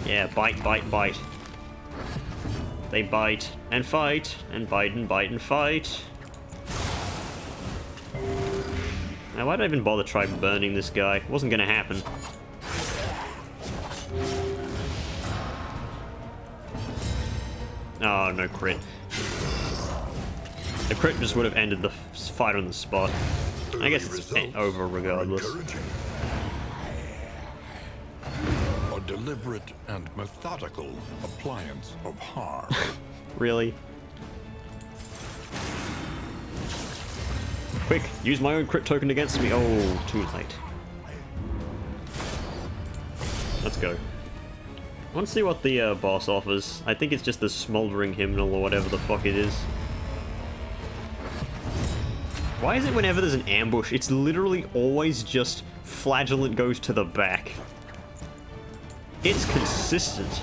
Yeah, bite, bite, bite. They bite and fight and bite and bite and fight. Now, why did I even bother trying burning this guy? It wasn't gonna happen. Oh, no crit. The crit just would have ended the fight on the spot. I guess it's over regardless. A deliberate and methodical appliance of harm. Really? Quick, use my own crit token against me. Oh, too late. Let's go. I want to see what the boss offers. I think it's just the smoldering hymnal or whatever the fuck it is. Why is it whenever there's an ambush, it's literally always just Flagellant goes to the back? It's consistent.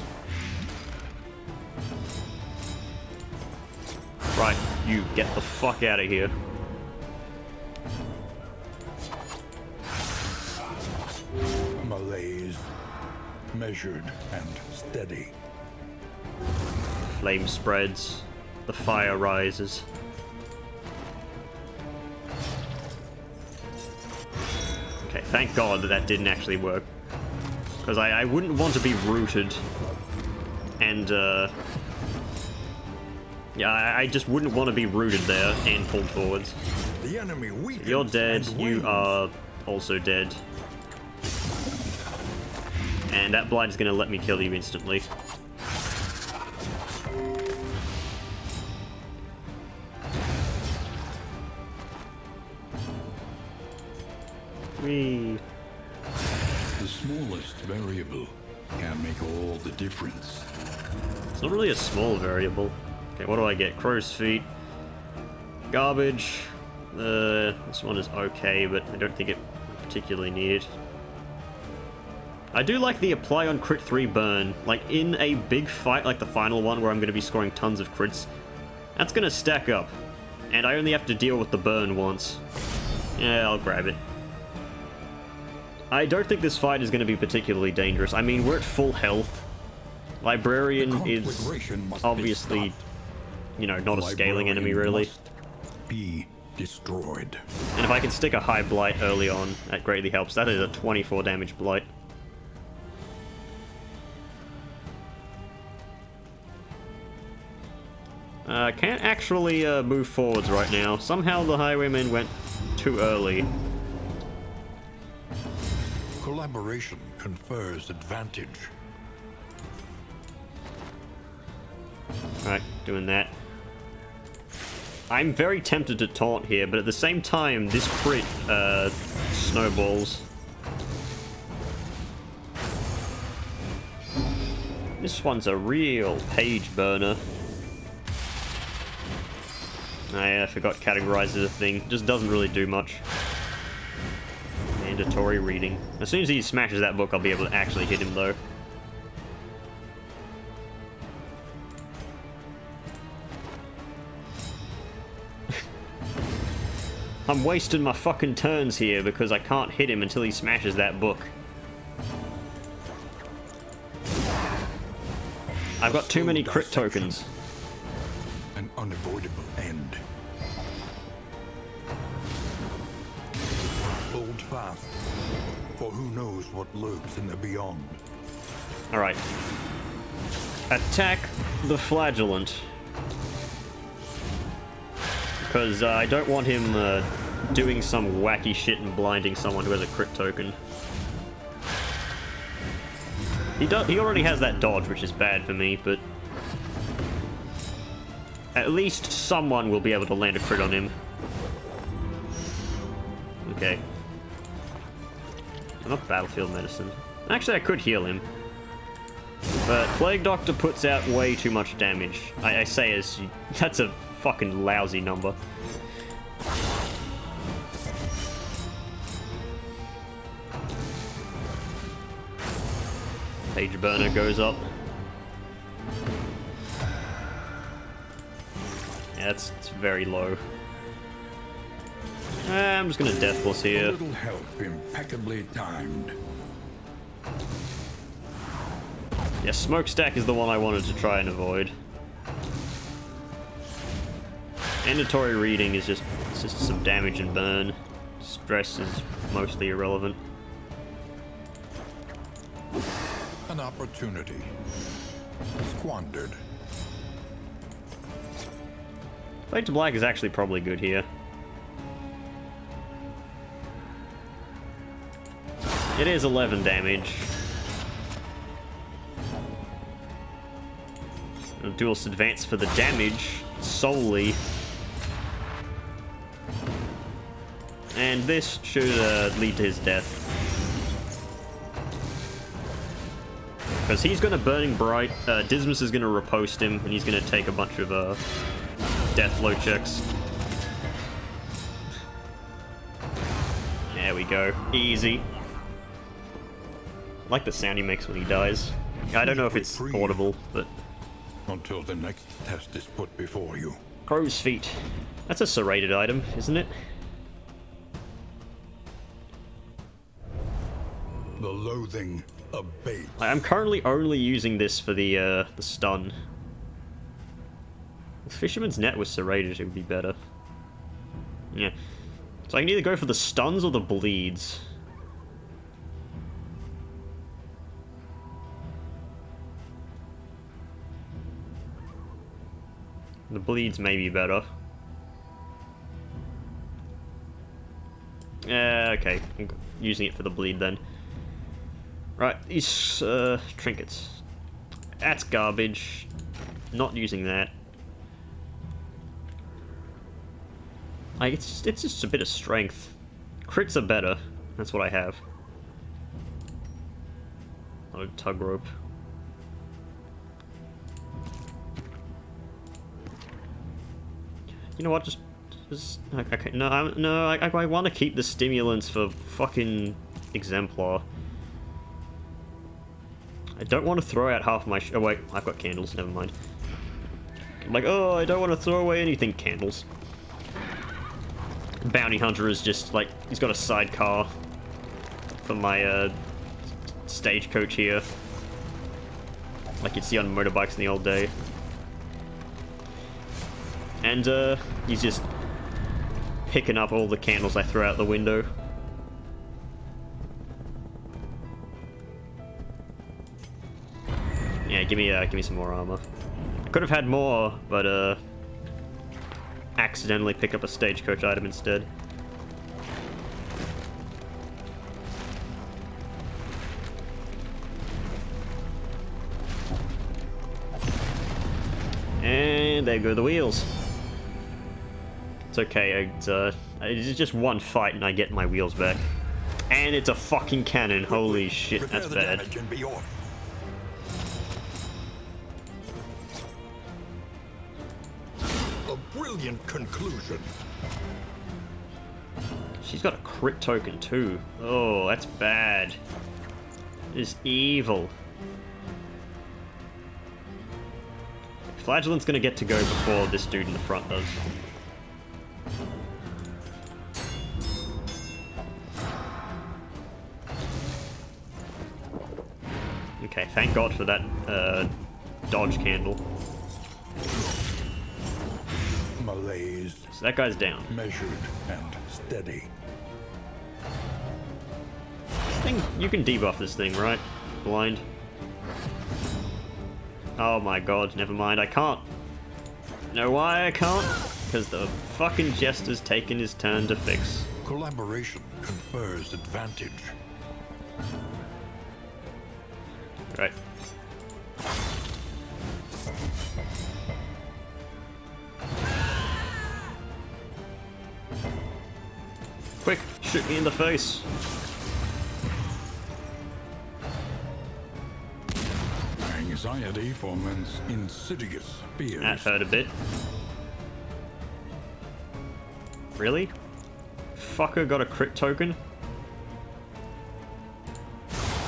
Right, you get the fuck out of here. Malaise, measured and steady. Flame spreads. The fire rises. Okay, thank God that didn't actually work. Because I wouldn't want to be rooted. And, yeah, I just wouldn't want to be rooted there and pulled forwards. The enemy weakens. You're dead. and You wins. are also dead. And that blind is going to let me kill you instantly. Whee. The smallest variable can make all the difference. It's not really a small variable. Okay, what do I get? Crow's feet. Garbage. This one is okay, but I don't think it particularly needed. I do like the apply on crit 3 burn. Like, in a big fight like the final one where I'm going to be scoring tons of crits, that's going to stack up. And I only have to deal with the burn once. Yeah, I'll grab it. I don't think this fight is going to be particularly dangerous. I mean, we're at full health. Librarian is obviously, you know, not a scaling enemy, really. Be destroyed. And if I can stick a high blight early on, that greatly helps. That is a 24 damage blight. Can't actually move forwards right now. Somehow the highwayman went too early. Collaboration confers advantage. Alright, doing that. I'm very tempted to taunt here, but at the same time, this crit snowballs. This one's a real page burner. I forgot categorize as a thing. Just doesn't really do much. Mandatory reading. As soon as he smashes that book, I'll be able to actually hit him, though. I'm wasting my fucking turns here because I can't hit him until he smashes that book. I've got too many crit tokens. An unavoidable end. Hold fast, for who knows what lurks in the beyond. Alright. Attack the Flagellant. Because I don't want him doing some wacky shit and blinding someone who has a crit token. He already has that dodge, which is bad for me, but at least someone will be able to land a crit on him. Okay. Not battlefield medicine. Actually, I could heal him. But Plague Doctor puts out way too much damage. I say as... That's a fucking lousy number. Page burner goes up. Yeah, it's very low. I'm just gonna Deathless A here. little help impeccably timed. Yeah, Smokestack is the one I wanted to try and avoid. Mandatory reading is just some damage and burn. Stress is mostly irrelevant. An opportunity squandered. Fade to Black is actually probably good here. It is 11 damage. Duelist advance for the damage solely. And this should lead to his death. Because he's going to Burning Bright, Dismas is going to riposte him, and he's going to take a bunch of death low checks. There we go. Easy. I like the sound he makes when he dies. I don't know if it's audible, but... Until the next test is put before you. Crow's Feet. That's a serrated item, isn't it? The loathing abates. I'm currently only using this for the stun. If Fisherman's Net was serrated, it would be better. Yeah. So I can either go for the stuns or the bleeds. The bleeds may be better. Okay. I'm using it for the bleed then. Right, these trinkets. That's garbage. Not using that. Like, it's just a bit of strength. Crits are better. That's what I have. Not a tug rope. You know what? Just okay. No, I want to keep the stimulants for fucking Exemplar. I don't want to throw out half my. Oh wait, I've got candles. Never mind. I'm like, oh, I don't want to throw away anything. Candles. Bounty Hunter is just like he's got a sidecar for my stagecoach here, like you'd see on motorbikes in the old day. And he's just picking up all the candles I throw out the window. Yeah, give me some more armor. I could have had more, but accidentally pick up a stagecoach item instead. And there go the wheels. It's okay, it's just one fight and I get my wheels back. And it's a fucking cannon, holy shit, that's bad. A brilliant conclusion. She's got a crit token too. Oh, that's bad. It's evil. Flagellant's gonna get to go before this dude in the front does. Okay, thank God for that dodge candle. Malaise. So that guy's down. Measured and steady. This thing, you can debuff this thing, right? Blind. Oh my God, never mind, I can't. You know why I can't? Because the fucking Jester's taken his turn to fix. Collaboration confers advantage. Right. Quick, shoot me in the face. Anxiety foments insidious fears. That hurt a bit. Really? Fucker got a crit token?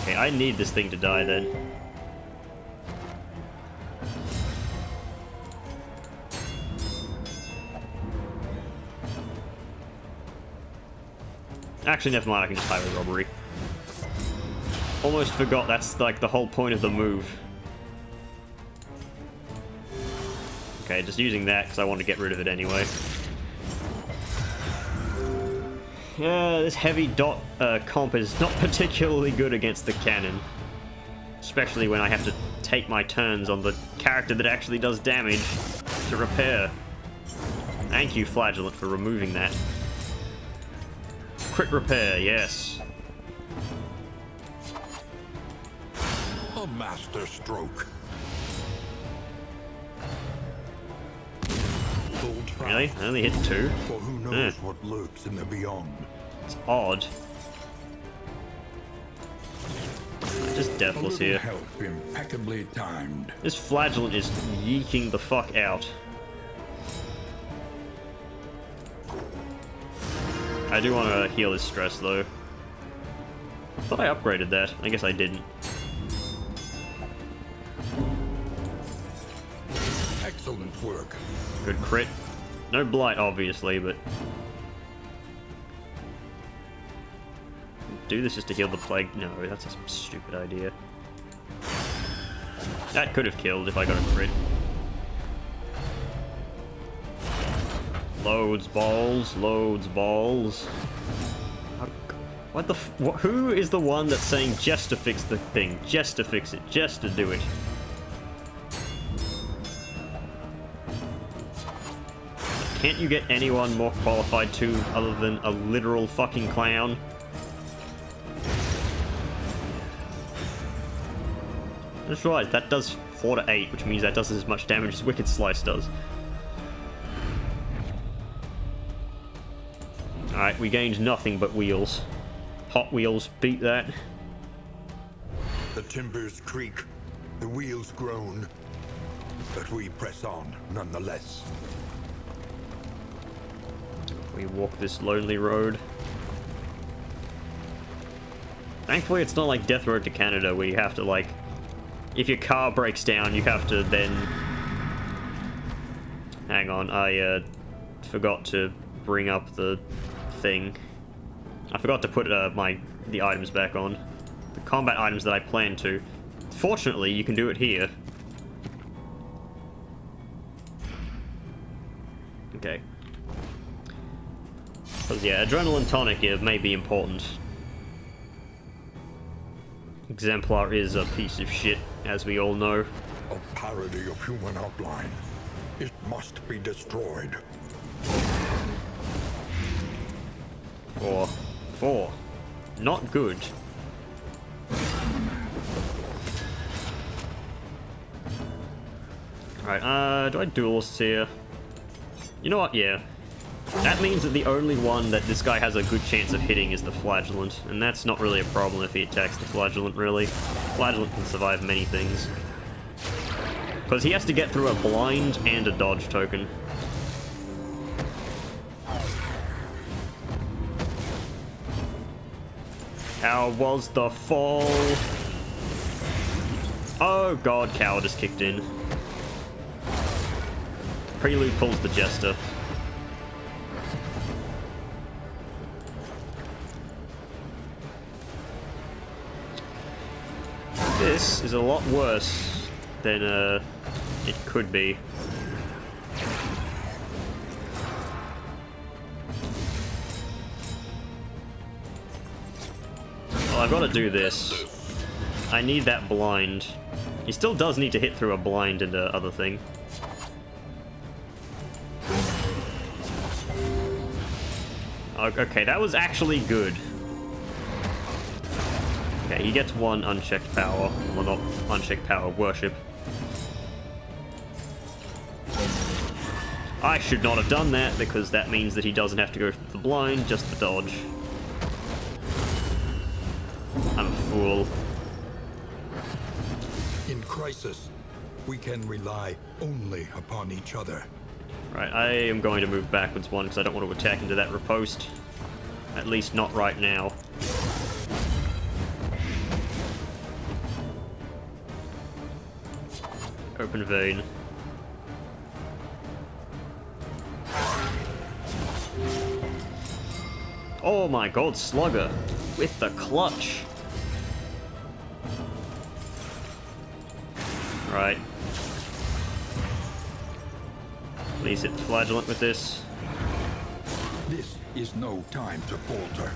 Okay, I need this thing to die then. Actually, never mind, I can just highway robbery. Almost forgot that's like the whole point of the move. Okay, just using that because I want to get rid of it anyway. Yeah, this heavy dot comp is not particularly good against the cannon. Especially when I have to take my turns on the character that actually does damage to repair. Thank you, Flagellant, for removing that. Crit repair, yes. A master stroke. Really? I only hit 2? For who knows what lurks in the beyond. It's odd. Just deathless here. Help impeccably timed. This Flagellant is yeeking the fuck out. I do want to heal his stress though. I thought I upgraded that. I guess I didn't. Excellent work. Good crit. No blight, obviously, but... Do this just to heal the plague? No, that's a stupid idea. That could have killed if I got a crit. Loads balls, loads balls. What the who is the one that's saying just to fix the thing? Just to fix it, just to do it. Can't you get anyone more qualified to other than a literal fucking clown? I just realized that does 4 to 8, which means that does as much damage as Wicked Slice does. Alright, we gained nothing but wheels. Hot Wheels beat that. The timbers creak, the wheels groan, but we press on nonetheless. We walk this lonely road. Thankfully, it's not like Death Road to Canada where you have to, like, if your car breaks down, you have to then... Hang on, I forgot to bring up the thing. I forgot to put the items back on. The combat items that I planned to. Fortunately, you can do it here. Okay. Because, yeah, adrenaline tonic may be important. Exemplar is a piece of shit, as we all know. A parody of human outline. It must be destroyed. 4. Not good. Alright, do I duelist here? You know what, yeah. That means that the only one that this guy has a good chance of hitting is the Flagellant, and that's not really a problem if he attacks the Flagellant, really. Flagellant can survive many things. Because he has to get through a blind and a dodge token. How was the fall? Oh god, cowardice kicked in. Prelude pulls the Jester. This is a lot worse than it could be. Well, I've got to do this. I need that blind. He still does need to hit through a blind and other thing. Okay, that was actually good. Okay, he gets 1 unchecked power. Well, not unchecked power, worship. I should not have done that, because that means that he doesn't have to go for the blind, just the dodge. I'm a fool. In crisis, we can rely only upon each other. Right, I am going to move backwards 1, because I don't want to attack into that riposte. At least not right now. Open vein. Oh my god, Slugger! With the clutch! Right. Please hit the Flagellant with this. This is no time to falter.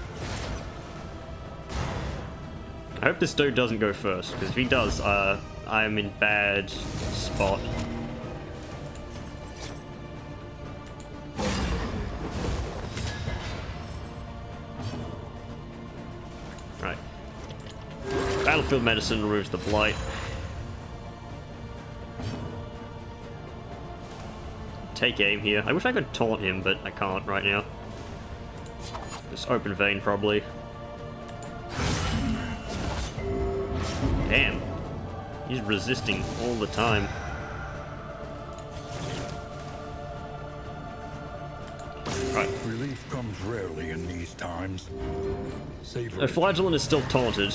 I hope this dude doesn't go first, because if he does, I'm in bad spot. Right. Battlefield Medicine removes the Blight. Take aim here. I wish I could taunt him, but I can't right now. Just open vein, probably. Damn. He's resisting all the time. Right. Relief comes rarely in these times. Savor The it. Flagellant is still taunted.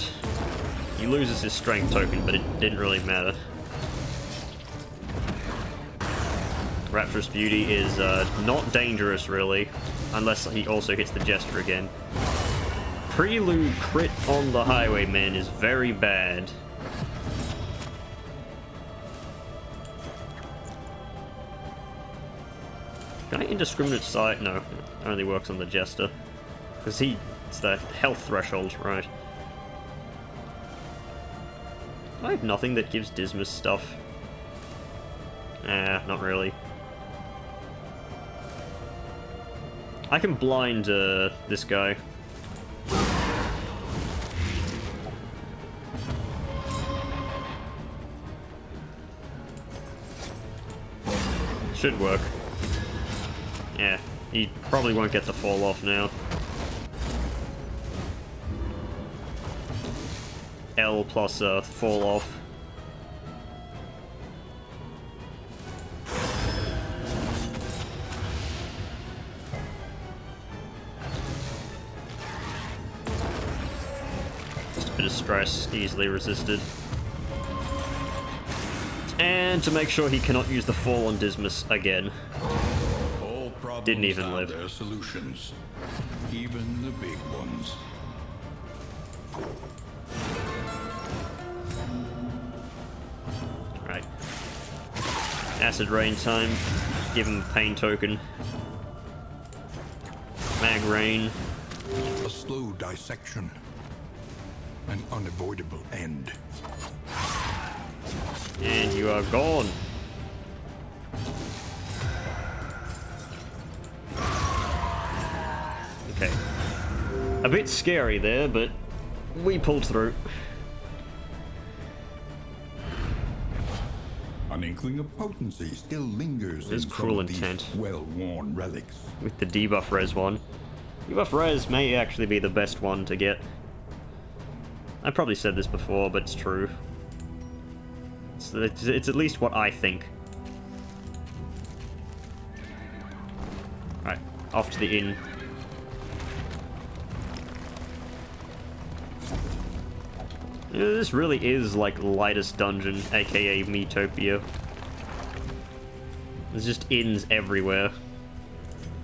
He loses his strength token, but it didn't really matter. Rapturous Beauty is not dangerous, really, unless he also hits the Jester again. Prelude crit on the Highwayman is very bad. Can I indiscriminate sight? No, it only works on the Jester. Because it's the health threshold, right? I have nothing that gives Dismas stuff. Not really. I can blind this guy. Should work. Yeah, he probably won't get the fall off now. L plus fall off. Just a bit of stress, easily resisted. And to make sure he cannot use the fall on Dismas again. All problems Didn't even have live. their solutions. even the big ones. Right. Acid rain time. Give him a pain token. Mag rain. A slow dissection. An unavoidable end. And you are gone. Okay. A bit scary there, but we pulled through. An inkling of potency still lingers There's in cruel some of intent. these well-worn relics. With the debuff res one. Debuff res may actually be the best one to get. I probably said this before, but it's true. It's at least what I think. Right, off to the inn. This really is like lightest dungeon, aka Metopia. There's just inns everywhere.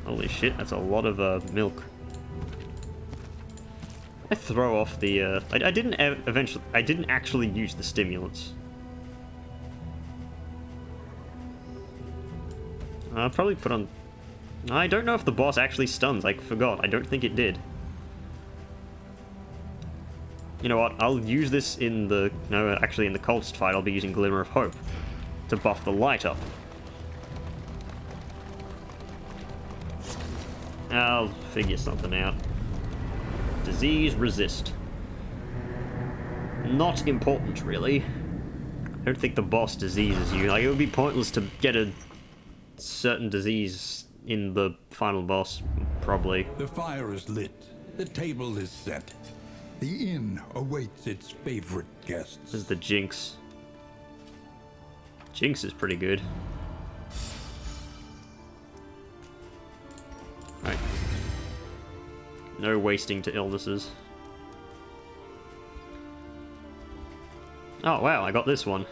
Holy shit, that's a lot of milk. I throw off the I didn't actually use the stimulants. I'll probably put on... I don't know if the boss actually stuns. I forgot. I don't think it did. You know what? I'll use this in the... No, actually in the cultist fight, I'll be using Glimmer of Hope to buff the light up. I'll figure something out. Disease resist. Not important, really. I don't think the boss diseases you. Like, it would be pointless to get a certain disease in the final boss, probably. The fire is lit. The table is set. The inn awaits its favorite guests. This is the Jinx. Jinx is pretty good. Right. No wasting to illnesses. Oh wow, I got this one.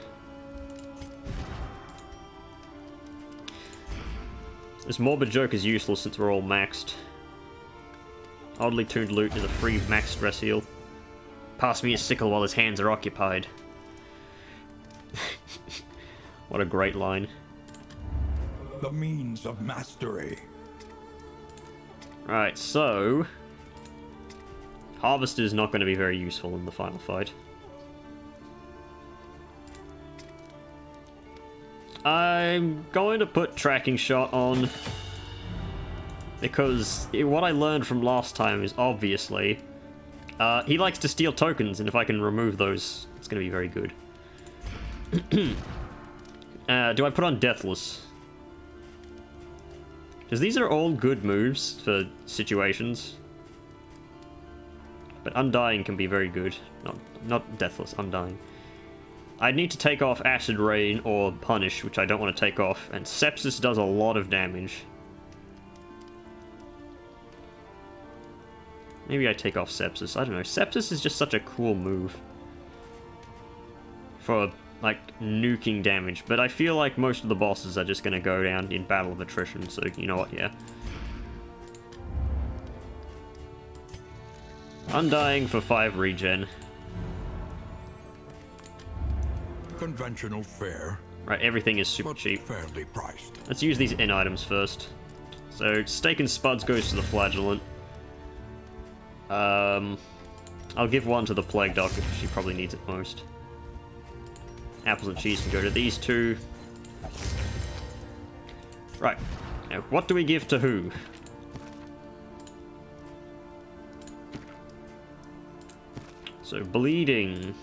This morbid joke is useless since we're all maxed. Oddly tuned loot is a free max stress heal. Pass me a sickle while his hands are occupied. What a great line. The means of mastery. Right, so... Harvester is not going to be very useful in the final fight. I'm going to put Tracking Shot on, because what I learned from last time is obviously he likes to steal tokens, and if I can remove those, it's going to be very good. Do I put on Deathless? Because these are all good moves for situations. But Undying can be very good. Not Deathless, Undying. I'd need to take off Acid Rain or Punish, which I don't want to take off, and Sepsis does a lot of damage. Maybe I take off Sepsis, I don't know. Sepsis is just such a cool move for, like, nuking damage, but I feel like most of the bosses are just going to go down in Battle of Attrition, so you know what, yeah. Undying for 5 regen. Conventional fare, Right, everything is super but cheap. fairly priced. Let's use these in items first. So, Steak and Spuds goes to the Flagellant. I'll give one to the Plague Doctor because she probably needs it most. Apples and cheese can go to these two. Right. Now, what do we give to who? So, bleeding.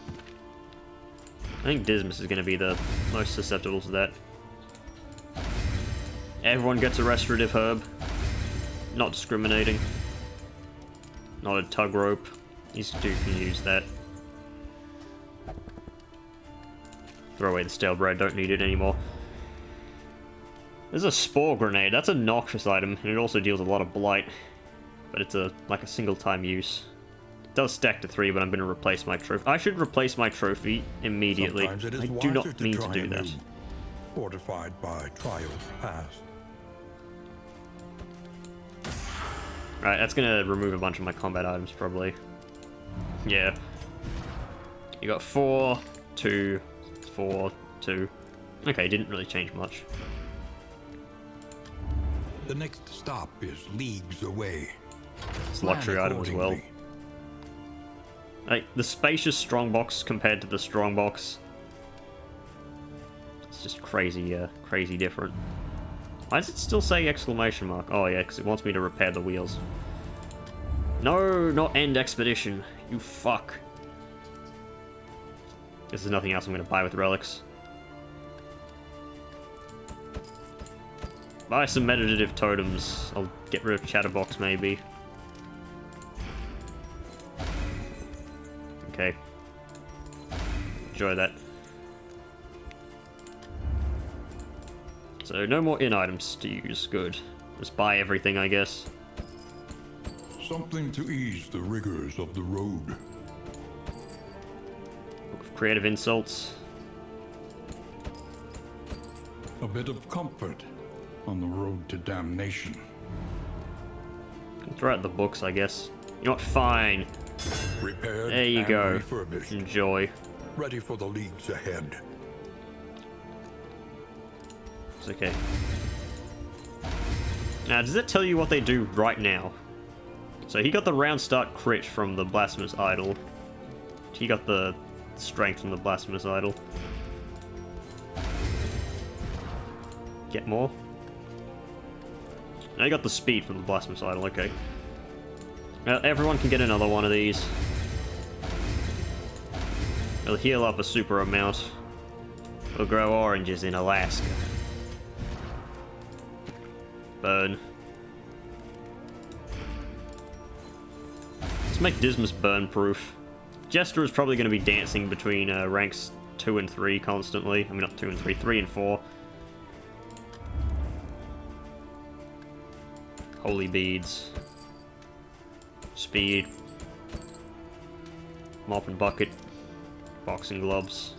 I think Dismas is going to be the most susceptible to that. Everyone gets a restorative herb. Not discriminating. Not a tug rope. These two can use that. Throw away the stale bread, don't need it anymore. There's a spore grenade. That's a noxious item, and it also deals a lot of blight. But it's like a single time use. It does stack to 3, but I'm going to replace my trophy. I should replace my trophy immediately. Sometimes it is I do wiser not mean to try do anew, that. fortified by trials past. Right, that's gonna remove a bunch of my combat items, probably. Yeah. You got 4, 2, 4, 2. Okay, didn't really change much. The next stop is leagues away. It's a luxury Plan item as well. accordingly. Like, the spacious strongbox compared to the strongbox, it's just crazy, crazy different. Why does it still say exclamation mark? Oh yeah, because it wants me to repair the wheels. No, not end expedition. You fuck. This is nothing else I'm going to buy with relics. Buy some meditative totems. I'll get rid of Chatterbox, maybe. Okay. Enjoy that. So, no more in items to use. Good. Just buy everything, I guess. Something to ease the rigors of the road. Book of Creative Insults. A bit of comfort on the road to damnation. Can throw out the books, I guess. You know what? Fine. Repaired There you and go. refurbished. Enjoy. Ready for the leagues ahead. It's okay. Now, does it tell you what they do right now? So he got the round start crit from the Blasphemous Idol. He got the strength from the Blasphemous Idol. Get more? Now you got the speed from the Blasphemous Idol, okay. Everyone can get another one of these. It'll heal up a super amount. It'll grow oranges in Alaska. Burn. Let's make Dismas burn proof. Jester is probably going to be dancing between ranks 2 and 3 constantly. I mean, not 2 and 3, 3 and 4. Holy beads. Speed. Mop and bucket. Boxing gloves.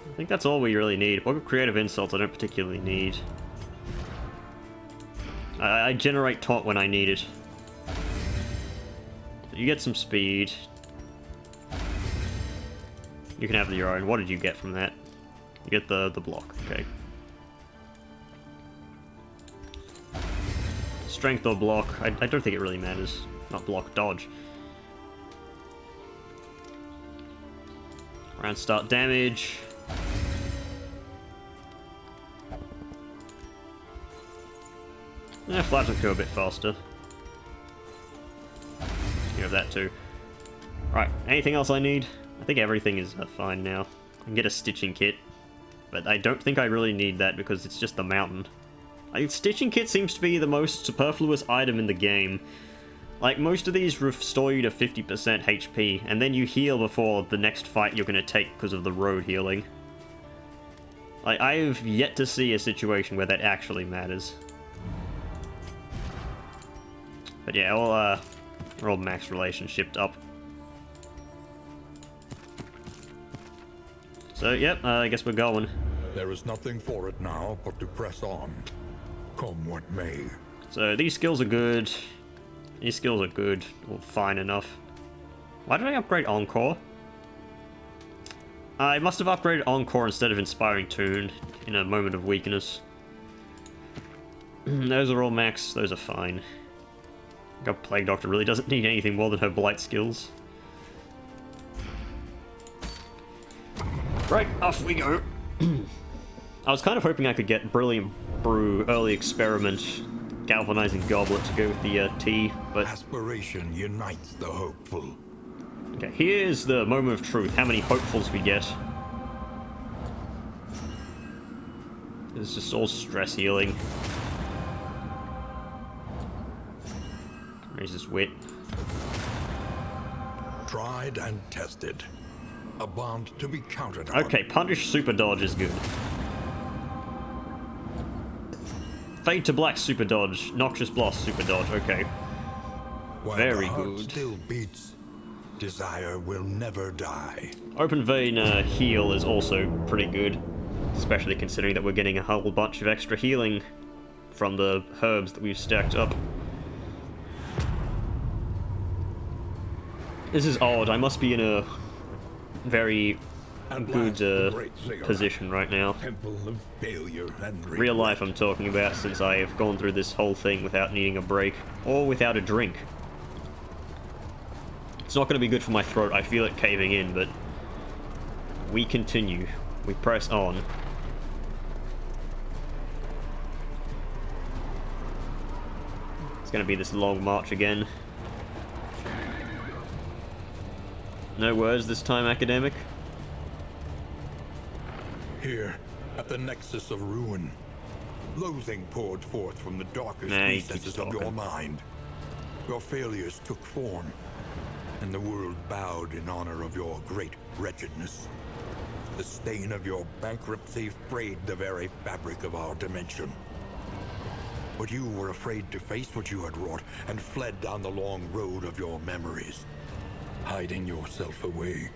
I think that's all we really need. Book of Creative Insults I don't particularly need. I generate taunt when I need it. You get some speed. You can have your own. What did you get from that? You get the block, okay. Strength or block, I don't think it really matters. Not block, dodge. Round start damage. Yeah, flash would go a bit faster. You have that too. Right, anything else I need? I think everything is fine now. I can get a stitching kit, but I don't think I really need that because it's just the mountain. Like, stitching kit seems to be the most superfluous item in the game. Like, most of these restore you to 50% HP, and then you heal before the next fight you're going to take because of the road healing. Like, I've yet to see a situation where that actually matters. But yeah, we're all max relationshipped up. So, yep, I guess we're going. There is nothing for it now but to press on. Come what may. So, these skills are good. These skills are good, or fine enough. Why did I upgrade Encore? I must have upgraded Encore instead of Inspiring Tune in a moment of weakness. Those are all max, those are fine. God, Plague Doctor really doesn't need anything more than her Blight skills. Right, off we go. I was kind of hoping I could get Brilliant Brew, Early Experiment, Galvanizing Goblet to go with the tea, but... Aspiration unites the hopeful. Okay, here's the moment of truth. How many hopefuls we get. It's just all stress healing. Raise his wit. Tried and tested. A bond to be counted on. Okay, Punish Super Dodge is good. Fade to Black Super Dodge. Noxious Blast Super Dodge, okay. While Very the heart good. Still beats. Desire will never die. Open Vein Heal is also pretty good. Especially considering that we're getting a whole bunch of extra healing from the herbs that we've stacked up. This is odd. I must be in a very good position right now. Temple of failure and Real life I'm talking about, since I have gone through this whole thing without needing a break, or without a drink. It's not going to be good for my throat, I feel it caving in, but we continue. We press on. It's going to be this long march again. No words this time, academic? Here, at the nexus of ruin, loathing poured forth from the darkest Nah, he recesses keeps of your talking. mind. Your failures took form, and the world bowed in honor of your great wretchedness. The stain of your bankruptcy frayed the very fabric of our dimension. But you were afraid to face what you had wrought, and fled down the long road of your memories, hiding yourself away.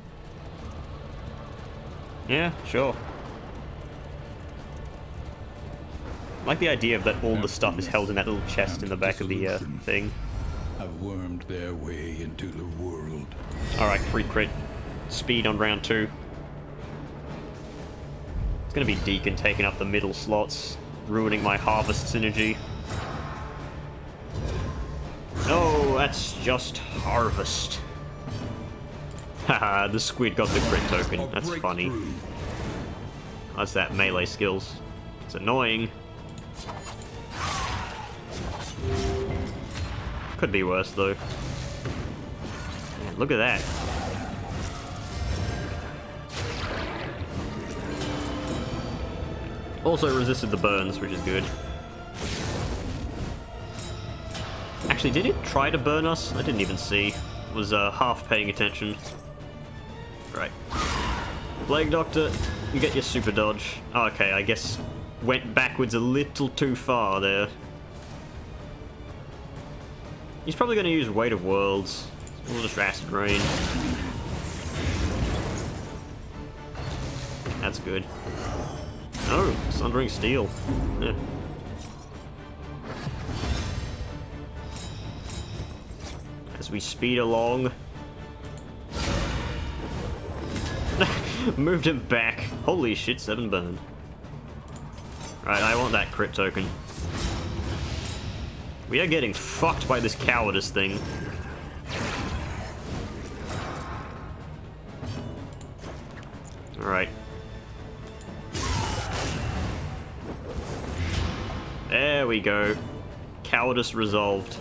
Yeah, sure. I like the idea of that all the stuff is held in that little chest in the back of the thing. Have wormed their way into the world. Alright, free crit. Speed on round 2. It's gonna be Deacon taking up the middle slots, ruining my harvest synergy. No, that's just harvest. Haha, the squid got the crit token. That's funny. That's that melee skills. It's annoying. Could be worse though. Man, look at that. Also resisted the burns, which is good. Actually, did it try to burn us? I didn't even see. Was half paying attention. Right. Plague Doctor, you get your super dodge. Oh, okay, I guess went backwards a little too far there. He's probably going to use Weight of Worlds. We'll just Acid Rain. That's good. Oh, Sundering Steel. Yeah. As we speed along. Moved him back. Holy shit, 7 burn. Right, I want that crit token. We are getting fucked by this cowardice thing. Alright. There we go. Cowardice resolved.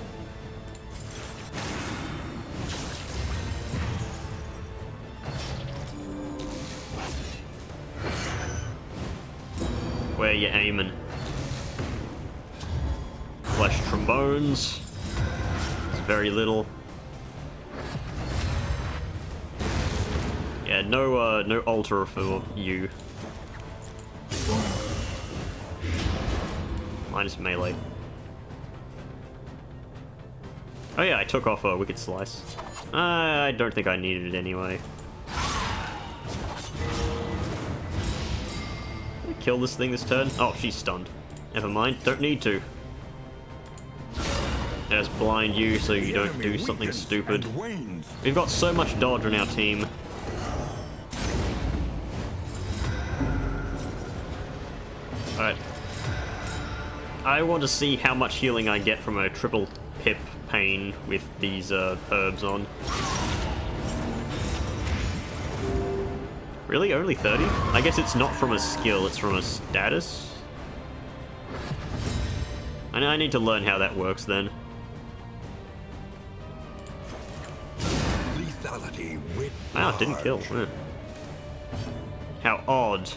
Where you aiming? Flesh trombones. It's very little. Yeah, no altar for you. Minus melee. Oh yeah, I took off a Wicked Slice. I don't think I needed it anyway. Did I kill this thing this turn? Oh, she's stunned. Never mind, don't need to. Just blind you so you don't do something stupid. We've got so much dodge on our team. Alright. I want to see how much healing I get from a triple pip pain with these herbs on. Really? Only 30? I guess it's not from a skill, it's from a status? I need to learn how that works then. Lethality with Wow, it didn't kill. Yeah. How odd.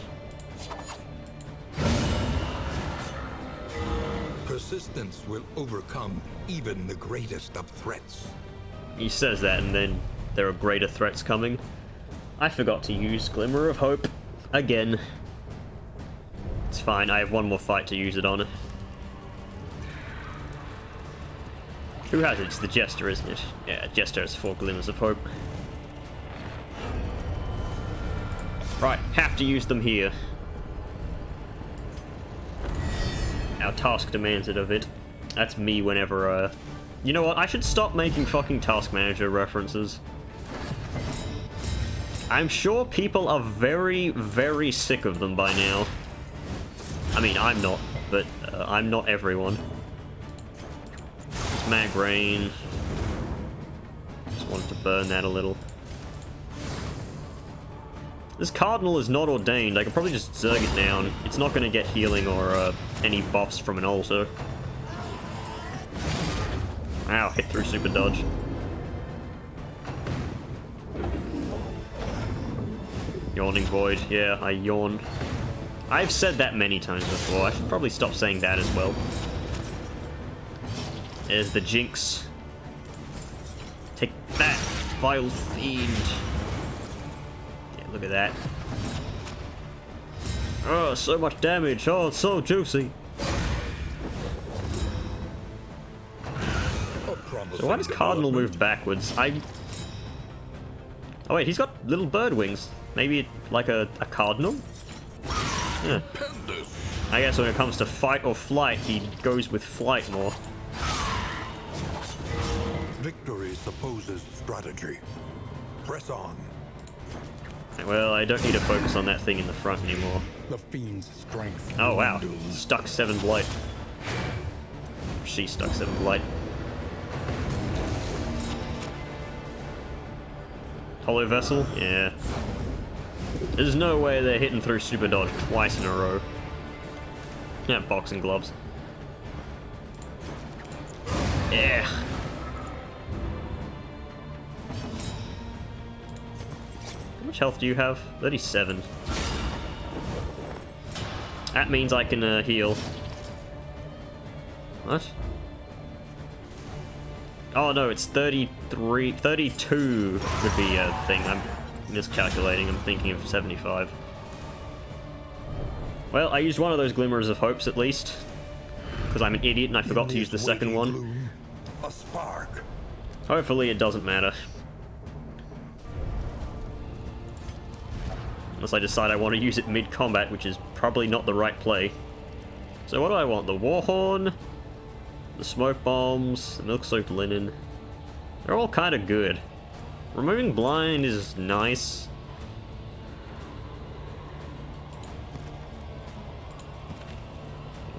Persistence will overcome even the greatest of threats. He says that and then there are greater threats coming. I forgot to use Glimmer of Hope. Again. It's fine, I have one more fight to use it on. Who has it? It's the Jester, isn't it? Yeah, Jester has 4 Glimmers of Hope. Right, have to use them here. Our task demands it of it. That's me whenever, You know what? I should stop making fucking Task Manager references. I'm sure people are very, very sick of them by now. I mean, I'm not, but I'm not everyone. It's mag rain. Just wanted to burn that a little. This Cardinal is not ordained. I could probably just zerg it down. It's not going to get healing or any buffs from an altar. Ow, hit through super dodge. Yawning void. Yeah, I yawned. I've said that many times before. I should probably stop saying that as well. There's the Jinx. Take that, vile fiend. Yeah, look at that. Oh, so much damage. Oh, it's so juicy. So why does Cardinal move backwards? Oh wait, he's got little bird wings. Maybe like a cardinal? Yeah. I guess when it comes to fight or flight, he goes with flight more. Victory supposes strategy. Press on. Well, I don't need to focus on that thing in the front anymore. The fiend's strength. Oh wow, dwindles. stuck 7 blight. She stuck 7 blight. Hollow Vessel? Yeah. There's no way they're hitting through super dodge twice in a row. Yeah, boxing gloves. Yeah. How much health do you have? 37. That means I can heal. What? Oh no, it's 33, 32 would be a thing. I'm miscalculating, I'm thinking of 75. Well, I used one of those glimmers of hopes at least. Because I'm an idiot and I forgot to use the second one. Gloom, a spark. Hopefully it doesn't matter. Unless I decide I want to use it mid-combat, which is probably not the right play. So what do I want? The Warhorn? The smoke bombs, the milk-soaked linen. They're all kind of good. Removing blind is nice.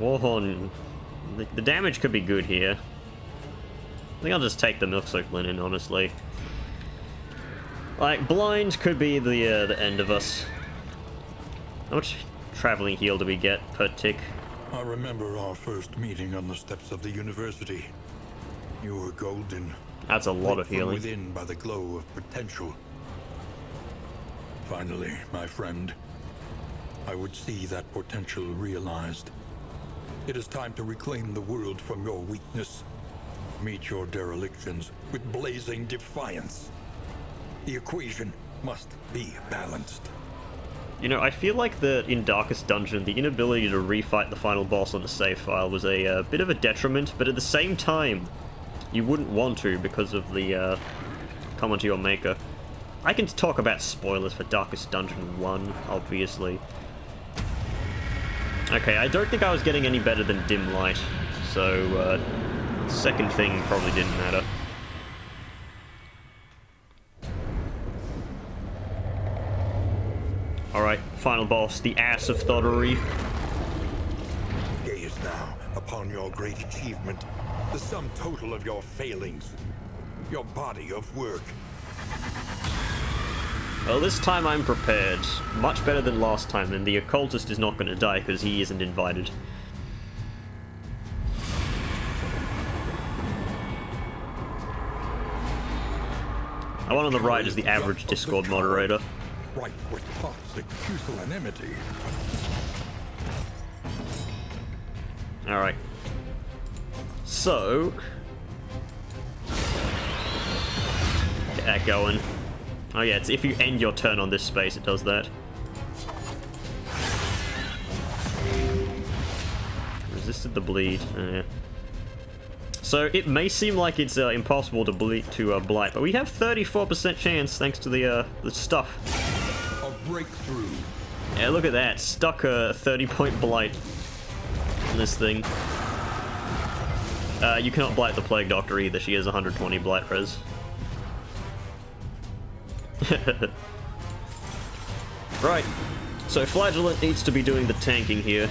Warhorn, the damage could be good here. I think I'll just take the milk-soaked linen, honestly. Like, blind could be the end of us. How much traveling heal do we get per tick? I remember our first meeting on the steps of the university. You were golden. That's a lot lit of from healing. within by the glow of potential. Finally, my friend, I would see that potential realized. It is time to reclaim the world from your weakness. Meet your derelictions with blazing defiance. The equation must be balanced. You know, I feel like in Darkest Dungeon, the inability to refight the final boss on the save file was a bit of a detriment, but at the same time, you wouldn't want to because of the come onto your maker. I can talk about spoilers for Darkest Dungeon 1, obviously. Okay, I don't think I was getting any better than Dim Light, so second thing probably didn't matter. Alright, final boss, the Ass of Thodery. Gaze now upon your great achievement, the sum total of your failings, your body of work. Well, this time I'm prepared. Much better than last time, and the occultist is not going to die because he isn't invited. The one on the right is the average Discord moderator. Right with toxic pusillanimity. Alright. So... get that going. Oh yeah, it's if you end your turn on this space, it does that. Resisted the bleed. Yeah. So it may seem like it's impossible to blight, but we have 34% chance thanks to the stuff. A breakthrough. Yeah, look at that. Stuck a 30-point blight. this thing. You cannot blight the Plague Doctor either. She has 120 blight res. Right. So Flagellant needs to be doing the tanking here.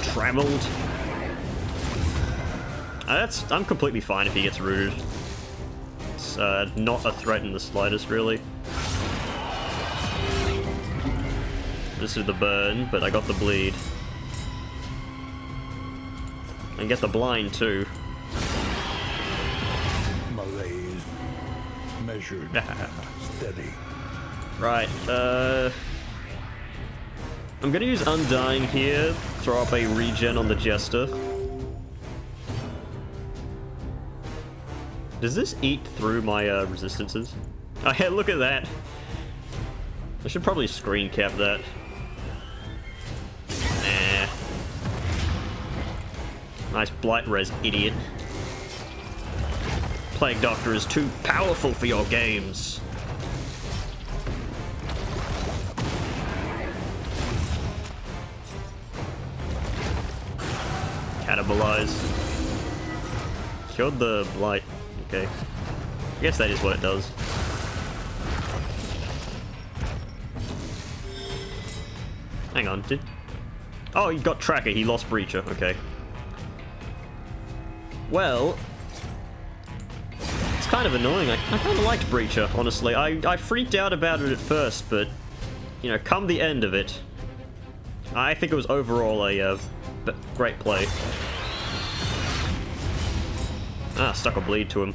Trammeled. I'm completely fine if he gets rooted. It's not a threat in the slightest, really. This is the burn, but I got the bleed. And get the blind, too. Malaise. Measured. Steady. Right, I'm gonna use Undying here, throw up a regen on the Jester. Does this eat through my resistances? Oh yeah, look at that! I should probably screen cap that. Nah. Nice blight res, idiot. Plague Doctor is too powerful for your games. Catabolize. Killed the blight. Okay. I guess that is what it does. Hang on, oh, he got Tracker, he lost Breacher, okay. Well, it's kind of annoying. I kind of liked Breacher, honestly. I freaked out about it at first, but, you know, come the end of it, I think it was overall a great play. Ah, stuck a bleed to him.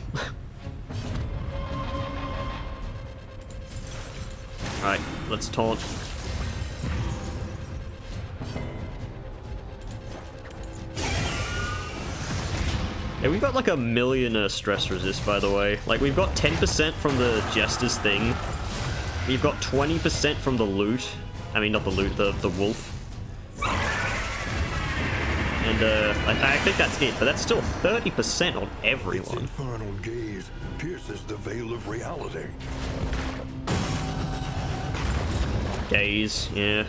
Alright, let's taunt. Yeah, we've got like a million stress resist, by the way. Like, we've got 10% from the Jester's thing. We've got 20% from the loot. I mean, not the loot, the wolf. And, I think that's it, but that's still 30% on everyone. Its infernal gaze pierces the veil of reality. Gaze, yeah.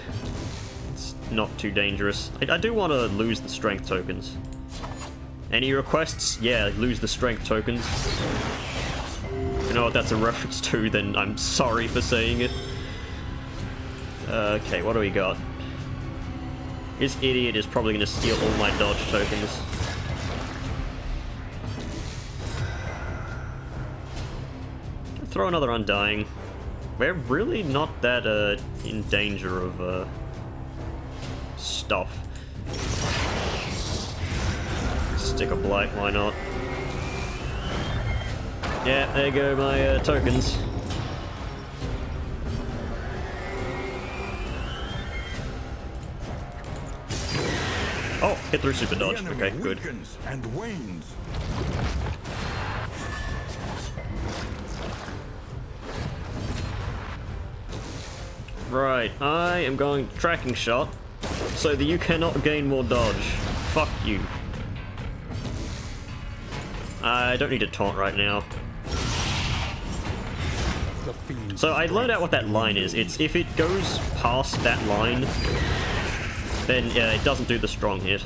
It's not too dangerous. I do want to lose the strength tokens. Any requests? Yeah, lose the strength tokens. If you know what that's a reference to, then I'm sorry for saying it. Okay, what do we got? This idiot is probably going to steal all my dodge tokens. Throw another Undying. We're really not that in danger of stuff. Stick a blight, why not? Yeah, there go my tokens. Oh, hit through super dodge. Okay, good. And wanes. Right, I am going tracking shot, so that you cannot gain more dodge. Fuck you. I don't need to taunt right now. So I learned out what that line is. It's if it goes past that line, then it doesn't do the strong hit.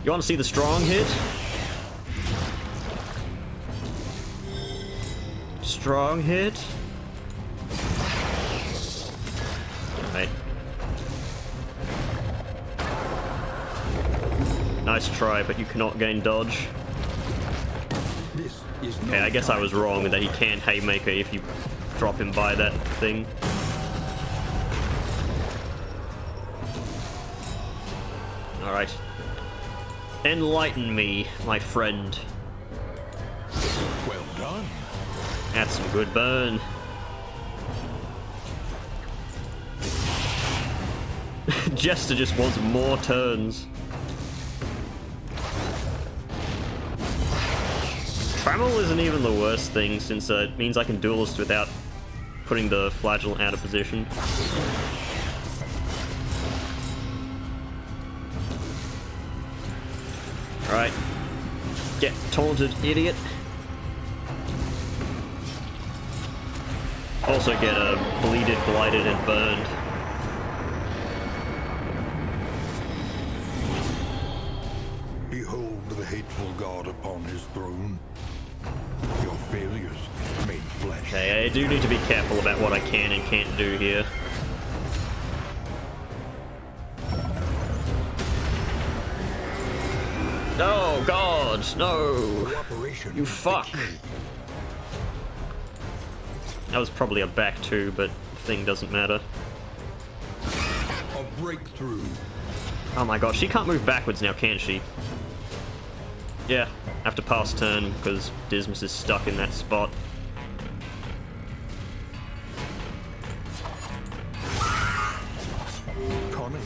You want to see the strong hit? Strong hit? Alright. Nice try, but you cannot gain dodge. Okay, I guess I was wrong that he can't Haymaker if you drop him by that thing. Alright. Enlighten me, my friend. Well done. That's some good burn. Jester just wants more turns. Trammel isn't even the worst thing, since it means I can duelist without putting the Flagellant out of position. Alright. Get taunted, idiot. Also get bleeded, blighted, and burned. Behold the hateful god upon his throne. Your failures made flesh. Okay, I do need to be careful about what I can and can't do here. Oh god, no! Cooperation You is the fuck! key. That was probably a back two, but thing doesn't matter. A breakthrough. Oh my god, she can't move backwards now, can she? Yeah, have to pass turn because Dismas is stuck in that spot. Cunning.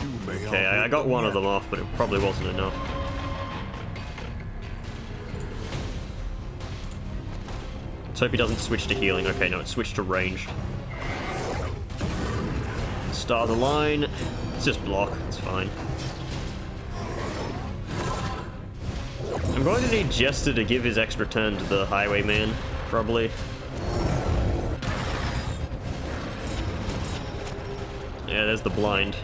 You may Okay, I outwit got them one of yet. them off, but it probably wasn't enough. Let's hope he doesn't switch to healing. Okay, no, it switched to ranged. Star the line. It's just block, it's fine. I'm going to need Jester to give his extra turn to the Highwayman, probably. Yeah, there's the blind.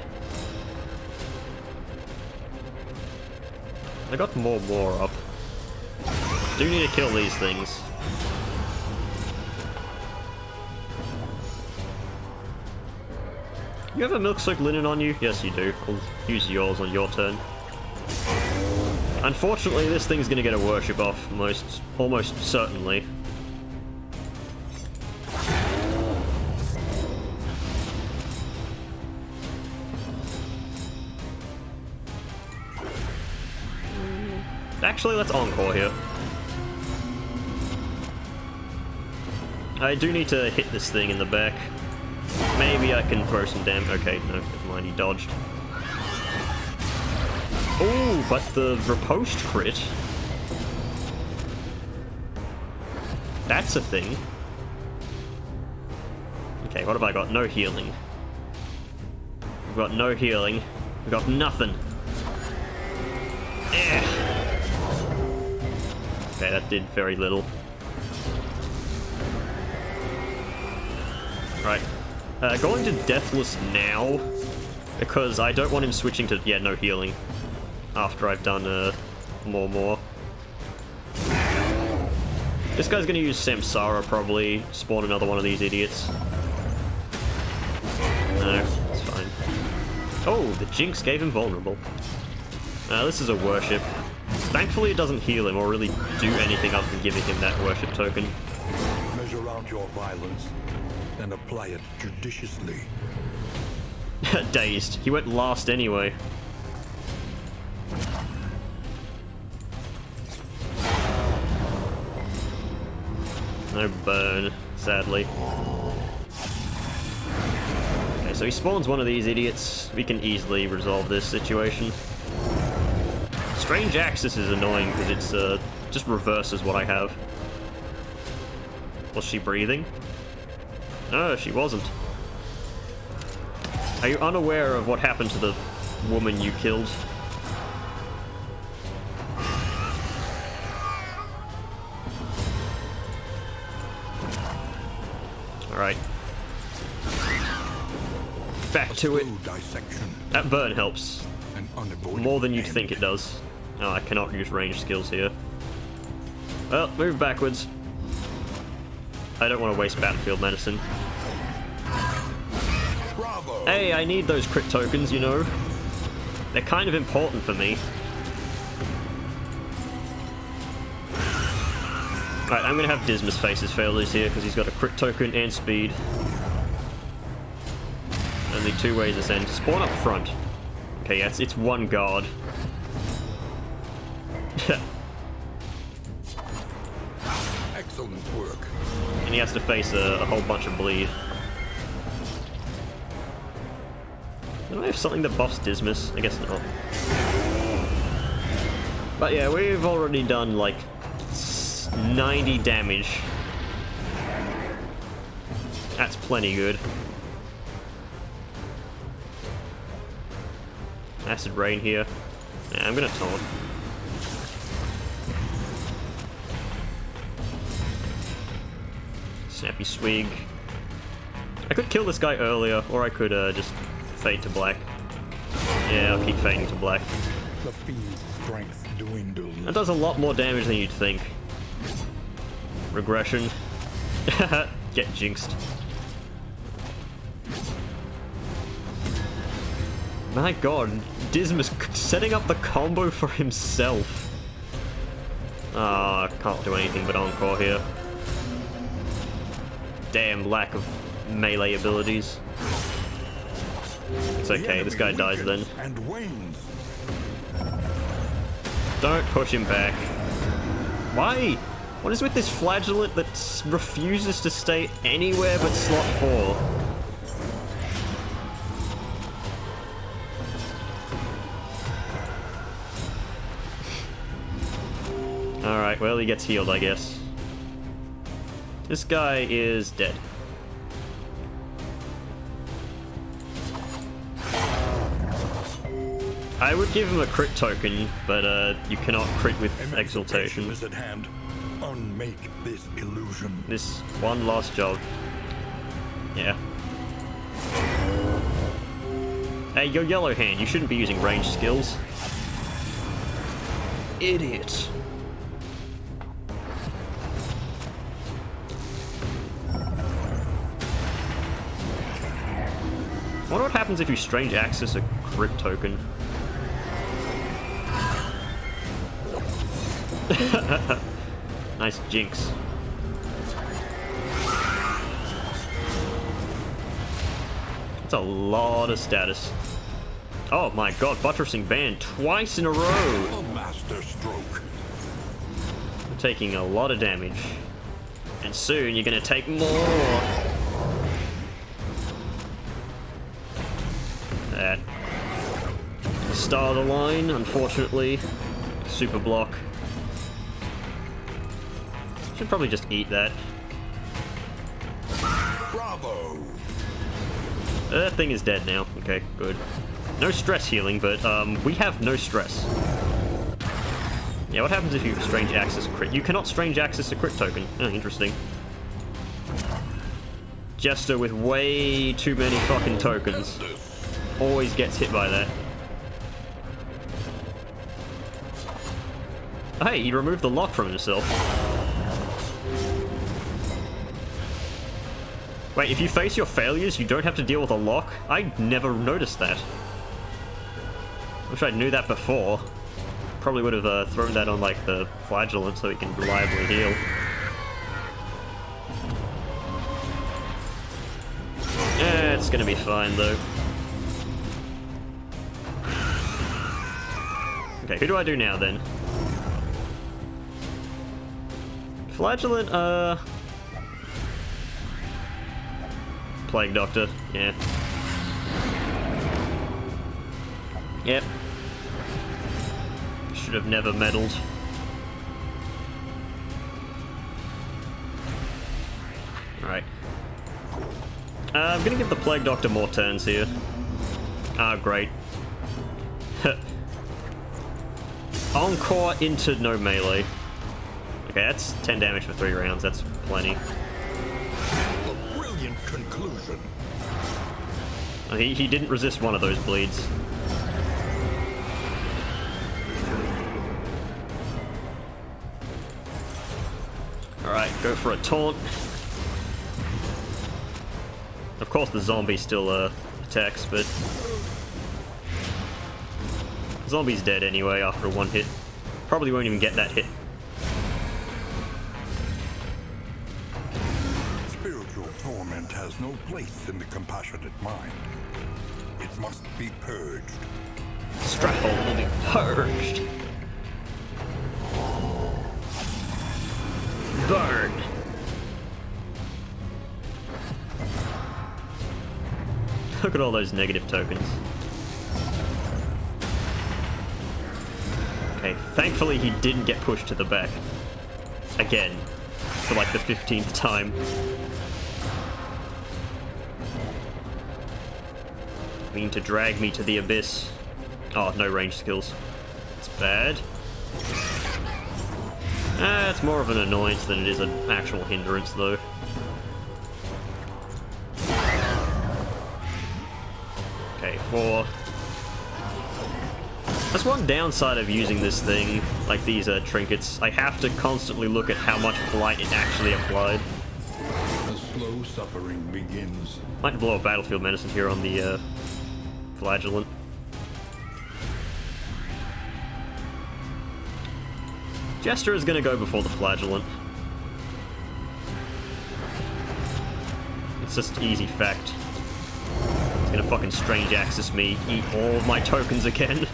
I got more up. Do need to kill these things. You have a milk-soaked linen on you? Yes, you do. I'll use yours on your turn. Unfortunately, this thing's gonna get a worship off, almost certainly. Actually, let's encore here. I do need to hit this thing in the back. Maybe I can throw some damage. Okay, no, never mind, he dodged. Oh, but the riposte crit. That's a thing. Okay, what have I got? No healing. We've got no healing. We've got nothing. Eh. Okay, that did very little. Right. Going to Deathless now, because I don't want him switching to... Yeah, no healing. After I've done more. This guy's gonna use Samsara, probably. Spawn another one of these idiots. No, it's fine. Oh, the Jinx gave him vulnerable. This is a worship. Thankfully it doesn't heal him or really do anything other than giving him that worship token. Measure out your violence and apply it judiciously. Dazed. He went last anyway. No burn, sadly. Okay, so he spawns one of these idiots. We can easily resolve this situation. Strange Axis is annoying because it's just reverses what I have. Was she breathing? No, she wasn't. Are you unaware of what happened to the woman you killed? Alright. Back to it. Dissection, That burn helps. an unavoidable More than you'd end. think it does. Oh, I cannot use ranged skills here. Well, move backwards. I don't want to waste battlefield medicine. Bravo! Hey, I need those crit tokens, you know. They're kind of important for me. Right, I'm gonna have Dismas face his failures here because he's got a crit token and speed. Only two ways to send. Spawn up front. Okay, yeah, it's one guard. Excellent work. And he has to face a whole bunch of bleed. Do I have something that buffs Dismas? I guess not. But yeah, we've already done like 90 damage. That's plenty good. Acid Rain here. Yeah, I'm gonna taunt. Snappy Swig. I could kill this guy earlier, or I could just fade to black. Yeah, I'll keep fading to black. The fiend's strength dwindles. That does a lot more damage than you'd think. Regression. Get jinxed. My god, Dismas setting up the combo for himself. Ah, can't do anything but encore here. Damn lack of melee abilities. It's okay, this guy dies then. And wanes. Don't push him back. Why? What is with this Flagellant that refuses to stay anywhere but slot 4? Alright, well, he gets healed, I guess. This guy is dead. I would give him a crit token, but you cannot crit with exaltation. Is at hand. Unmake this illusion. This one last job. Yeah. Hey, you're Yellow Hand. You shouldn't be using ranged skills. Idiot. I wonder what happens if you strange access a crit token. Nice jinx. That's a lot of status. Oh my god, buttressing band twice in a row! A master stroke. You're taking a lot of damage. And soon you're gonna take more! That. The start of the line, unfortunately. Super block. Should probably just eat that. Bravo. That thing is dead now. Okay, good. No stress healing, but we have no stress. Yeah, what happens if you strange access a crit? You cannot strange access a crit token. Oh, interesting. Jester with way too many fucking tokens. Always gets hit by that. Hey, he removed the lock from himself. Wait, if you face your failures, you don't have to deal with a lock? I never noticed that. Wish I knew that before. Probably would have thrown that on, like, the Flagellant so he can reliably heal. Yeah, it's gonna be fine, though. Okay, who do I do now, then? Flagellant, Plague Doctor, yeah. Yep. Should have never meddled. Alright. I'm gonna give the Plague Doctor more turns here. Ah, great. Encore into no melee. Okay, that's 10 damage for 3 rounds, that's plenty. A brilliant conclusion. He didn't resist one of those bleeds. Alright, go for a taunt. Of course the zombie still attacks, but... Zombie's dead anyway after one hit. Probably won't even get that hit. Spiritual torment has no place in the compassionate mind. It must be purged. Strapple will be purged. Burn. Look at all those negative tokens. Okay, thankfully he didn't get pushed to the back. Again. For like the 15th time. Mean to drag me to the abyss. Oh, no range skills. It's bad. It's more of an annoyance than it is an actual hindrance, though. Okay, 4. That's one downside of using this thing, like these trinkets. I have to constantly look at how much blight it actually applied. The slow suffering begins. Might blow a battlefield medicine here on the Flagellant. Jester is gonna go before the Flagellant. It's just easy fact. It's gonna fucking strange access me, eat all of my tokens again.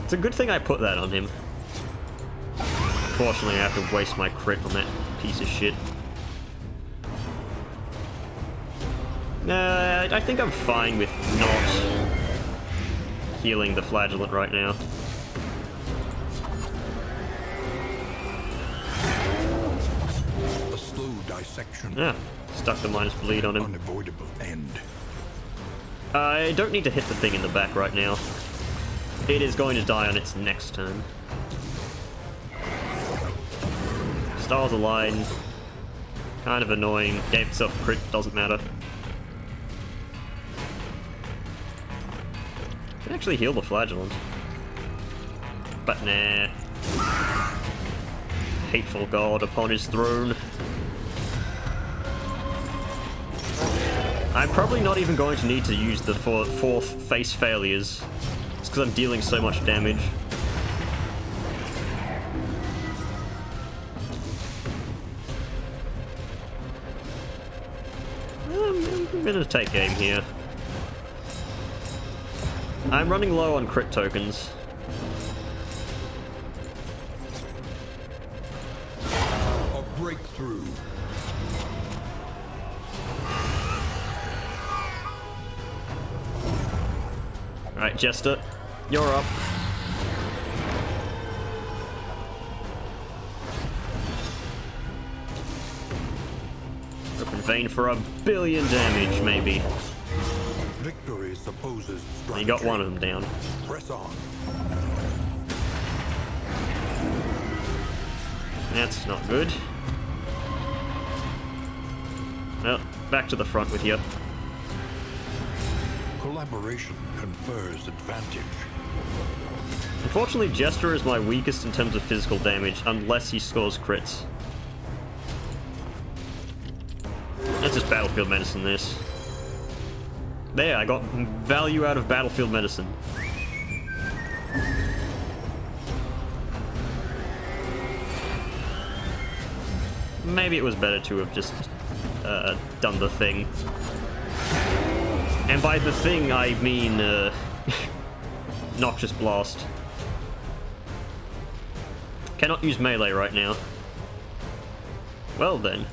It's a good thing I put that on him. Unfortunately, I have to waste my crit on that piece of shit. I think I'm fine with not healing the Flagellant right now. A slow dissection. Yeah, stuck the minus bleed on him. Unavoidable end. I don't need to hit the thing in the back right now. It is going to die on its next turn. Stars align. Kind of annoying. Gave itself crit, doesn't matter. Can actually heal the Flagellant. But nah. Hateful god upon his throne. I'm probably not even going to need to use the fourth face failures. It's because I'm dealing so much damage. I'm gonna take aim here. I'm running low on crit tokens. A breakthrough. Alright, Jester, you're up. Open vein for 1 billion damage, maybe. Victory supposes strategy. You got one of them down. Press on. That's not good. Well, back to the front with you. Collaboration confers advantage. Unfortunately, Jester is my weakest in terms of physical damage, unless he scores crits. That's just battlefield medicine, this. There, I got value out of battlefield medicine. Maybe it was better to have just done the thing. And by the thing, I mean Noxious Blast. Cannot use melee right now. Well then.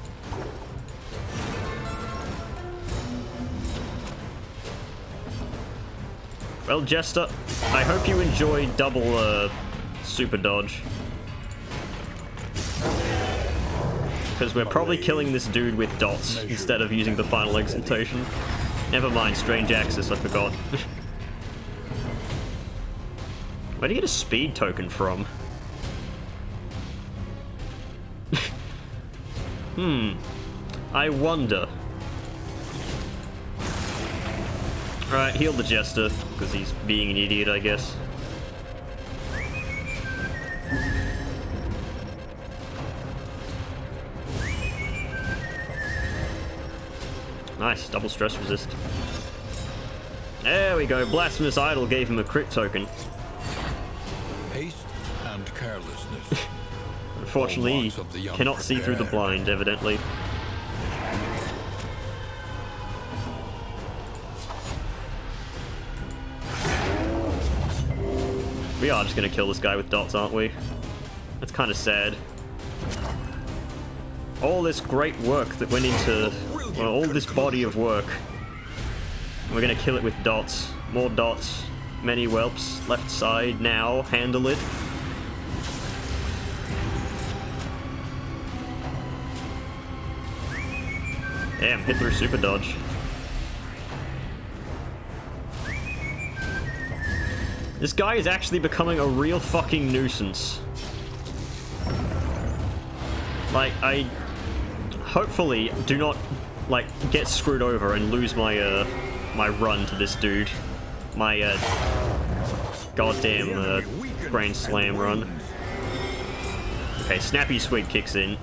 Well, Jester, I hope you enjoy double super dodge. Because we're probably killing this dude with dots instead of using the final exaltation. Never mind, strange axis, I forgot. Where do you get a speed token from? I wonder. Alright, heal the Jester, because he's being an idiot, I guess. Nice, double stress resist. There we go, Blasphemous Idol gave him a crit token. Haste and carelessness. Unfortunately, he cannot see through the blind, evidently. We are just gonna kill this guy with dots, aren't we? That's kind of sad. All this great work that went into... well, all this body of work. We're gonna kill it with dots. More dots. Many whelps. Left side now. Handle it. Damn, hit through super dodge. This guy is actually becoming a real fucking nuisance. Like, I hopefully do not, like, get screwed over and lose my, my run to this dude. My goddamn Grand Slam run. Okay, Snappy Swig kicks in.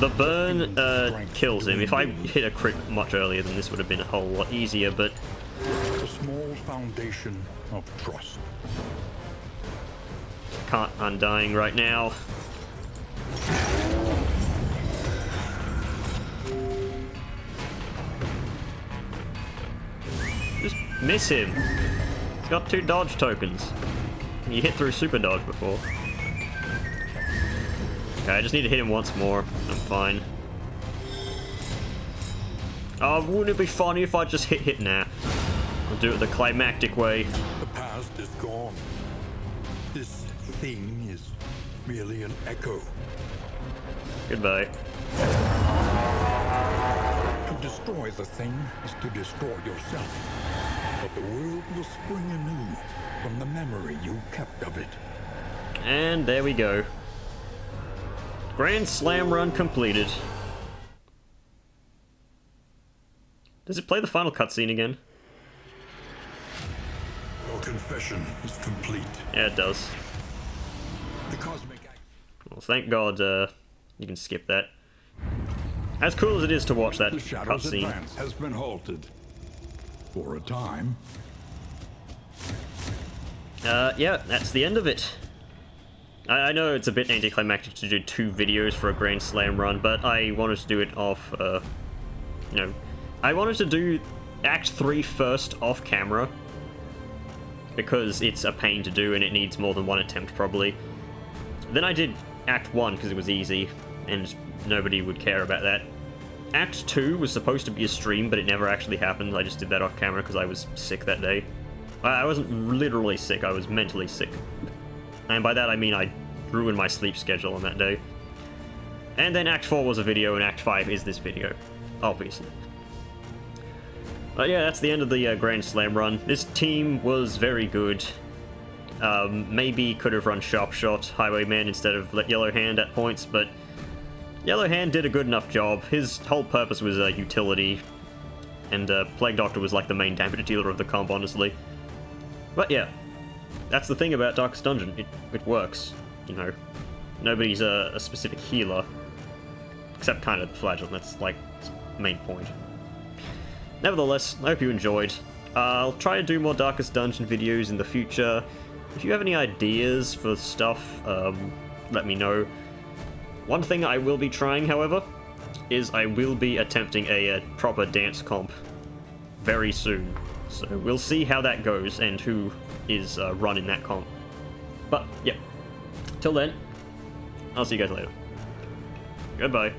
The burn kills him. If I hit a crit much earlier, then this would have been a whole lot easier, but... A small foundation of trust. Can't Undying right now. Just miss him. He's got 2 dodge tokens. You hit through super dodge before. Okay, I just need to hit him once more. I'm fine. Oh, wouldn't it be funny if I just hit now? I'll do it the climactic way. The past is gone. This thing is merely an echo. Goodbye. To destroy the thing is to destroy yourself. But the world will spring anew from the memory you kept of it. And there we go. Grand Slam run completed. Does it play the final cutscene again? Your confession is complete. Yeah, it does. The cosmic act. Well, thank God you can skip that. As cool as it is to watch that The Shadow's cutscene. advance has been halted. For a time. Yeah, that's the end of it. I know it's a bit anticlimactic to do 2 videos for a Grand Slam run, but I wanted to do it off, you know... I wanted to do Act 3 first off camera, because it's a pain to do and it needs more than 1 attempt, probably. Then I did Act 1 because it was easy, and nobody would care about that. Act 2 was supposed to be a stream, but it never actually happened. I just did that off camera because I was sick that day. I wasn't literally sick, I was mentally sick. And by that I mean I ruined my sleep schedule on that day. And then Act 4 was a video, and Act 5 is this video, obviously. But yeah, that's the end of the Grand Slam run. This team was very good. Maybe could have run Sharp Shot, Highwayman instead of Yellow Hand at points, but Yellow Hand did a good enough job. His whole purpose was utility, and Plague Doctor was like the main damage dealer of the comp, honestly. But yeah, that's the thing about Darkest Dungeon. It works, you know. Nobody's a specific healer, except kind of Flagellant. That's like his main point. Nevertheless, I hope you enjoyed. I'll try to do more Darkest Dungeon videos in the future. If you have any ideas for stuff, let me know. One thing I will be trying, however, is I will be attempting a proper dance comp very soon. So we'll see how that goes and who is running that comp. But, yeah. Till then, I'll see you guys later. Goodbye.